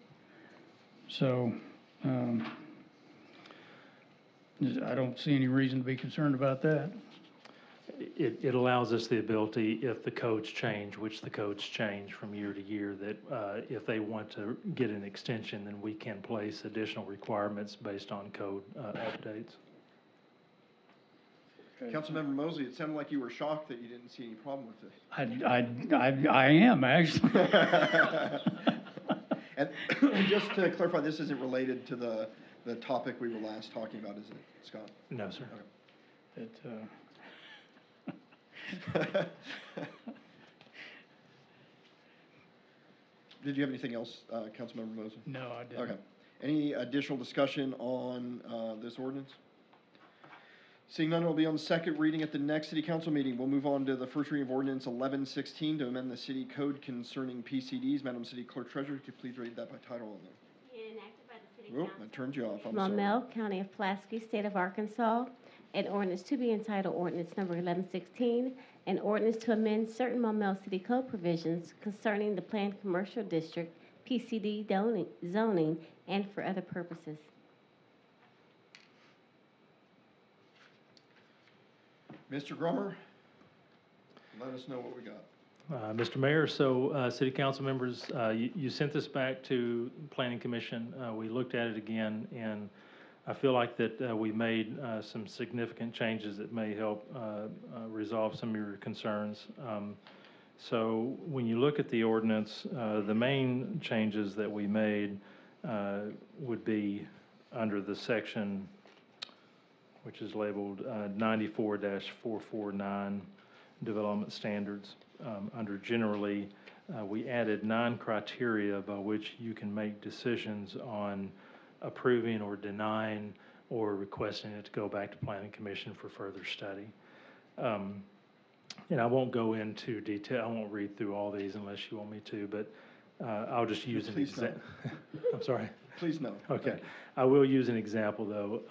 So I don't see any reason to be concerned about that. It allows us the ability, if the codes change, which the codes change from year to year, that if they want to get an extension, then we can place additional requirements based on code updates. Okay. Councilmember Mosley, it sounded like you were shocked that you didn't see any problem with this. I am, actually. And just to clarify, this isn't related to the topic we were last talking about, is it, Scott? No, sir. Okay. Did you have anything else, Councilmember Mosley? No, I didn't. Okay. Any additional discussion on this ordinance? Seeing none, it will be on second reading at the next city council meeting. We'll move on to the first reading of ordinance 1116 to amend the city code concerning PCDs. Madam City Clerk Treasurer, could you please read that by title only? Enacted by the City Oh, I turned you off. I'm sorry. Maumelle, County of Pulaski, State of Arkansas, an ordinance to be entitled ordinance number 1116, an ordinance to amend certain Maumelle City Code provisions concerning the planned commercial district, PCD zoning, and for other purposes. Mr. Grummer, let us know what we got. Mr. Mayor, so City Council members, you sent this back to Planning Commission. We looked at it again, and I feel like that we made some significant changes that may help resolve some of your concerns. So when you look at the ordinance, the main changes that we made would be under the section which is labeled 94-449 Development Standards. Under generally, we added 9 criteria by which you can make decisions on approving or denying or requesting it to go back to Planning Commission for further study. And I won't go into detail, I won't read through all these unless you want me to, but I'll just use an example. I'm sorry. Please no. Okay. I will use an example, though.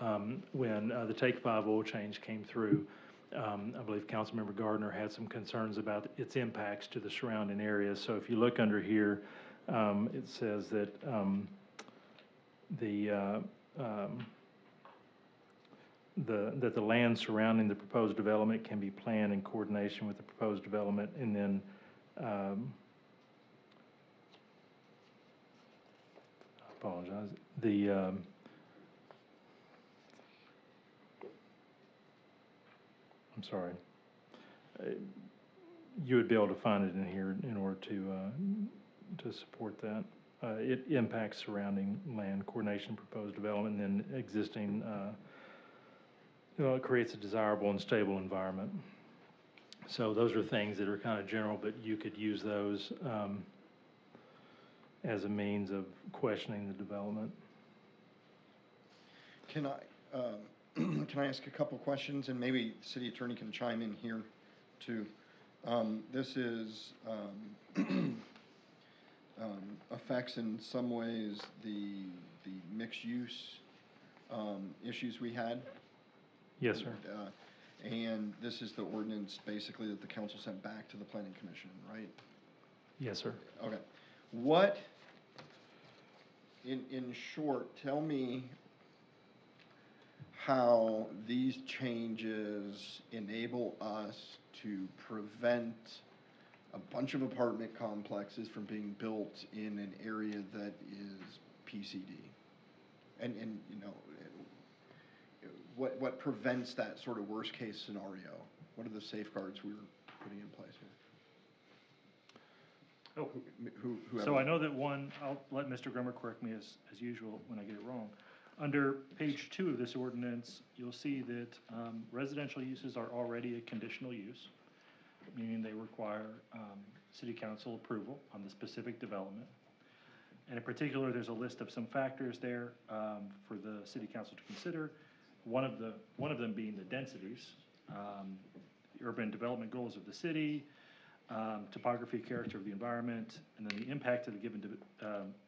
When the Take 5 oil change came through, I believe Councilmember Gardner had some concerns about its impacts to the surrounding areas. So if you look under here, it says that the land surrounding the proposed development can be planned in coordination with the proposed development, and then I apologize. I'm sorry. you would be able to find it in here in order to support that. It impacts surrounding land, coordination, proposed development, and then existing, it creates a desirable and stable environment. So those are things that are kind of general, but you could use those as a means of questioning the development. Can I, can I ask a couple questions, and maybe the city attorney can chime in here too? This is, affects in some ways the mixed use, issues we had. Yes, sir. And this is the ordinance basically that the council sent back to the planning commission, right? Yes, sir. Okay. What, in short, tell me how these changes enable us to prevent a bunch of apartment complexes from being built in an area that is PCD? And you know, what prevents that sort of worst case scenario? What are the safeguards we're putting in place here? Oh, Whoever. so I know that one, I'll let Mr. Grummer correct me as usual when I get it wrong. Under page 2 of this ordinance, you'll see that residential uses are already a conditional use, meaning they require city council approval on the specific development. And in particular, there's a list of some factors there for the city council to consider. One of them being the densities, the urban development goals of the city, topography, character of the environment, and then the impact of the given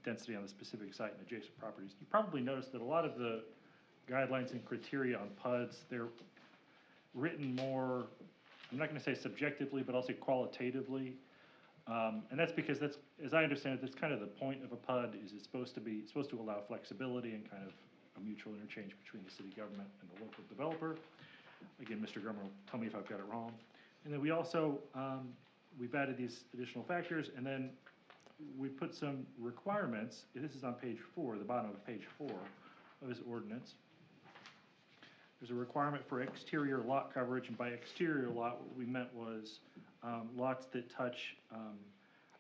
density on the specific site and adjacent properties. You probably noticed that a lot of the guidelines and criteria on PUDs, they're written more, I'm not going to say subjectively, but I'll say qualitatively. And that's because that's, as I understand it, that's kind of the point of a PUD, is it's supposed to allow flexibility and kind of a mutual interchange between the city government and the local developer. Again, Mr. Grummer will tell me if I've got it wrong. And then we also, we've added these additional factors, and then we put some requirements. This is on page 4, the bottom of page 4 of this ordinance. There's a requirement for exterior lot coverage, and by exterior lot, what we meant was lots that touch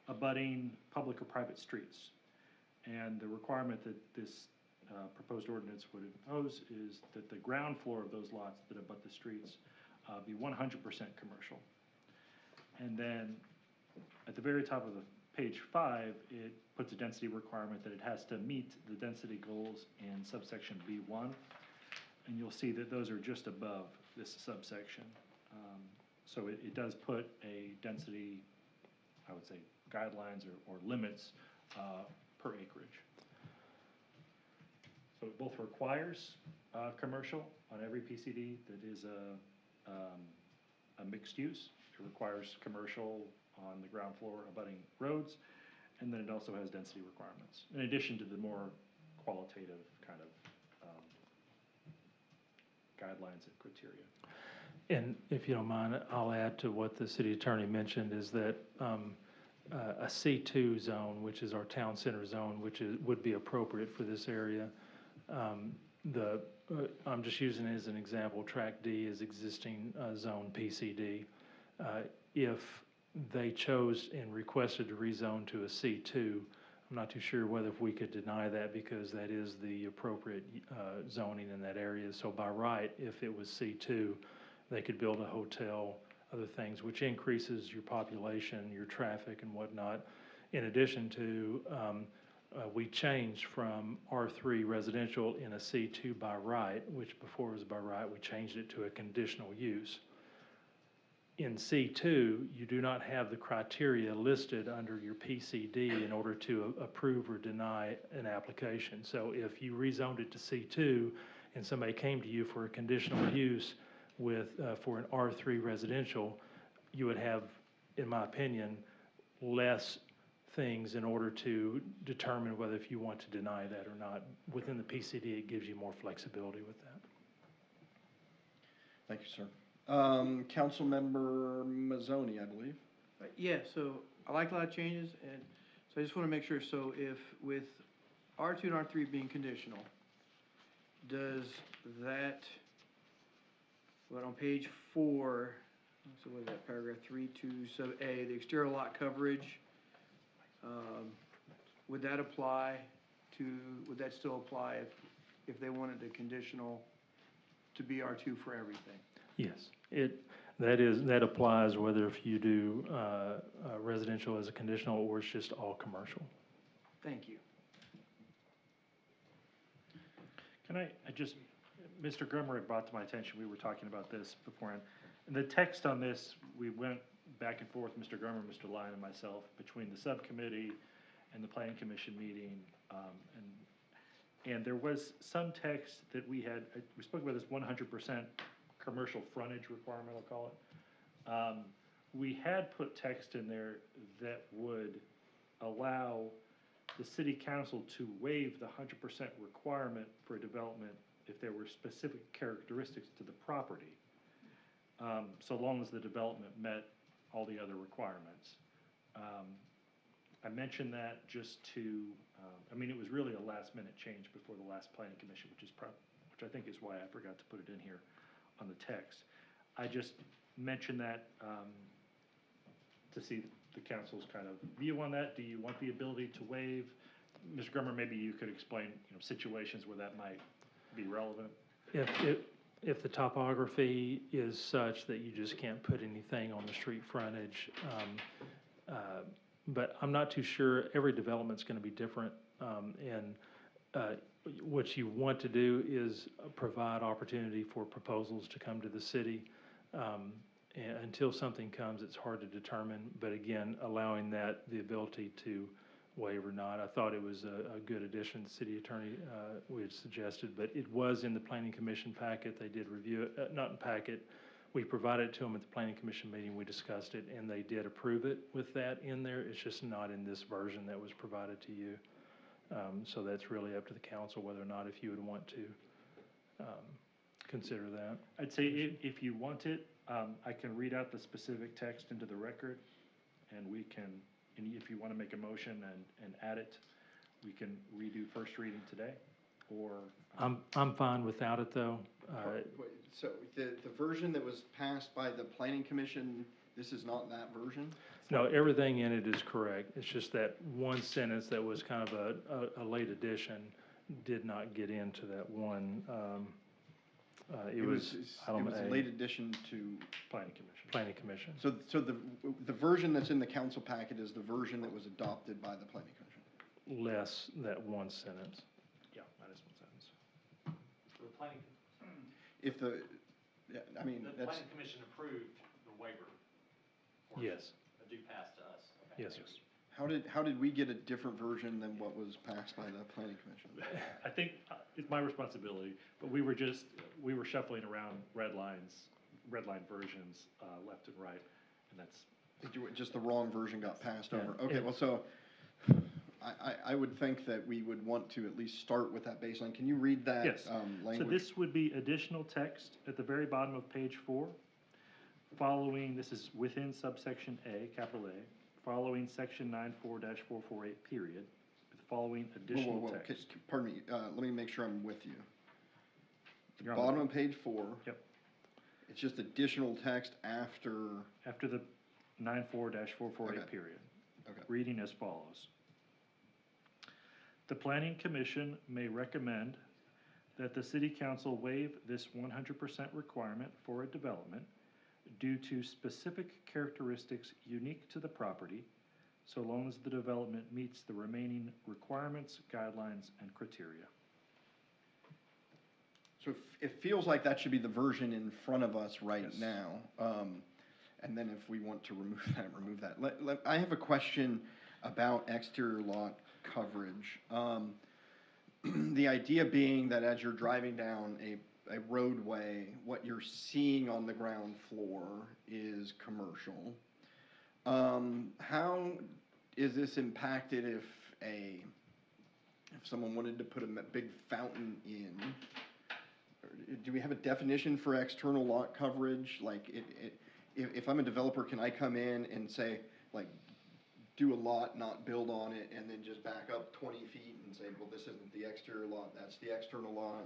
abutting public or private streets. And the requirement that this proposed ordinance would impose is that the ground floor of those lots that abut the streets be 100% commercial. And then at the very top of the page 5, it puts a density requirement that it has to meet the density goals in subsection B1. And you'll see that those are just above this subsection. So it does put a density, I would say, guidelines or limits per acreage. So it both requires commercial on every PCD that is a mixed use. It requires commercial on the ground floor abutting roads, and then it also has density requirements, in addition to the more qualitative kind of guidelines and criteria. And if you don't mind, I'll add to what the city attorney mentioned, is that a C2 zone, which is our town center zone, which would be appropriate for this area. I'm just using it as an example, tract D is existing zone PCD. If they chose and requested to rezone to a C2, I'm not too sure whether if we could deny that, because that is the appropriate zoning in that area. So by right, if it was C2, they could build a hotel, other things, which increases your population, your traffic and whatnot. In addition to, we changed from R3 residential in a C2 by right, which before was by right, we changed it to a conditional use. In C2, you do not have the criteria listed under your PCD in order to approve or deny an application. So if you rezoned it to C2 and somebody came to you for a conditional use for an R3 residential, you would have, in my opinion, less things in order to determine whether if you want to deny that or not. Within the PCD, it gives you more flexibility with that. Thank you, sir. Councilmember Mazzoni, I believe. Yeah, so I like a lot of changes, and so I just want to make sure, so if with R2 and R3 being conditional, does that, what on page 4, So what is that, paragraph 3.2 sub A, the exterior lot coverage, would that apply to, would that still apply if they wanted a conditional to be R2 for everything? Yes, that applies whether if you do residential as a conditional or it's just all commercial. Thank you. Can I just, Mr. Grummer had brought to my attention, we were talking about this beforehand. And the text on this, we went back and forth, Mr. Grummer, Mr. Lyon, and myself, between the subcommittee and the planning commission meeting. And there was some text that we had, we spoke about this 100% commercial frontage requirement, I'll call it. We had put text in there that would allow the city council to waive the 100% requirement for a development if there were specific characteristics to the property, so long as the development met all the other requirements. I mentioned that just to, I mean, it was really a last-minute change before the last planning commission, which I think is why I forgot to put it in here on the text. I just mentioned that to see the council's kind of view on that. Do you want the ability to waive? Mr. Grummer, maybe you could explain, situations where that might be relevant. If the topography is such that you just can't put anything on the street frontage, but I'm not too sure, every development's gonna be different, and what you want to do is provide opportunity for proposals to come to the city. And until something comes, it's hard to determine, but again, allowing that, the ability to waive or not, I thought it was a good addition, the city attorney, we had suggested, but it was in the planning commission packet, they did review it, not in packet, we provided it to them at the planning commission meeting, we discussed it, and they did approve it with that in there, it's just not in this version that was provided to you. So that's really up to the council whether or not if you would want to consider that. I'd say if you want it, I can read out the specific text into the record, and we can, and if you want to make a motion and add it, we can redo first reading today, or. I'm fine without it, though. So the version that was passed by the planning commission, this is not that version? No, everything in it is correct. It's just that one sentence that was kind of a late addition did not get into that one. It was a late addition to planning commission. Planning commission. So the version that's in the council packet is the version that was adopted by the planning commission? Less that one sentence. Yeah, minus one sentence. The planning, I mean, the that's. planning commission approved the waiver. Yes. A due pass to us. Okay. Yes. How did we get a different version than what was passed by the planning commission? I think it's my responsibility, but we were shuffling around red line versions, left and right, and that's. Just the wrong version got passed over. Yeah. Okay, well, so I would think that we would want to at least start with that baseline. Can you read that Yes. language? So this would be additional text at the very bottom of page 4, following, this is within subsection A, capital A, following section 94-448, period, with following additional Whoa. text. Pardon me, let me make sure I'm with you. You're on Bottom the- of page 4. Yep. It's just additional text after. After the 94-448, Okay. period. Okay. Reading as follows. The Planning Commission may recommend that the City Council waive this 100% requirement for a development due to specific characteristics unique to the property, so long as the development meets the remaining requirements, guidelines, and criteria. So it feels like that should be the version in front of us right Yes. now. And then if we want to remove that, remove that. I have a question about exterior lot coverage. The idea being that as you're driving down a roadway, what you're seeing on the ground floor is commercial. How is this impacted if someone wanted to put a big fountain in? Do we have a definition for external lot coverage? Like, if I'm a developer, can I come in and say, like, do a lot, not build on it, and then just back up 20 feet and say, well, this isn't the exterior lot, that's the external lot?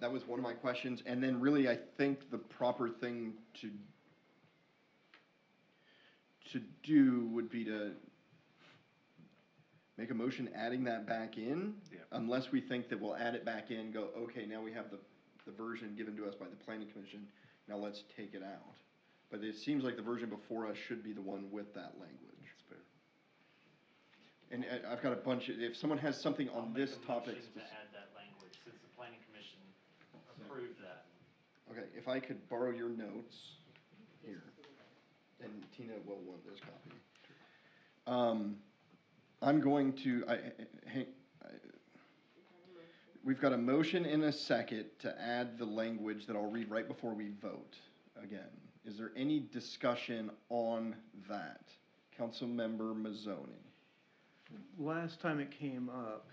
That was one of my questions. And then really, I think the proper thing to to do would be to make a motion adding that back in, Yeah. unless we think that we'll add it back in, go, okay, now we have the version given to us by the planning commission, now let's take it out. But it seems like the version before us should be the one with that language. That's fair. And I've got a bunch of, if someone has something I'll on make this a topic. motion to add that language, since the planning commission approved that. Okay, if I could borrow your notes here, and Tina will want this copy. I'm going to, we've got a motion and a second to add the language that I'll read right before we vote again. Is there any discussion on that? Councilmember Mazzoni. Last time it came up,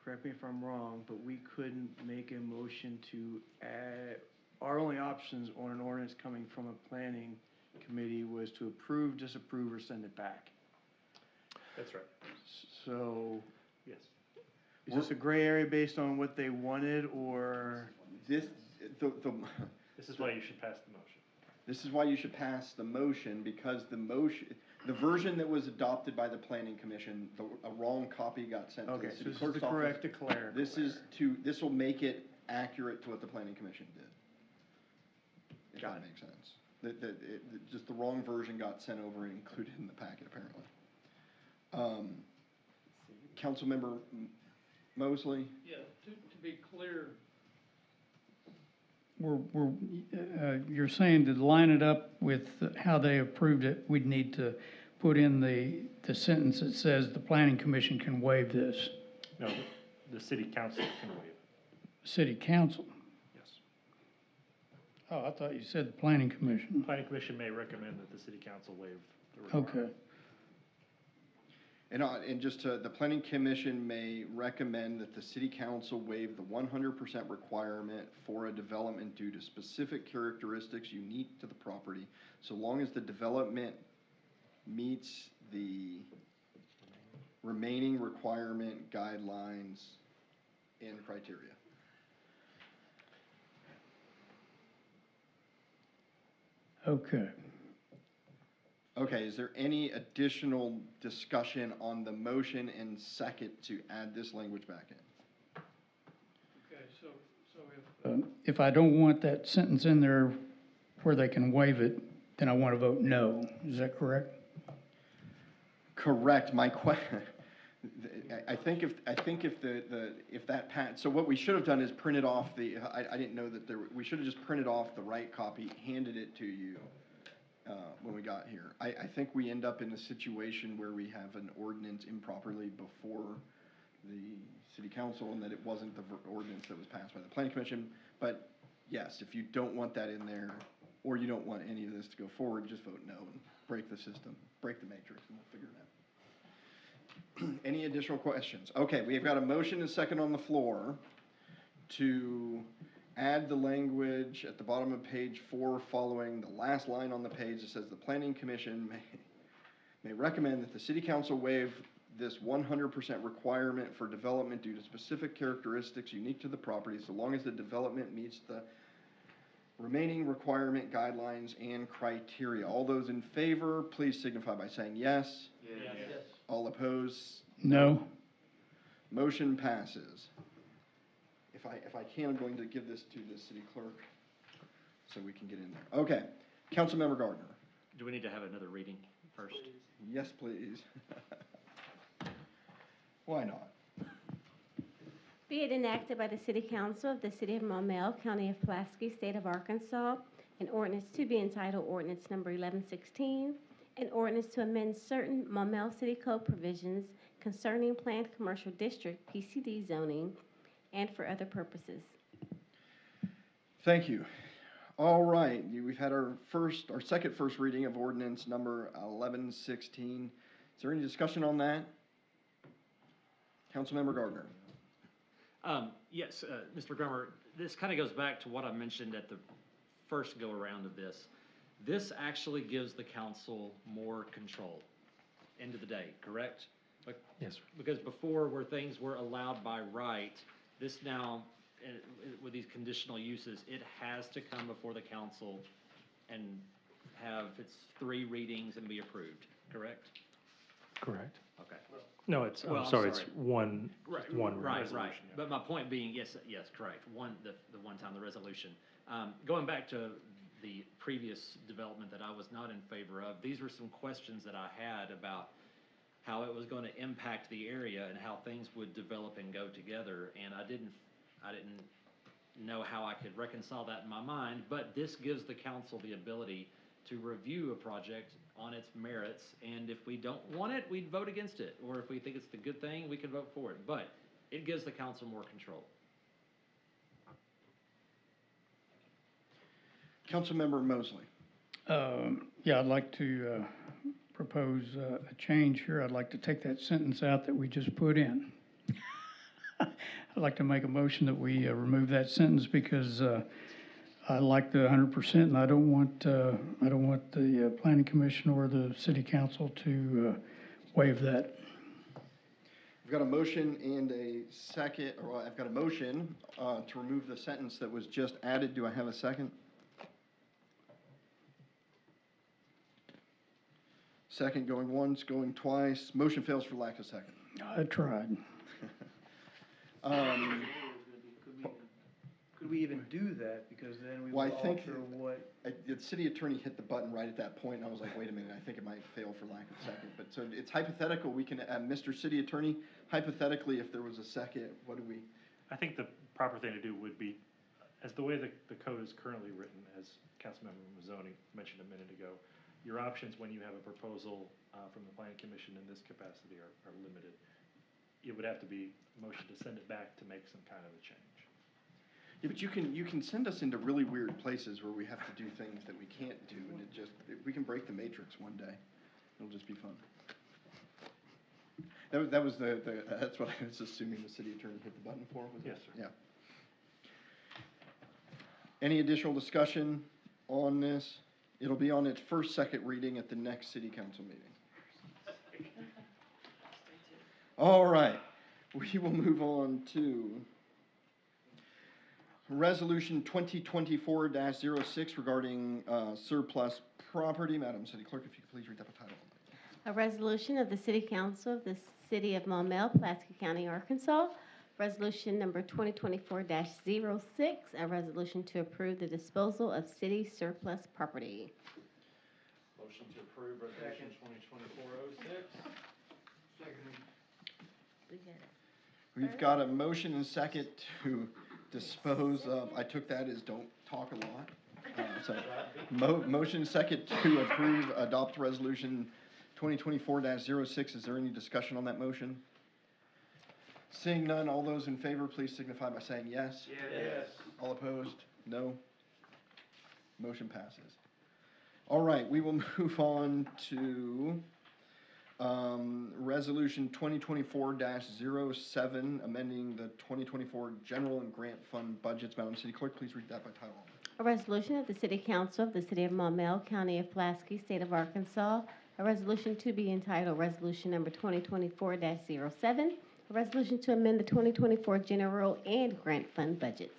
correct me if I'm wrong, but we couldn't make a motion to add, our only options on an ordinance coming from a planning committee was to approve, disapprove, or send it back. That's right. So, Yes. is this a gray area based on what they wanted, or? This, This is why you should pass the motion. This is why you should pass the motion, because the version that was adopted by the planning commission, a wrong copy got sent to Okay, the so city this is clerk's the office. correct declare. This will make it accurate to what the planning commission did. If Got that it. makes sense. Just the wrong version got sent over and included in the packet, apparently. Councilmember Mosley? Yeah, to be clear. You're saying to line it up with how they approved it, we'd need to put in the sentence that says the planning commission can waive this. No, the city council can waive it. City council? Yes. Oh, I thought you said the planning commission. Planning commission may recommend that the city council waive the requirement. Okay. And just to, the planning commission may recommend that the city council waive the 100% requirement for a development due to specific characteristics unique to the property, so long as the development meets the remaining requirement, guidelines, and criteria. Okay. Okay, is there any additional discussion on the motion and second to add this language back in? Okay, so if I don't want that sentence in there where they can waive it, then I want to vote no. Is that correct? Correct. My I think if that so what we should have done is printed off I didn't know that we should have just printed off the right copy, handed it to you when we got here. I think we end up in a situation where we have an ordinance improperly before the city council and that it wasn't the ordinance that was passed by the planning commission. But yes, if you don't want that in there, or you don't want any of this to go forward, just vote no and break the system, break the matrix, and we'll figure it out. Any additional questions? Okay, we've got a motion and second on the floor to add the language at the bottom of page 4 following the last line on the page that says the planning commission may recommend that the city council waive this 100% requirement for development due to specific characteristics unique to the property, so long as the development meets the remaining requirement, guidelines, and criteria. All those in favor, please signify by saying yes. Yes. All opposed? No. Motion passes. If I can, I'm going to give this to the city clerk so we can get in there. Okay, Councilmember Gardner. Do we need to have another reading first? Yes, please. Why not? Be it enacted by the City Council of the City of Maumelle, County of Pulaski, State of Arkansas, an ordinance to be entitled Ordinance Number 1116, an ordinance to amend certain Maumelle City Code provisions concerning planned commercial district PCD zoning and for other purposes. Thank you. All right, we've had our second first reading of ordinance number 1116. Is there any discussion on that? Councilmember Gardner. Yes, Mr. Grummer, this kind of goes back to what I mentioned at the first go-around of this. This actually gives the council more control, end of the day, correct? Yes, sir. Because before, where things were allowed by right, this now, with these conditional uses, it has to come before the council and have its 3 readings and be approved, correct? Correct. Okay. No, it's, Well, I'm I'm sorry, it's sorry. one, Right, one right, resolution. right. yeah. But my point being, yes, yes, correct. The one time, the resolution. Going back to the previous development that I was not in favor of, these were some questions that I had about how it was gonna impact the area and how things would develop and go together, and I didn't know how I could reconcile that in my mind, but this gives the council the ability to review a project on its merits, and if we don't want it, we'd vote against it, or if we think it's the good thing, we can vote for it, but it gives the council more control. Councilmember Mosley. Yeah, I'd like to propose a change here. I'd like to take that sentence out that we just put in. I'd like to make a motion that we remove that sentence because I like the 100%, and I don't want the planning commission or the city council to waive that. I've got a motion and a second, or I've got a motion to remove the sentence that was just added. Do I have a second? Second going once, going twice. Motion fails for lack of second. I tried. Could we even do that? Because then we Well, would I think alter what, the city attorney hit the button right at that point, and I was like, wait a minute, I think it might fail for lack of second. But so it's hypothetical. We can, Mr. City Attorney, hypothetically, if there was a second, what do we? I think the proper thing to do would be, as the way the code is currently written, as Councilmember Mazzoni mentioned a minute ago, your options when you have a proposal from the planning commission in this capacity are limited. It would have to be a motion to send it back to make some kind of a change. Yeah, but you can send us into really weird places where we have to do things that we can't do, and we can break the matrix one day. It'll just be fun. That was that's what I was assuming the city attorney hit the button for, was it? Yes, sir. Yeah. Any additional discussion on this? It'll be on its first, second reading at the next city council meeting. All right, we will move on to Resolution 2024-06 regarding surplus property. Madam City Clerk, if you could please read that by title only. A resolution of the City Council of the City of Maumelle, Pulaski County, Arkansas. Resolution number 2024-06, a resolution to approve the disposal of city surplus property. Motion to approve resolution 2024-06. We got it. We've got a motion and second to dispose of, I took that as don't talk a lot. Motion second to approve, adopt resolution 2024-06. Is there any discussion on that motion? Seeing none, all those in favor, please signify by saying yes. Yes. All opposed, no. Motion passes. All right, we will move on to Resolution 2024-07, amending the 2024 General and Grant Fund budgets. Madam City Clerk, please read that by title only. A resolution of the City Council of the City of Maumelle, County of Pulaski, State of Arkansas. A resolution to be entitled Resolution Number 2024-07. A resolution to amend the 2024 General and Grant Fund budgets.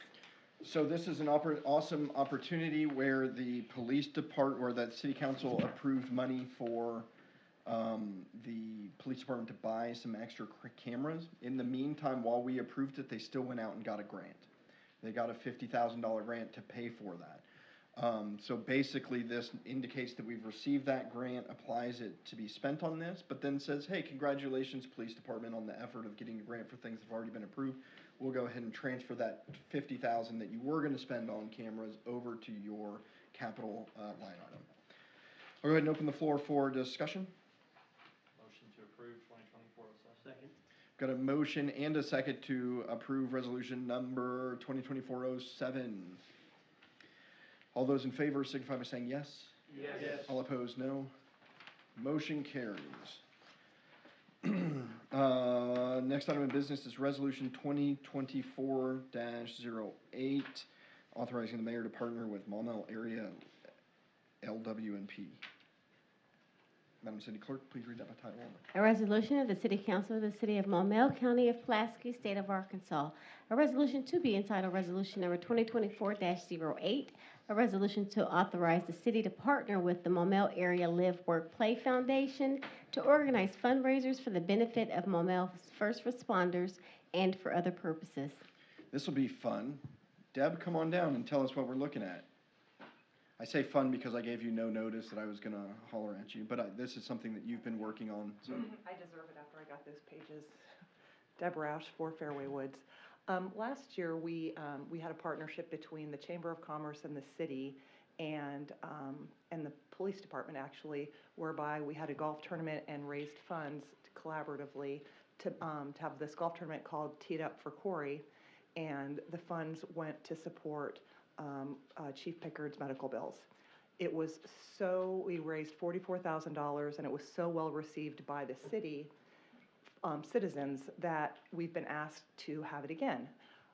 So this is an awesome opportunity where the police department, where that city council approved money for the police department to buy some extra cameras. In the meantime, while we approved it, they still went out and got a grant. They got a $50,000 grant to pay for that. So basically, this indicates that we've received that grant, applies it to be spent on this, but then says, hey, congratulations, police department, on the effort of getting a grant for things that have already been approved. We'll go ahead and transfer that $50,000 that you were going to spend on cameras over to your capital line item. I'll go ahead and open the floor for discussion. Motion to approve 2024-07. second, Got a motion and a second to approve resolution number 2024-07. All those in favor signify by saying yes. Yes. All opposed, no. Motion carries. Next item of business is resolution 2024-08, authorizing the mayor to partner with Maumelle Area LWNP. Madam City Clerk, please read that by title only. A resolution of the City Council of the City of Maumelle, County of Pulaski, State of Arkansas. A resolution to be entitled Resolution Number 2024-08, a resolution to authorize the city to partner with the Maumelle Area Live, Work, Play Foundation to organize fundraisers for the benefit of Maumelle's first responders and for other purposes. This will be fun. Deb, come on down and tell us what we're looking at. I say fun because I gave you no notice that I was gonna holler at you, but this is something that you've been working on, so. I deserve it after I got those pages. Deb Roush, 4 Fairway Woods. Last year, we had a partnership between the Chamber of Commerce and the city and the police department, actually, whereby we had a golf tournament and raised funds collaboratively to have this golf tournament called Tee It Up for Corey. And the funds went to support Chief Pickard's medical bills. It was we raised $44,000, and it was so well received by the city citizens that we've been asked to have it again.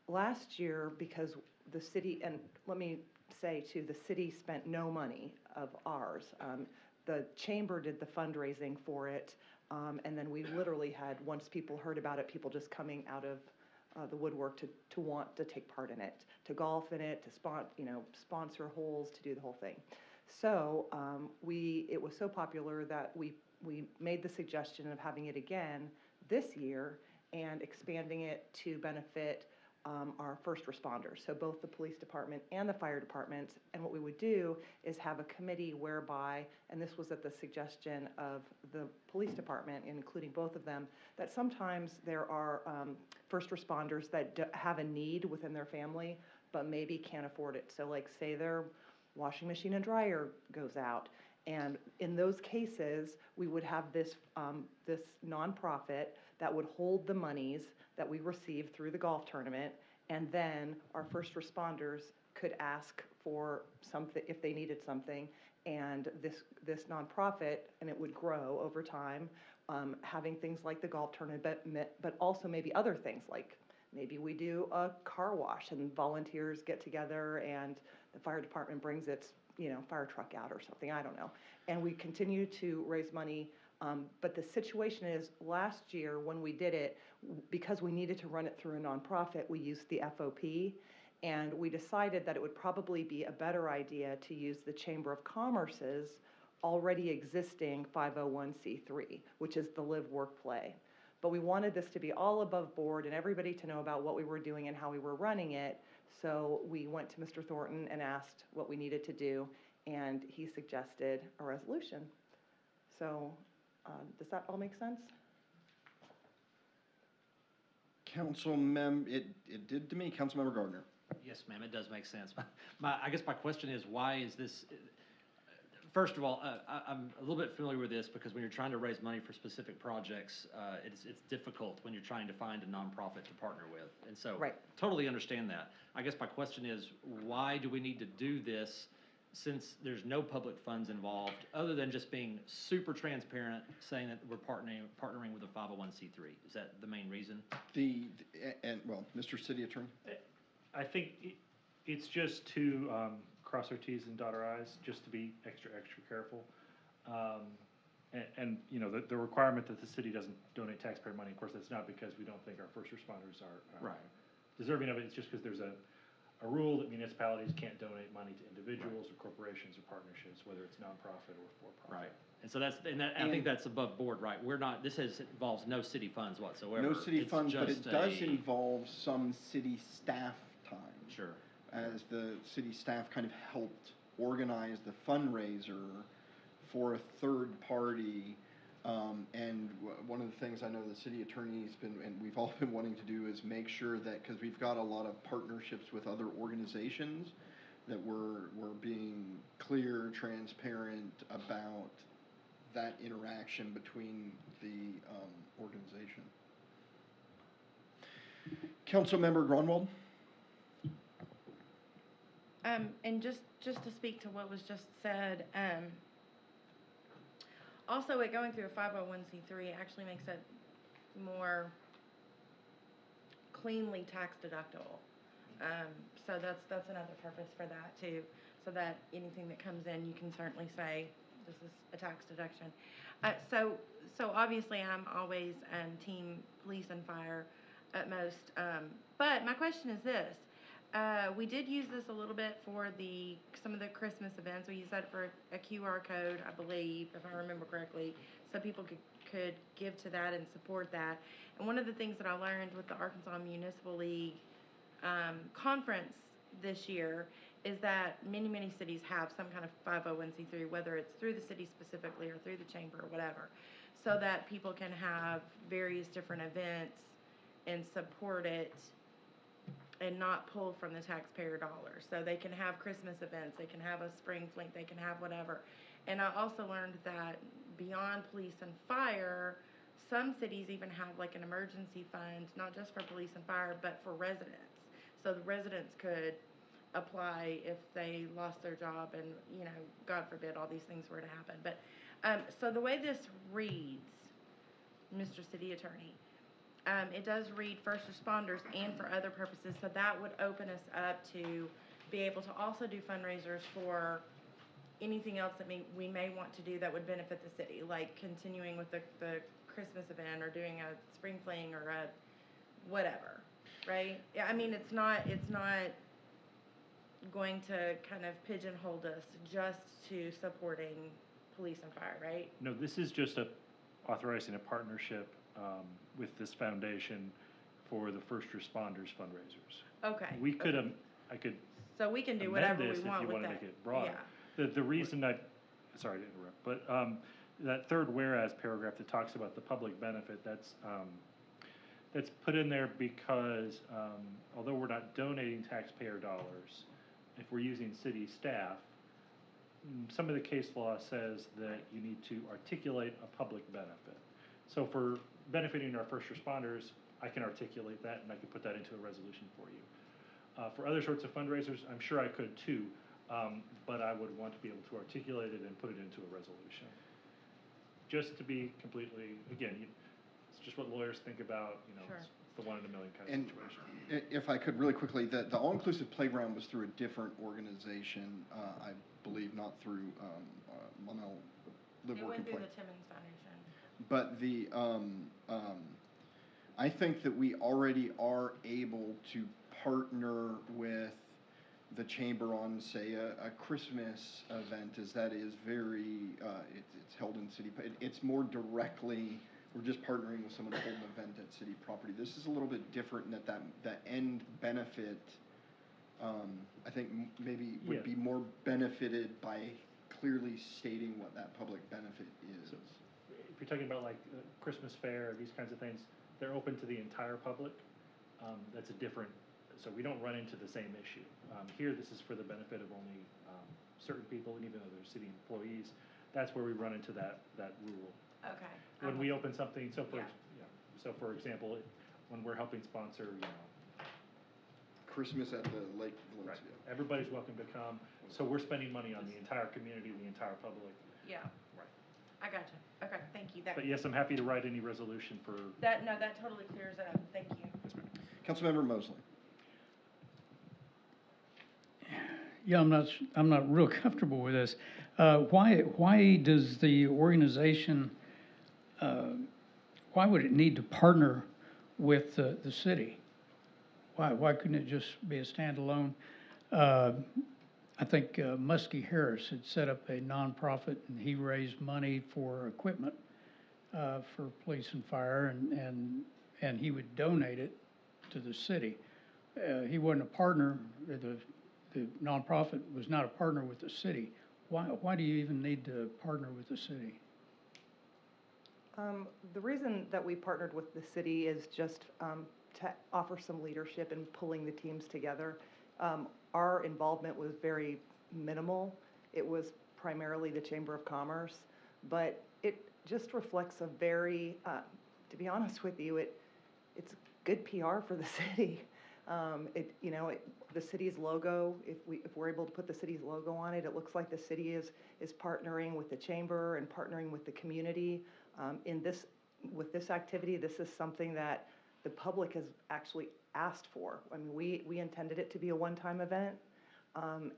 Last year, because the city, and let me say too, the city spent no money of ours. The chamber did the fundraising for it, and then we literally had, once people heard about it, people just coming out of the woodwork to want to take part in it, to golf in it, to sponsor holes, to do the whole thing. So it was so popular that we made the suggestion of having it again this year and expanding it to benefit our first responders, so both the police department and the fire departments. And what we would do is have a committee whereby, and this was at the suggestion of the police department, including both of them, that sometimes there are first responders that have a need within their family, but maybe can't afford it. So like say their washing machine and dryer goes out. And in those cases, we would have this nonprofit that would hold the monies that we receive through the golf tournament, and then our first responders could ask for something if they needed something, and this nonprofit, and it would grow over time, having things like the golf tournament, but also maybe other things, like maybe we do a car wash and volunteers get together and the fire department brings its fire truck out or something, I don't know. And we continue to raise money, but the situation is, last year when we did it, because we needed to run it through a nonprofit, we used the FOP, and we decided that it would probably be a better idea to use the Chamber of Commerce's already existing 501c3, which is the Live, Work, Play. But we wanted this to be all above board and everybody to know about what we were doing and how we were running it. So we went to Mr. Thornton and asked what we needed to do, and he suggested a resolution. So does that all make sense? It did to me, Councilmember Gardner. Yes, ma'am, it does make sense. I guess my question is, why is this, first of all, I'm a little bit familiar with this because when you're trying to raise money for specific projects, it's difficult when you're trying to find a nonprofit to partner with. And so, Right. Totally understand that. I guess my question is, why do we need to do this since there's no public funds involved, other than just being super transparent, saying that we're partnering with a 501c3? Is that the main reason? Mr. City Attorney? I think it's just to cross our Ts and dot our Is, just to be extra careful. And the requirement that the city doesn't donate taxpayer money, of course, that's not because we don't think our first responders are Right. deserving of it. It's just because there's a rule that municipalities can't donate money to individuals or corporations or partnerships, whether it's nonprofit or for-profit. Right. And so I think that's above board, right? This involves no city funds whatsoever. No city It's funds, but just it does involve some city staff time. Sure. As the city staff kind of helped organize the fundraiser for a third party. And one of the things I know the city attorney's been, and we've all been wanting to do, is make sure that, because we've got a lot of partnerships with other organizations, that we're being clear, transparent about that interaction between the organization. Councilmember Grunwald? And just to speak to what was just said, also it going through a 501c3 actually makes it more cleanly tax deductible. So that's another purpose for that too, so that anything that comes in, you can certainly say, this is a tax deduction. So obviously I'm always, team police and fire at most. But my question is this, we did use this a little bit for some of the Christmas events. We used that for a QR code, I believe, if I remember correctly, so people could give to that and support that. And one of the things that I learned with the Arkansas Municipal League conference this year is that many cities have some kind of 501c3, whether it's through the city specifically or through the chamber or whatever, so that people can have various different events and support it and not pull from the taxpayer dollars. So they can have Christmas events, they can have a spring fling, they can have whatever. And I also learned that beyond police and fire, some cities even have like an emergency fund, not just for police and fire, but for residents. So the residents could apply if they lost their job and, you know, God forbid all these things were to happen. But, so the way this reads, Mr. City Attorney, it does read first responders and for other purposes, so that would open us up to be able to also do fundraisers for anything else that we may want to do that would benefit the city, like continuing with the Christmas event or doing a spring fling or a whatever, right? Yeah, I mean, it's not going to kind of pigeonhole us just to supporting police and fire, right? No, this is just authorizing a partnership with this foundation for the first responders fundraisers. Okay. We could, I could So we can do amend whatever this we want if with you want to that. make it broader. Yeah. The reason sorry to interrupt, but that third whereas paragraph that talks about the public benefit, that's put in there because although we're not donating taxpayer dollars, if we're using city staff, some of the case law says that you need to articulate a public benefit. So for benefiting our first responders, I can articulate that and I can put that into a resolution for you. For other sorts of fundraisers, I'm sure I could too, but I would want to be able to articulate it and put it into a resolution. Just to be completely, again, it's just what lawyers think about, you know, Sure. it's the one in a million kind of And situation. if I could really quickly, the All-Inclusive Playground was through a different organization, I believe not through Maumelle Live It Work went and through Play. the Timmons Foundation. But I think that we already are able to partner with the chamber on, say, a Christmas event, as that is very, it's held in city, it's more directly, we're just partnering with someone to hold an event at city property. This is a little bit different in that end benefit, I think maybe would Yeah. be more benefited by clearly stating what that public benefit is. So, if you're talking about like Christmas fair, these kinds of things, they're open to the entire public. That's a different, so we don't run into the same issue. Here, this is for the benefit of only certain people, and even though they're city employees, that's where we run into that rule. Okay. When we open something, so Yeah. for example, when we're helping sponsor, you know, Christmas at the Lake right, Valencia. everybody's welcome to come. So we're spending money on the entire community, the entire public. Yeah. Right. I gotcha. Okay, thank you. But yes, I'm happy to write any resolution for. That totally clears it up. Thank you. Yes, ma'am. Councilmember Mosley. Yeah, I'm not real comfortable with this. Why does the organization, why would it need to partner with the city? Why couldn't it just be a standalone? I think Muskie Harris had set up a nonprofit and he raised money for equipment for police and fire, and he would donate it to the city. He wasn't a partner. The nonprofit was not a partner with the city. Why do you even need to partner with the city? The reason that we partnered with the city is just to offer some leadership in pulling the teams together. Our involvement was very minimal. It was primarily the Chamber of Commerce, but it just reflects a very, to be honest with you, it's good PR for the city. The city's logo, if we're able to put the city's logo on it, it looks like the city is partnering with the chamber and partnering with the community. With this activity, this is something that the public has actually asked for. I mean, we intended it to be a one-time event,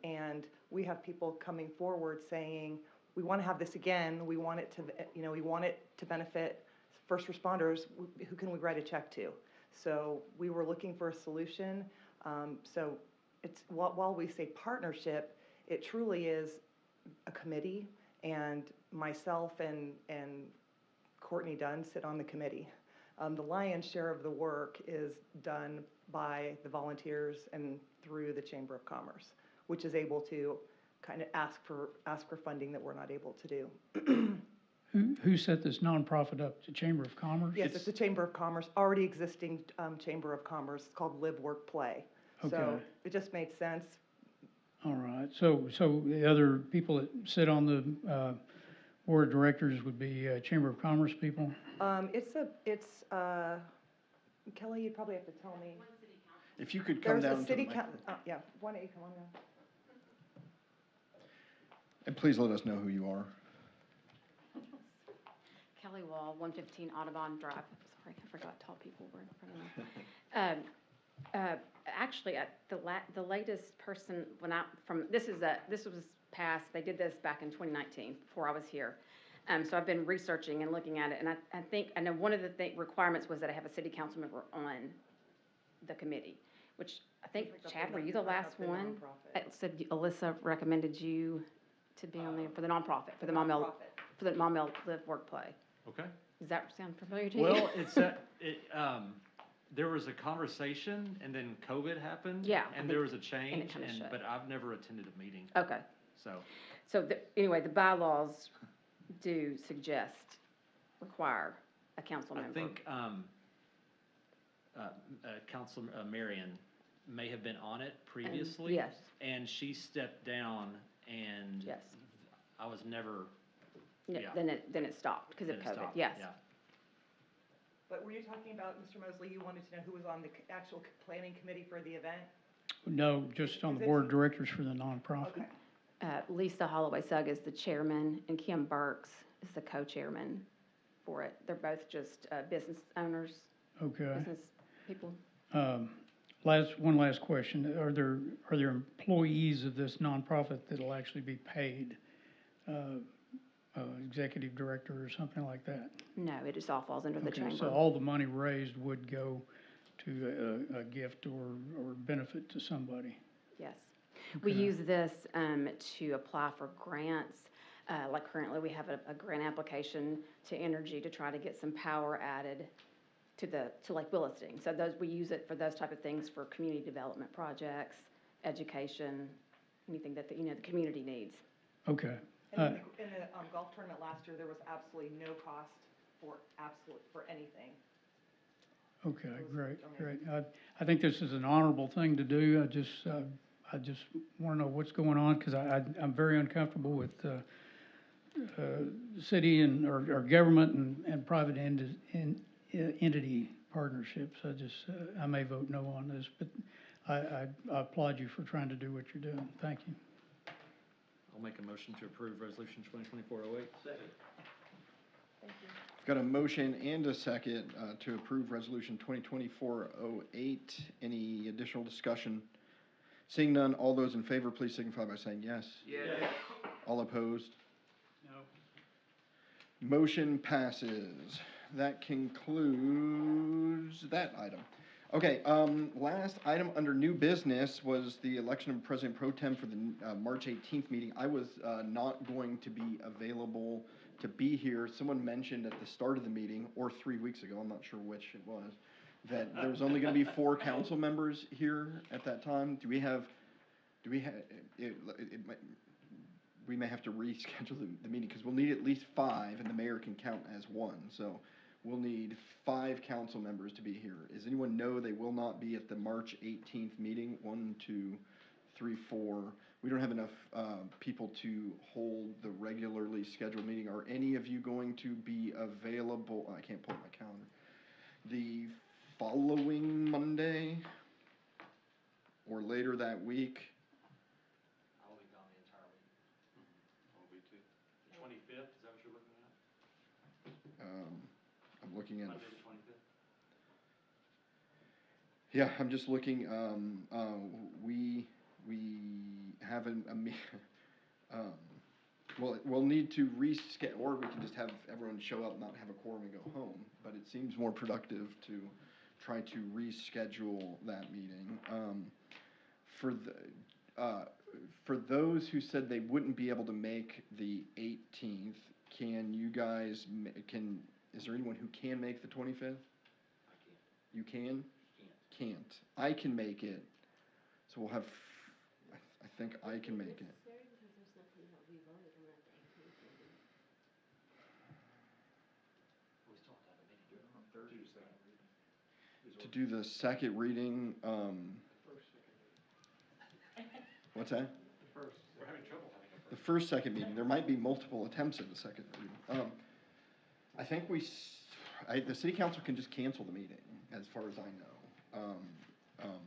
and we have people coming forward saying, we want to have this again, we want it to, we want it to benefit first responders, who can we write a check to? So we were looking for a solution. So it's, while we say partnership, it truly is a committee, and myself and Courtney Dunn sit on the committee. The lion's share of the work is done by the volunteers and through the Chamber of Commerce, which is able to kind of ask for funding that we're not able to do. Who set this nonprofit up? The Chamber of Commerce? Yes, it's a Chamber of Commerce, already existing Chamber of Commerce called Live, Work, Play. So Okay. it just made sense. All right, so the other people that sit on the board of directors would be Chamber of Commerce people? Kelly, you'd probably have to tell me. If you could come There's down a to the city mic. yeah, 1A, come on down. And please let us know who you are. Kelly Wall, 115 Audubon Drive. Sorry, I forgot tall people were in front of me. Actually, the latest person, this was passed, they did this back in 2019, before I was here. So I've been researching and looking at it, and I know one of the requirements was that I have a city council member on the committee, which I think, Chad, were you the last one? It said Alyssa recommended you to be on there for the nonprofit, for the Maumelle Live, Work, Play. Okay. Does that sound familiar to you? Well, there was a conversation, and then COVID happened. Yeah, And there was a change, kinda shut. but I've never attended a meeting, Okay. so. Anyway, the bylaws do require a council member. I think, Council, Marion may have been on it previously. Yes. And she stepped down, and. Yes. I was never, Yeah, yeah. then it stopped because of then it COVID, stopped, yes. yeah. But were you talking about, Mr. Mosley, you wanted to know who was on the actual planning committee for the event? No, just on the board of directors for the nonprofit. Okay. Lisa Holloway Sugg is the chairman, and Kim Burks is the co-chairman for it. They're both just business owners, Okay. business people. One last question. Are there employees of this nonprofit that'll actually be paid? Executive director or something like that? No, it just all falls under the Okay, chamber. so all the money raised would go to a gift or benefit to somebody? Yes. We Okay. use this to apply for grants. Like currently, we have a grant application to Energy to try to get some power added to like Williston. So we use it for those type of things, for community development projects, education, anything that the community needs. Okay. And in the golf tournament last year, there was absolutely no cost for anything. Okay, great. I think this is an honorable thing to do. I just want to know what's going on, because I'm very uncomfortable with city and or government and private entity partnerships. I may vote no on this, but I applaud you for trying to do what you're doing. Thank you. I'll make a motion to approve resolution 2024-08. Second. Got a motion and a second to approve resolution 2024-08. Any additional discussion? Seeing none, all those in favor, please signify by saying yes. Yes. All opposed? No. Motion passes. That concludes that item. Okay, last item under new business was the election of President Pro Tem for the March 18th meeting. I was not going to be available to be here. Someone mentioned at the start of the meeting, or 3 weeks ago, I'm not sure which it was, that there was only going to be 4 council members here at that time. We may have to reschedule the meeting, because we'll need at least 5, and the mayor can count as 1. So we'll need 5 council members to be here. Does anyone know they will not be at the March 18th meeting? 1, 2, 3, 4. We don't have enough people to hold the regularly scheduled meeting. Are any of you going to be available? I can't pull up my calendar. The following Monday or later that week? I'll be gone the entire week. I'll be too. The 25th, is that what you're looking at? I'm looking at. Monday the 25th? Yeah, I'm just looking. We have Well, we'll need to reschedule, or we can just have everyone show up, not have a quorum and go home. But it seems more productive to try to reschedule that meeting. For those who said they wouldn't be able to make the 18th, can you guys, is there anyone who can make the 25th? You can? Can't. I can make it, so we'll have, I think I can make it. To do the second reading, what's that? We're having trouble having a The first, second meeting, there might be multiple attempts at the second reading. I think the city council can just cancel the meeting, as far as I know.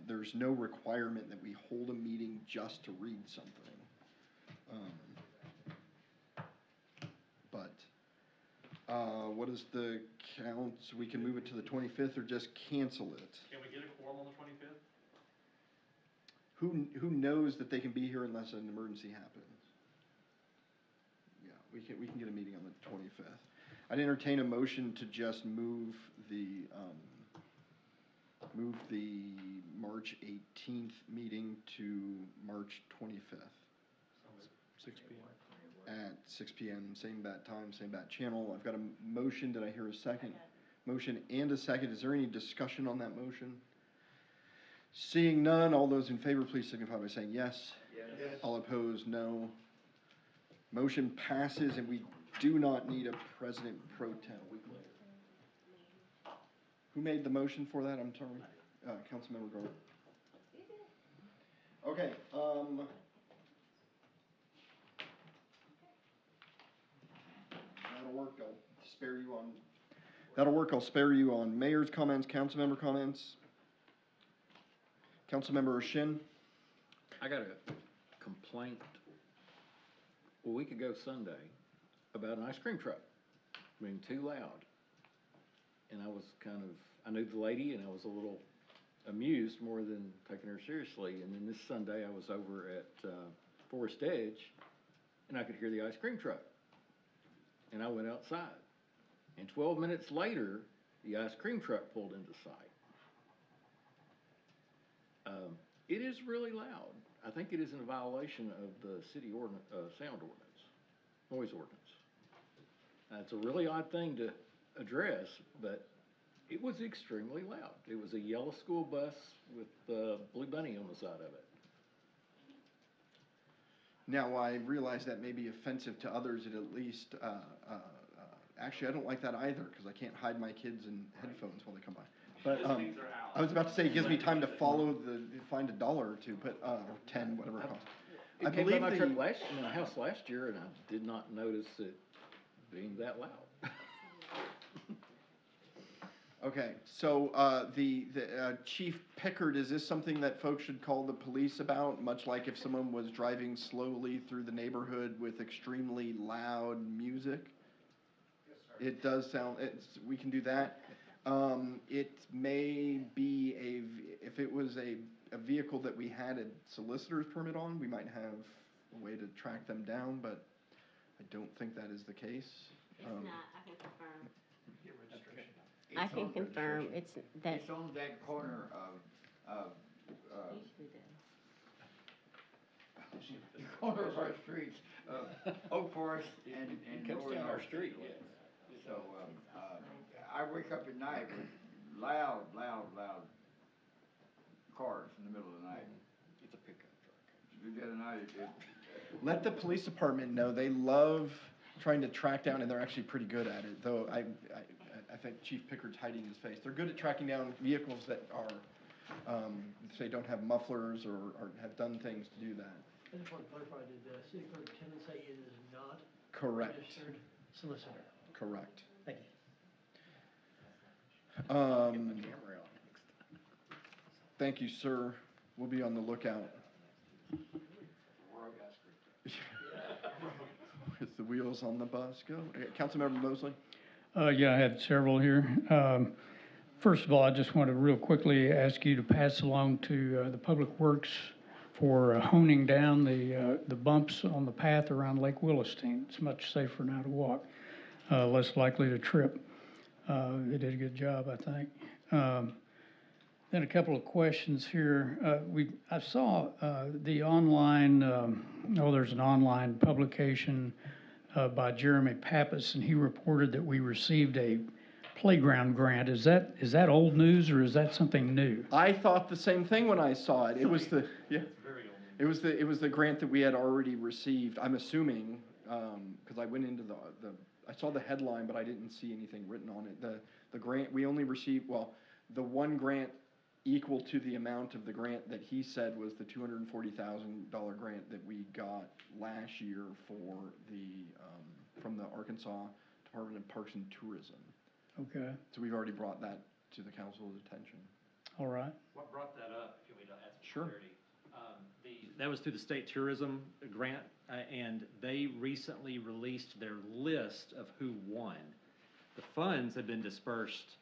There's no requirement that we hold a meeting just to read something. What is the count? We can move it to the 25th or just cancel it? Can we get a quorum on the 25th? Who knows that they can be here unless an emergency happens? Yeah, we can get a meeting on the 25th. I'd entertain a motion to just move the March 18th meeting to March 25th. 6 p.m. At 6 p.m., same bat time, same bat channel. I've got a motion. Did I hear a second? Motion and a second. Is there any discussion on that motion? Seeing none, all those in favor, please signify by saying yes. Yes. All opposed, no. Motion passes, and we do not need a president pro tem. Who made the motion for that? I'm sorry. Councilmember Gordon. Okay, that'll work. I'll spare you on mayor's comments, councilmember comments. Councilmember Shin. I got a complaint a week ago Sunday about an ice cream truck being too loud. And I was I knew the lady and I was a little amused more than taking her seriously. And then this Sunday I was over at Forest Edge and I could hear the ice cream truck. And I went outside. And 12 minutes later, the ice cream truck pulled into sight. It is really loud. I think it is in violation of the city sound ordinance, noise ordinance. It's a really odd thing to address, but it was extremely loud. It was a yellow school bus with Blue Bunny on the side of it. Now, I realize that may be offensive to others. It at least, actually, I don't like that either because I can't hide my kids in headphones while they come by. But I was about to say it gives me time to find $1 or two, but or 10, whatever it costs. It came by my house last year, and I did not notice it being that loud. Okay, so the Chief Pickard, is this something that folks should call the police about? Much like if someone was driving slowly through the neighborhood with extremely loud music? Yes, sir. It does sound. We can do that. It may be if it was a vehicle that we had a solicitor's permit on, we might have a way to track them down, but I don't think that is the case. It's not, I can confirm. Get registration. I can confirm, it's that. It's on that corner of the corner of our streets, Oak Forest and It comes North down our North. street, yeah. So, I wake up at night with loud cars in the middle of the night. It's a pickup truck. The other night, Let the police department know. They love trying to track down, and they're actually pretty good at it. Though I think Chief Pickard's hiding his face. They're good at tracking down vehicles that are, say, don't have mufflers or have done things to do that. I just want to clarify, did the city clerk Kevin say it is not Correct. registered solicitor? Correct. Thank you. Thank you, sir. We'll be on the lookout. With the wheels on the bus go. Councilmember Mosley? Yeah, I had several here. First of all, I just want to real quickly ask you to pass along to the Public Works for honing down the bumps on the path around Lake Williston. It's much safer now to walk, less likely to trip. They did a good job, I think. Then a couple of questions here. I saw the online, there's an online publication by Jeremy Pappas, and he reported that we received a playground grant. Is that old news, or is that something new? I thought the same thing when I saw it. It was the, yeah. It was the grant that we had already received, I'm assuming, because I went into I saw the headline, but I didn't see anything written on it. The grant, we only received, well, the one grant equal to the amount of the grant that he said was the $240,000 grant that we got last year for from the Arkansas Department of Parks and Tourism. Okay, So we've already brought that to the council's attention. all right. What brought that up, if you want me to add some Sure. clarity? That was through the state tourism grant, and they recently released their list of who won. The funds have been dispersed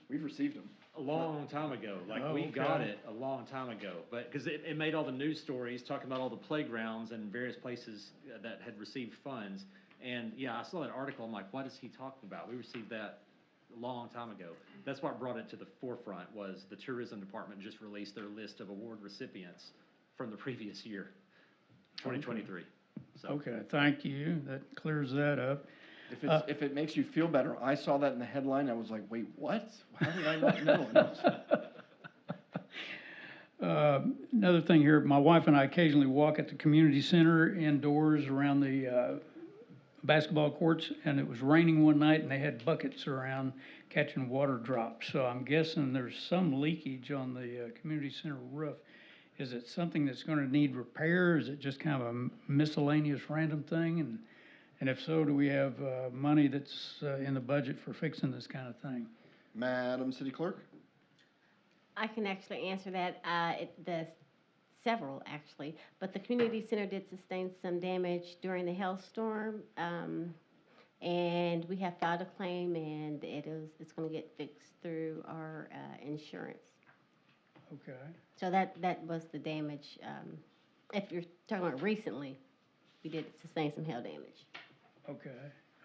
We've received them. a long time ago, like Oh, we got okay. it a long time ago, but, because it made all the news stories talking about all the playgrounds and various places that had received funds. And yeah, I saw that article, I'm like, what is he talking about? We received that a long time ago. That's what brought it to the forefront, was the tourism department just released their list of award recipients from the previous year, 2023. So, Okay, thank you. That clears that up. If it makes you feel better, I saw that in the headline, I was like, wait, what? How did I not know? Another thing here, my wife and I occasionally walk at the community center indoors around the basketball courts, and it was raining one night, and they had buckets around catching water drops. So I'm guessing there's some leakage on the community center roof. Is it something that's gonna need repair? Is it just kind of a miscellaneous random thing? And if so, do we have money that's in the budget for fixing this kind of thing? Madam City Clerk? I can actually answer that. Several actually, but the community center did sustain some damage during the hailstorm, and we have filed a claim, and it's going to get fixed through our insurance. Okay. So that was the damage. If you're talking about recently, we did sustain some hail damage.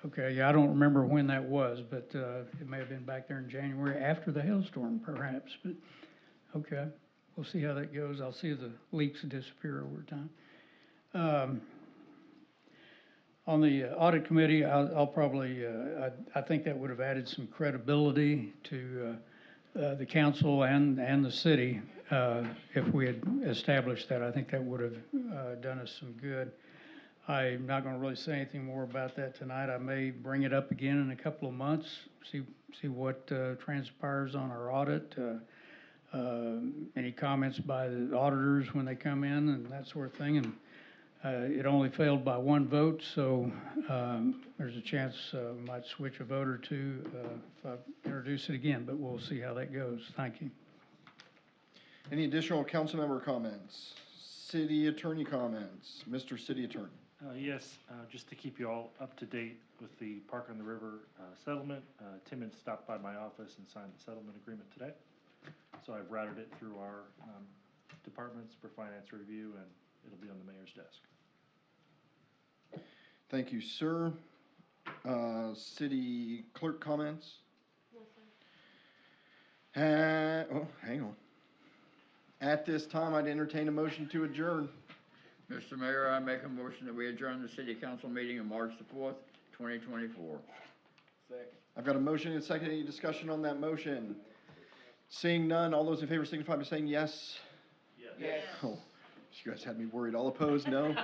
Okay, yeah, I don't remember when that was, but it may have been back there in January after the hailstorm perhaps, but, okay. We'll see how that goes. I'll see if the leaks disappear over time. On the audit committee, I'll probably, I think that would have added some credibility to the council and the city if we had established that. I think that would have done us some good. I'm not going to really say anything more about that tonight. I may bring it up again in a couple of months, see what transpires on our audit. Any comments by the auditors when they come in and that sort of thing. And it only failed by one vote, so there's a chance we might switch a vote or two if I introduce it again, but we'll see how that goes. Thank you. Any additional council member comments? City attorney comments? Mr. City Attorney. Yes, just to keep you all up to date with the Park on the River settlement, Timmons stopped by my office and signed the settlement agreement today. So I've routed it through our departments for finance review, and it'll be on the mayor's desk. Thank you, sir. City clerk comments? Oh, hang on. At this time, I'd entertain a motion to adjourn. Mr. Mayor, I make a motion that we adjourn the city council meeting on March the 4th, 2024. I've got a motion and a second. Any discussion on that motion? Seeing none, all those in favor signify by saying yes. Yes. Oh, you guys had me worried. All opposed, no?